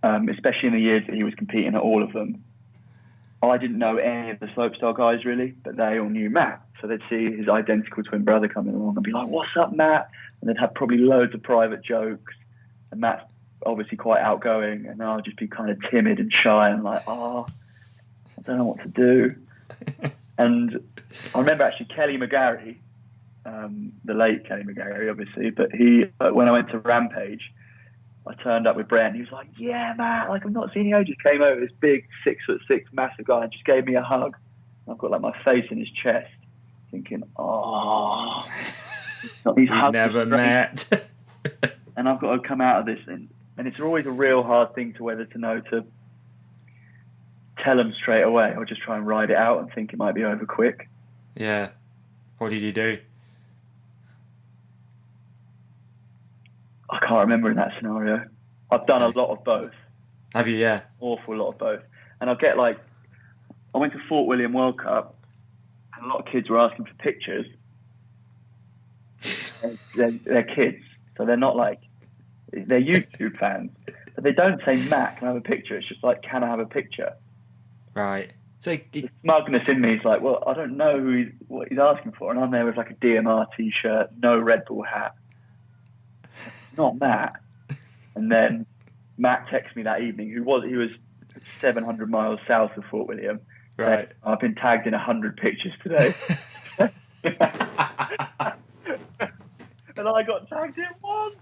[SPEAKER 5] especially in the years that he was competing at all of them, I didn't know any of the slopestyle guys really, but they all knew Matt. So they'd see his identical twin brother coming along and be like, "What's up, Matt?" And they'd have probably loads of private jokes. And Matt's obviously quite outgoing, and I'll just be kind of timid and shy and like, I don't know what to do. And I remember actually Kelly McGarry, the late Kelly McGarry, obviously, but he, when I went to Rampage, I turned up with Brent. He was like, "Yeah, Matt, like I've not seen you." Just came over, this big 6'6" massive guy, and just gave me a hug. I've got like my face in his chest, thinking,
[SPEAKER 1] we've never met.
[SPEAKER 5] And I've got to come out of this, and it's always a real hard thing to whether to know to tell them straight away or just try and ride it out and think it might be over quick.
[SPEAKER 1] Yeah. What did you do?
[SPEAKER 5] I can't remember in that scenario. I've done a lot of both.
[SPEAKER 1] Have you? Yeah.
[SPEAKER 5] Awful lot of both. And I get like, I went to Fort William World Cup, and a lot of kids were asking for pictures. they're kids, so they're not like, they're YouTube fans, but they don't say, "Matt, can I have a picture?" It's just like, "Can I have a picture?"
[SPEAKER 1] Right. So
[SPEAKER 5] the smugness in me is like, well, I don't know what he's asking for, and I'm there with like a DMR t-shirt, no Red Bull hat. Not Matt. And then Matt texted me that evening. He was 700 miles south of Fort William.
[SPEAKER 1] Right.
[SPEAKER 5] I've been tagged in 100 pictures today. And I got tagged in once.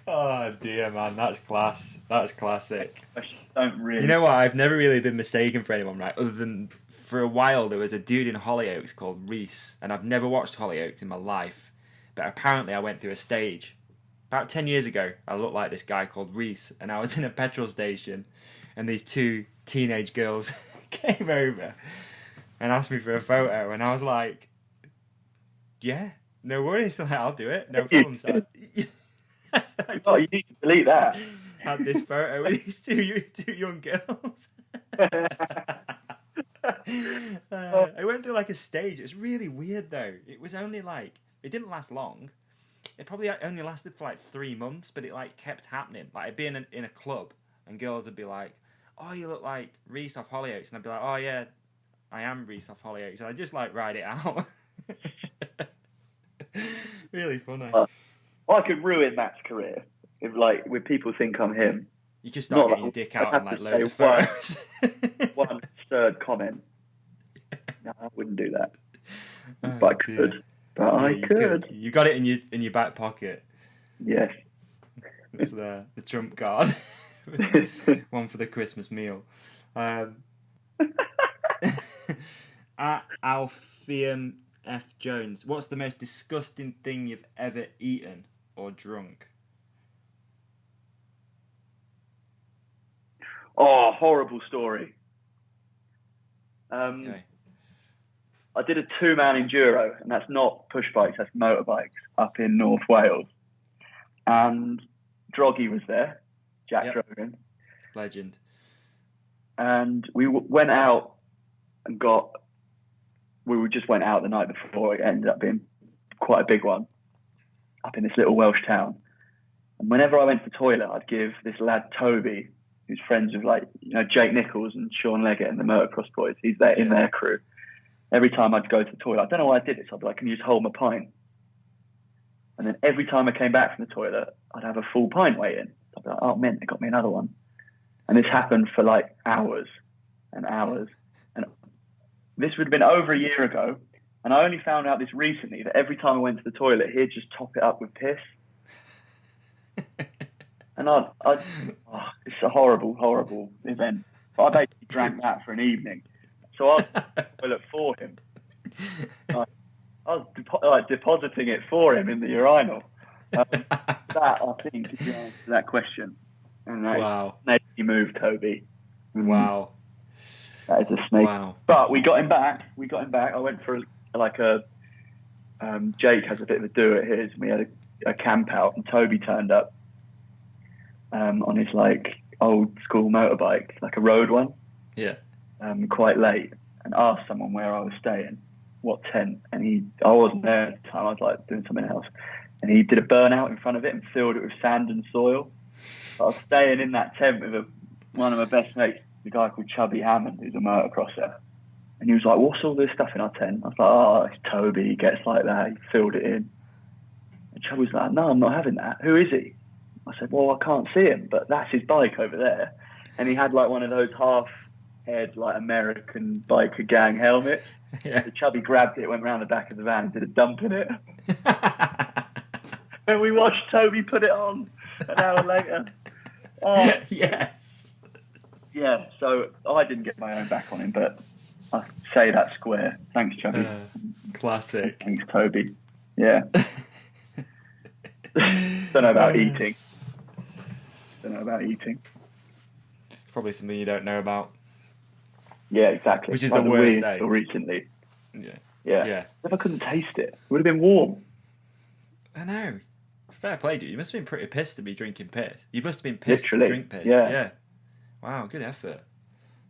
[SPEAKER 1] Oh dear, man, that's class. That's classic.
[SPEAKER 5] I don't really.
[SPEAKER 1] You know what? I've never really been mistaken for anyone, right? Other than for a while there was a dude in Hollyoaks called Reese, and I've never watched Hollyoaks in my life, but apparently I went through a stage about 10 years ago. I looked like this guy called Reese, and I was in a petrol station, and these two teenage girls came over and asked me for a photo, and I was like, "Yeah, no worries, I'll do it, no problem." So
[SPEAKER 5] you need to delete that.
[SPEAKER 1] Had this photo with these two young girls. I went through like a stage. It was really weird though. It was only like, it didn't last long. It probably only lasted for like 3 months, but it like kept happening. Like I'd be in a club and girls would be like, "Oh, you look like Reese off Hollyoaks," and I'd be like, "Oh yeah, I am Reese off Hollyoaks," and I just like ride it out. Really funny.
[SPEAKER 5] I could ruin Matt's career if when people think I'm him.
[SPEAKER 1] You just start getting your dick out on like loads of photos.
[SPEAKER 5] One absurd comment. No, I wouldn't do that. But I could. But I could.
[SPEAKER 1] You got it in your back pocket.
[SPEAKER 5] Yes.
[SPEAKER 1] It's the trump card. One for the Christmas meal. At Alpheum F. Jones, what's the most disgusting thing you've ever eaten or drunk?
[SPEAKER 5] Oh, horrible story.
[SPEAKER 1] Okay.
[SPEAKER 5] I did a 2-man enduro, and that's not push bikes, that's motorbikes up in North Wales. And Droggy was there, Jack Drogan.
[SPEAKER 1] Legend.
[SPEAKER 5] And we went out and just went out the night before. It ended up being quite a big one up in this little Welsh town. And whenever I went to the toilet, I'd give this lad Toby, who's friends with Jake Nichols and Sean Leggett and the Motocross boys. He's there in their crew. Every time I'd go to the toilet, I don't know why I did this. I'd be like, "Can you just hold my pint?" And then every time I came back from the toilet, I'd have a full pint waiting. I'd be like, "Oh man, they got me another one." And this happened for like hours and hours. And this would have been over a year ago. And I only found out this recently, that every time I went to the toilet, he'd just top it up with piss. And it's a horrible, horrible event. But I basically drank that for an evening. So I was at the toilet for him. I was depositing it for him in the urinal. That, I think, is the answer to that question. And that snaky move, Toby.
[SPEAKER 1] Wow.
[SPEAKER 5] That is a snake.
[SPEAKER 1] Wow.
[SPEAKER 5] But we got him back. I went for Jake has a bit of a do at his. We had a camp out, and Toby turned up on his old school motorbike, like a road one.
[SPEAKER 1] Yeah.
[SPEAKER 5] Quite late, and asked someone where I was staying, what tent, and I wasn't there at the time. I was doing something else, and he did a burnout in front of it and filled it with sand and soil. I was staying in that tent with one of my best mates, the guy called Chubby Hammond, who's a motocrosser. And he was like, "What's all this stuff in our tent?" I was like, "Oh, it's Toby. He gets like that. He filled it in." And Chubby was like, "No, I'm not having that. Who is he?" I said, "Well, I can't see him, but that's his bike over there." And he had one of those half-head, American biker gang helmets.
[SPEAKER 1] Yeah.
[SPEAKER 5] So Chubby grabbed it, went round the back of the van and did a dump in it. And we watched Toby put it on an hour later. Oh,
[SPEAKER 1] yes.
[SPEAKER 5] Yeah, so I didn't get my own back on him, but I say that square. Thanks, Chubby.
[SPEAKER 1] Classic.
[SPEAKER 5] Thanks, Toby. Yeah. Don't know about eating.
[SPEAKER 1] Probably something you don't know about.
[SPEAKER 5] Yeah, exactly.
[SPEAKER 1] Which is the worst,
[SPEAKER 5] Until recently.
[SPEAKER 1] Yeah.
[SPEAKER 5] Yeah. If I couldn't taste it, it would have been warm.
[SPEAKER 1] I know. Fair play, dude. You must have been pretty pissed to be drinking piss. You must have been pissed
[SPEAKER 5] Literally.
[SPEAKER 1] to drink piss.
[SPEAKER 5] Yeah.
[SPEAKER 1] Wow, good effort.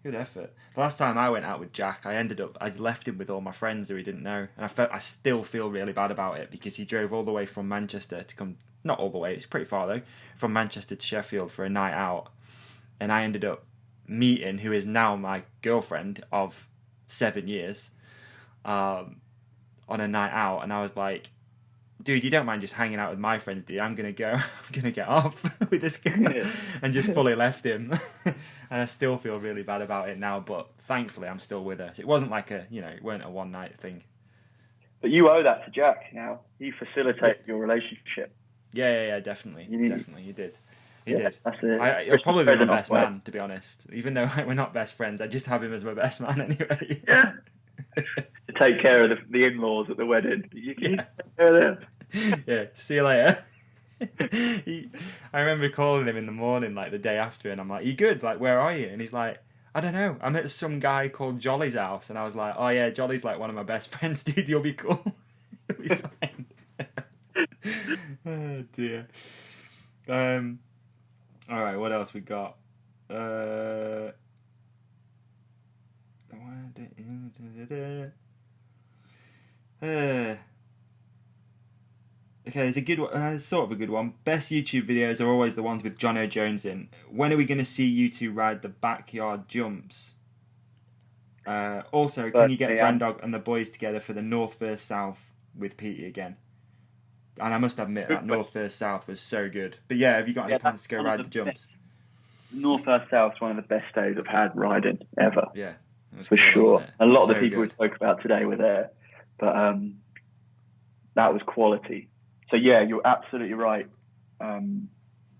[SPEAKER 1] Good effort. The last time I went out with Jack, I left him with all my friends who he didn't know. And I still feel really bad about it because he drove all the way from Manchester to come, not all the way, it's pretty far though, from Manchester to Sheffield for a night out. And I ended up meeting who is now my girlfriend of 7 years on a night out. And I was like, "Dude, you don't mind just hanging out with my friends, do you? I'm going to get off with this guy." And just fully left him. And I still feel really bad about it now, but thankfully I'm still with her. It wasn't it weren't a one night thing.
[SPEAKER 5] But you owe that to Jack now. He facilitated your relationship.
[SPEAKER 1] Yeah, definitely. Definitely, he did. He did.
[SPEAKER 5] That's it.
[SPEAKER 1] He'll probably be my best man, to be honest. Even though we're not best friends, I just have him as my best man anyway.
[SPEAKER 5] Yeah. To take care of the in-laws at the wedding. You can take care of them.
[SPEAKER 1] Yeah, see you later. I remember calling him in the morning, the day after, and I'm like, "You good? Where are you?" And he's like, "I don't know. I'm at some guy called Jolly's house." And I was like, "Oh yeah, Jolly's one of my best friends, dude. You'll be cool. You'll be fine." Oh dear. All right, what else we got? Okay, it's a good one, sort of a good one. Best YouTube videos are always the ones with Jono Jones in. When are we going to see you two ride the backyard jumps? Also, can you get Brandog and the boys together for the North vs South with Petey again? And I must admit, that North vs South was so good. But yeah, have you got any plans to go ride the jumps?
[SPEAKER 5] North vs South is one of the best days I've had riding ever.
[SPEAKER 1] Yeah.
[SPEAKER 5] For sure. A lot of the
[SPEAKER 1] So
[SPEAKER 5] people we spoke about today were there. But that was quality. So yeah, you're absolutely right.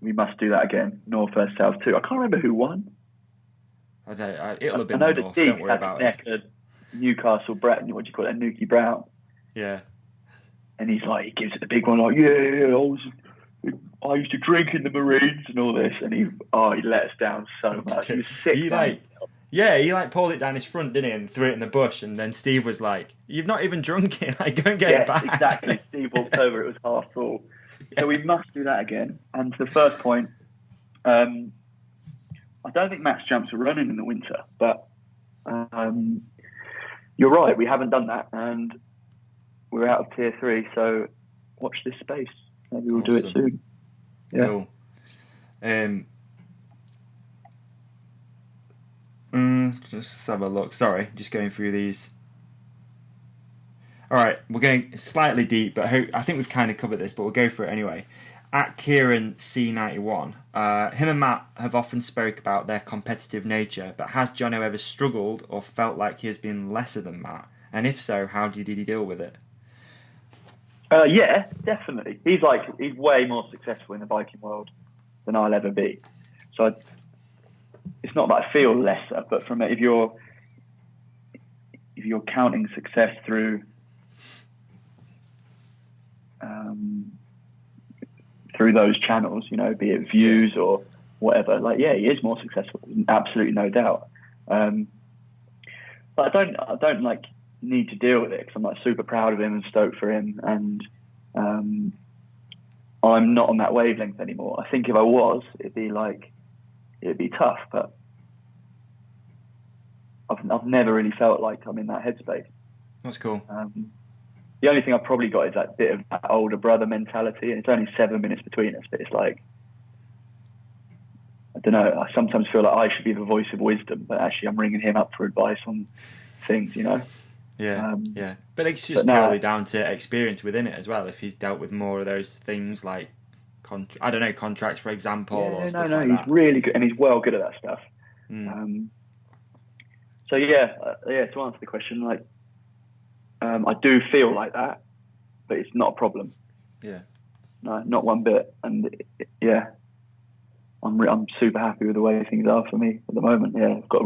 [SPEAKER 5] We must do that again. North vs South too. I can't remember who won.
[SPEAKER 1] It'll have been
[SPEAKER 5] the
[SPEAKER 1] North.
[SPEAKER 5] Deke
[SPEAKER 1] Don't worry about it.
[SPEAKER 5] Newcastle Brett, what do you call it? Nuki Brown.
[SPEAKER 1] Yeah.
[SPEAKER 5] And he gives it the big one, I used to drink in the Marines and all this, and he let us down so much. He was sick.
[SPEAKER 1] Yeah, he like pulled it down his front, didn't he, and threw it in the bush. And then Steve was like, "You've not even drunk it. Like, go and get it back."
[SPEAKER 5] Exactly. Steve walked over. It was half full. So we must do that again. And to the first point, I don't think max jumps are running in the winter, but you're right. We haven't done that, and we're out of tier 3. So watch this space. Maybe we'll do it soon. Yeah.
[SPEAKER 1] Cool. Just have a look. Sorry, just going through these. All right, we're going slightly deep, but I think we've kind of covered this, but we'll go for it anyway. At Kieran C91, him and Matt have often spoke about their competitive nature, but has Jono ever struggled or felt like he has been lesser than Matt? And if so, how did he deal with it?
[SPEAKER 5] Yeah, definitely. He's way more successful in the biking world than I'll ever be. So it's not that I feel lesser, but if you're counting success through those channels, be it views or whatever, he is more successful, absolutely no doubt. But I don't need to deal with it because I'm super proud of him and stoked for him, and I'm not on that wavelength anymore. I think if I was, it'd be tough, but I've never really felt like I'm in that headspace.
[SPEAKER 1] That's cool.
[SPEAKER 5] The only thing I've probably got is that bit of that older brother mentality, and it's only 7 minutes between us, but it's I don't know, I sometimes feel like I should be the voice of wisdom, but actually I'm ringing him up for advice on things,
[SPEAKER 1] Yeah, yeah. But it's just purely down to experience within it as well. If he's dealt with more of those things like, contracts, for example, or stuff like that.
[SPEAKER 5] He's really good, and he's well good at that stuff. So to answer the question, I do feel like that, but it's not a problem.
[SPEAKER 1] Yeah.
[SPEAKER 5] No, not one bit. And I'm super happy with the way things are for me at the moment. Yeah, I've got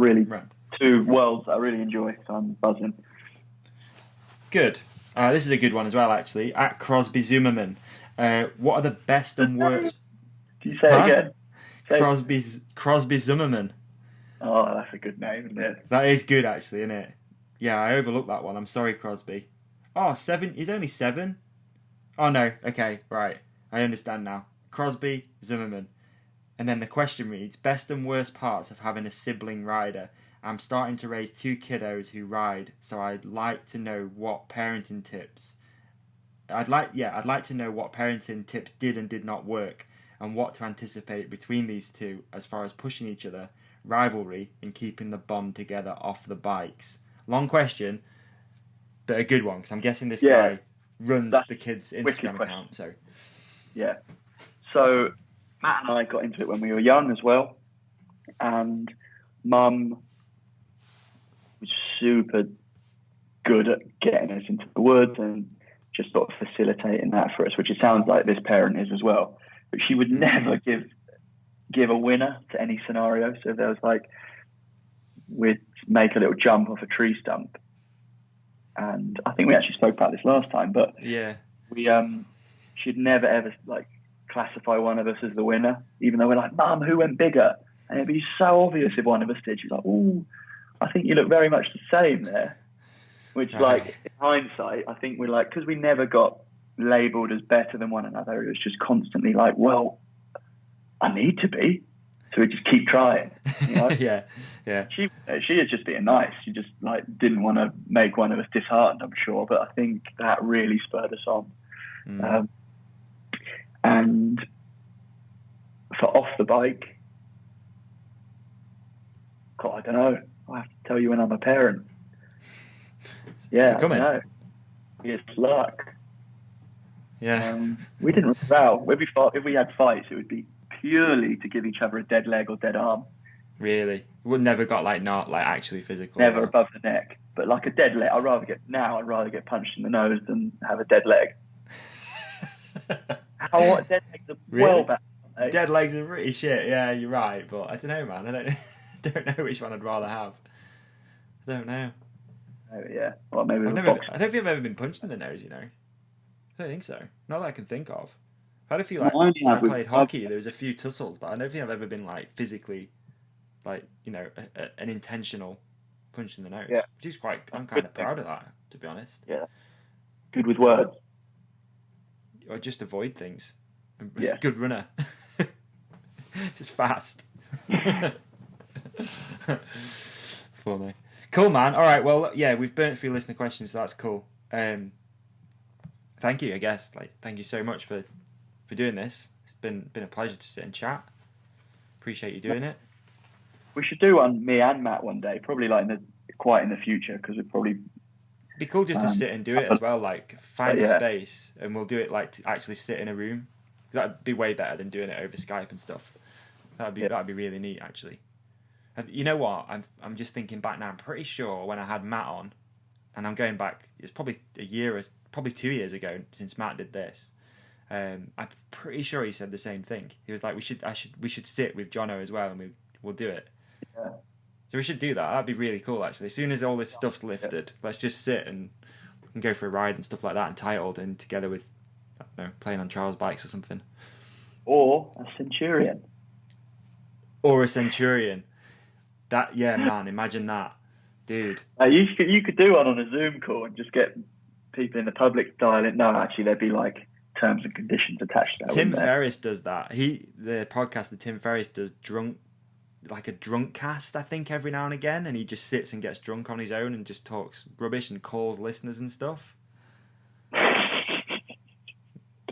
[SPEAKER 5] two worlds that I really enjoy, so I'm buzzing.
[SPEAKER 1] Good. This is a good one as well, actually. At Crosby Zimmerman, what are the best and worst?
[SPEAKER 5] Can you say it again?
[SPEAKER 1] Crosby Zimmerman.
[SPEAKER 5] Oh, that's a good name, isn't it?
[SPEAKER 1] That is good, actually, isn't it? Yeah, I overlooked that one. I'm sorry, Crosby. Oh, 7. He's only 7. Oh no. Okay, right. I understand now. Crosby Zimmerman. And then the question reads: best and worst parts of having a sibling rider. I'm starting to raise 2 kiddos who ride, so I'd like to know what parenting tips. I'd like to know what parenting tips did and did not work, and what to anticipate between these two as far as pushing each other, rivalry, and keeping the bond together off the bikes. Long question, but a good one, because I'm guessing this guy runs the kids' Instagram account. So
[SPEAKER 5] yeah. So Matt and I got into it when we were young as well, and Mum was super good at getting us into the woods and just sort of facilitating that for us, which it sounds like this parent is as well. But she would never give a winner to any scenario. So if there was we'd make a little jump off a tree stump, and I think we actually spoke about this last time, but she'd never ever classify one of us as the winner, even though we're like, Mum, who went bigger? And it'd be so obvious if one of us did. She's like, ooh, I think you look very much the same there. Which, in hindsight, I think we're because we never got labelled as better than one another. It was just constantly well, I need to be. So we just keep trying.
[SPEAKER 1] Yeah.
[SPEAKER 5] She is just being nice. She just didn't want to make one of us disheartened, I'm sure. But I think that really spurred us on. And for off the bike, God, I don't know. I have to tell you when I'm a parent. Yeah, I don't know. It's luck.
[SPEAKER 1] Yeah.
[SPEAKER 5] We didn't row. If we had fights, it would be purely to give each other a dead leg or dead arm.
[SPEAKER 1] Really? We never got not actually physical.
[SPEAKER 5] Never above the neck. But a dead leg, I'd rather get punched in the nose than have a dead leg. Dead legs are well better. Eh?
[SPEAKER 1] Dead legs are pretty shit. Yeah, you're right. But I don't know, man. I don't know which one I'd rather have. I don't know.
[SPEAKER 5] Oh yeah. Well, maybe
[SPEAKER 1] I don't think I've ever been punched in the nose. I don't think so. Not that I can think of. I had a few when I played hockey. There was a few tussles, but I don't think I've ever been physically like, you know, an intentional punch in the nose.
[SPEAKER 5] Yeah.
[SPEAKER 1] Which is I'm kind of proud of that, to be honest.
[SPEAKER 5] Yeah. Good with words.
[SPEAKER 1] Or just avoid things.
[SPEAKER 5] Yeah.
[SPEAKER 1] Good runner. Just fast. Funny. Cool, man. All right, well, yeah, we've burnt a few listener questions, so that's cool. Thank you, I guess. Like, thank you so much for doing this. It's been a pleasure to sit and chat. Appreciate you doing it.
[SPEAKER 5] We should do one, me and Matt, one day. Probably like quite in the future, because it probably.
[SPEAKER 1] It'd be cool just to sit and do it as well. Like, find a space, and we'll do it like to actually sit in a room. That'd be way better than doing it over Skype and stuff. That'd be really neat, actually. And you know what? I'm just thinking back now. I'm pretty sure when I had Matt on, and I'm going back, it's probably probably 2 years ago since Matt did this. I'm pretty sure he said the same thing. He was like, we should sit with Jono as well, and we'll do it.
[SPEAKER 5] Yeah.
[SPEAKER 1] So we should do that. That'd be really cool, actually. As soon as all this stuff's lifted, let's just sit and go for a ride and stuff like that, and tie it all in together with, I don't know, playing on Charles' bikes or something.
[SPEAKER 5] Or a centurion.
[SPEAKER 1] Or a centurion. Man, imagine that. Dude.
[SPEAKER 5] You could do one on a Zoom call and just get people in the public dialing. No, actually, there'd be like terms and conditions attached to that.
[SPEAKER 1] Tim Ferriss does that. The podcast that Tim Ferriss does like a drunk cast, I think, every now and again, and he just sits and gets drunk on his own and just talks rubbish and calls listeners and stuff.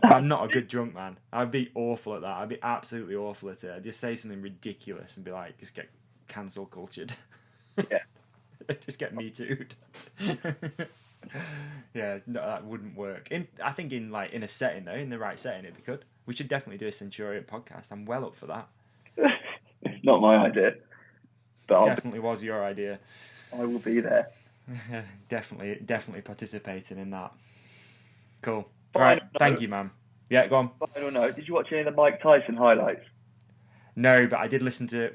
[SPEAKER 1] I'm not a good drunk, man. I'd be awful at that. I'd be absolutely awful at it. I'd just say something ridiculous and be like, just get cancel cultured.
[SPEAKER 5] Yeah.
[SPEAKER 1] Just get me too'd. Yeah, no, that wouldn't work. I think in a setting though, in the right setting, it'd be good. We should definitely do a Centurion podcast. I'm well up for that.
[SPEAKER 5] It's not my idea, but
[SPEAKER 1] Definitely was your idea.
[SPEAKER 5] I will be there.
[SPEAKER 1] Definitely participating in that. Cool. All right, thank you, man. Yeah, go on.
[SPEAKER 5] I don't know. Did you watch any of the Mike Tyson highlights?
[SPEAKER 1] No, but I did listen to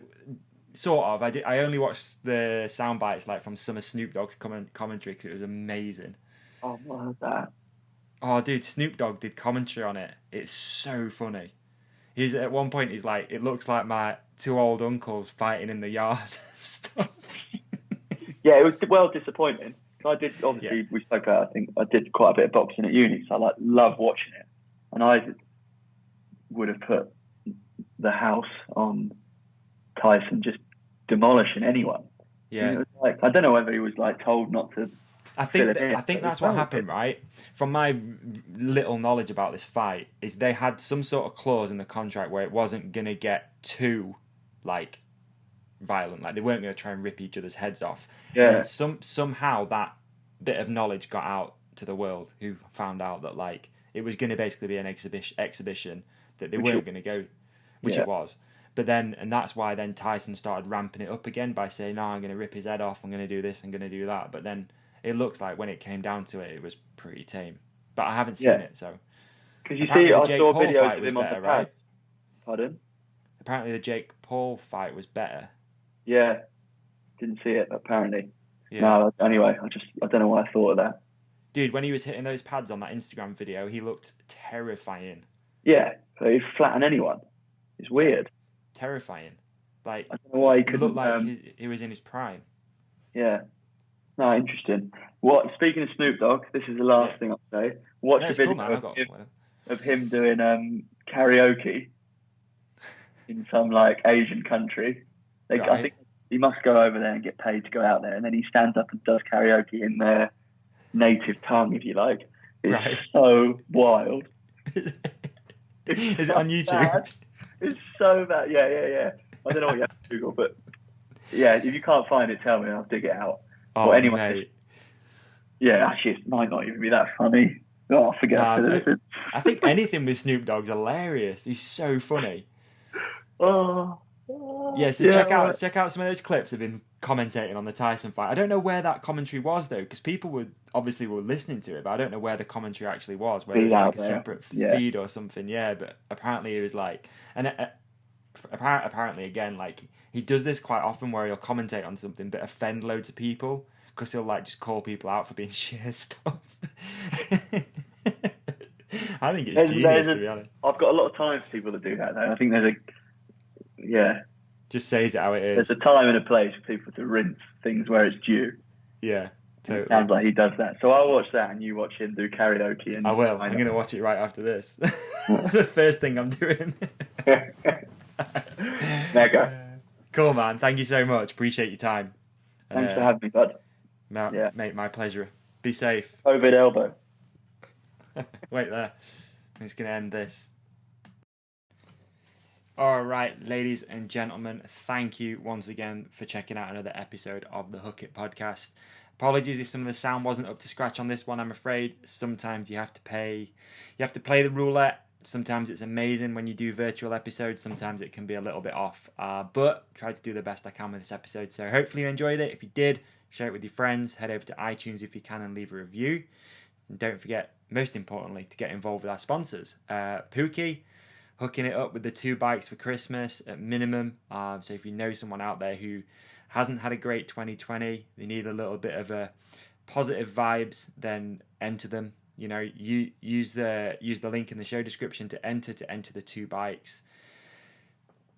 [SPEAKER 1] sort of. I only watched the sound bites like from some of Snoop Dogg's commentary because it was amazing.
[SPEAKER 5] Oh, what was that?
[SPEAKER 1] Oh, dude, Snoop Dogg did commentary on it. It's so funny. He's at one point he's like, it looks like my two old uncles fighting in the yard. Stuff.
[SPEAKER 5] Yeah, it was well disappointing. I did obviously we spoke about. I think I did quite a bit of boxing at uni, so I love watching it. And I would have put the house on Tyson just demolishing anyone.
[SPEAKER 1] Yeah,
[SPEAKER 5] it was like, I don't know whether he was like told not to.
[SPEAKER 1] I think that's what happened, right? From my little knowledge about this fight, is they had some sort of clause in the contract where it wasn't gonna get too like violent, like they weren't gonna try and rip each other's heads off.
[SPEAKER 5] Yeah.
[SPEAKER 1] And somehow that bit of knowledge got out to the world, who found out that like it was gonna basically be an exhibition that they weren't gonna go, which it was. But then, and that's why then Tyson started ramping it up again by saying, "No, I'm gonna rip his head off. I'm gonna do this. I'm gonna do that." But then it looks like when it came down to it, it was pretty tame. But I haven't seen it, so.
[SPEAKER 5] Because you see, I saw videos of him on the
[SPEAKER 1] better,
[SPEAKER 5] pad.
[SPEAKER 1] right?
[SPEAKER 5] Pardon?
[SPEAKER 1] Apparently the Jake Paul fight was better.
[SPEAKER 5] Yeah, didn't see it apparently.
[SPEAKER 1] Yeah.
[SPEAKER 5] No, anyway, I don't know why I thought of that.
[SPEAKER 1] Dude, when he was hitting those pads on that Instagram video, he looked terrifying.
[SPEAKER 5] Yeah, so he'd flatten anyone. It's weird.
[SPEAKER 1] Terrifying. Like,
[SPEAKER 5] I don't know why he couldn't.
[SPEAKER 1] Looked like he was in his prime.
[SPEAKER 5] Yeah. No, interesting. Speaking of Snoop Dogg, this is the last thing I'll say. Watch a video of him doing karaoke in some like Asian country. I think he must go over there and get paid to go out there, and then he stands up and does karaoke in their native tongue, if you like. It's so wild.
[SPEAKER 1] Is it on YouTube?
[SPEAKER 5] Bad. It's so bad. Yeah. I don't know what you have to Google, but yeah, if you can't find it, tell me. I'll dig it out.
[SPEAKER 1] Oh, anyway.
[SPEAKER 5] Mate. Yeah, actually, it might not even be that funny. Oh, forget it.
[SPEAKER 1] I think anything with Snoop Dogg's hilarious. He's so funny. Check out some of those clips of him commentating on the Tyson fight. I don't know where that commentary was though, because people were listening to it, but I don't know where the commentary actually was. Whether it was like a separate feed or something. Yeah, but apparently it was like, and apparently again, like he does this quite often where he'll commentate on something but offend loads of people because he'll like just call people out for being shit stuff. I think it's genius, to be honest.
[SPEAKER 5] I've got a lot of time for people that do that though. I think
[SPEAKER 1] Just says it how it is.
[SPEAKER 5] There's a time and a place for people to rinse things where it's due.
[SPEAKER 1] Yeah, totally.
[SPEAKER 5] It sounds like he does that. So I'll watch that and you watch him do karaoke. And
[SPEAKER 1] I will. I'm going to watch it right after this. That's the first thing I'm doing.
[SPEAKER 5] Mega.
[SPEAKER 1] Cool, man. Thank you so much. Appreciate your time.
[SPEAKER 5] Thanks for having me, bud.
[SPEAKER 1] Mate, my pleasure. Be safe.
[SPEAKER 5] COVID elbow.
[SPEAKER 1] Wait there. I'm just going to end this. All right, ladies and gentlemen, thank you once again for checking out another episode of the Hook It podcast. Apologies if some of the sound wasn't up to scratch on this one. I'm afraid sometimes you have to play the roulette. Sometimes it's amazing when you do virtual episodes. Sometimes it can be a little bit off. But try to do the best I can with this episode. So hopefully you enjoyed it. If you did, share it with your friends. Head over to iTunes if you can and leave a review. And don't forget, most importantly, to get involved with our sponsors. PUKY, hooking it up with the 2 bikes for Christmas at minimum. So if you know someone out there who hasn't had a great 2020, they need a little bit of a positive vibes, then enter them. You know, you use the link in the show description to enter the 2 bikes.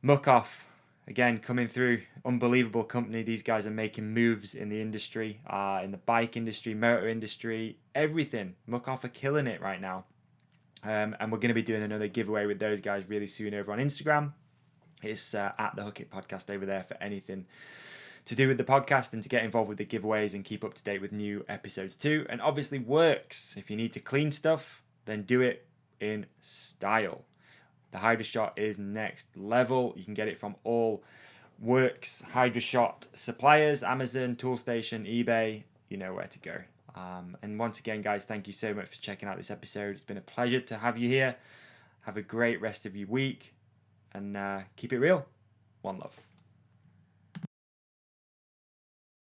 [SPEAKER 1] Muck Off, again, coming through, unbelievable company. These guys are making moves in the industry, in the bike industry, motor industry, everything. Muck Off are killing it right now. And we're going to be doing another giveaway with those guys really soon over on Instagram. It's at the Hook It podcast over there for anything to do with the podcast and to get involved with the giveaways and keep up to date with new episodes too. And obviously works. If you need to clean stuff, then do it in style. The HydroShot is next level. You can get it from all Works HydroShot suppliers, Amazon, Toolstation, eBay. You know where to go. And once again, guys, thank you so much for checking out this episode. It's been a pleasure to have you here. Have a great rest of your week and keep it real. One love.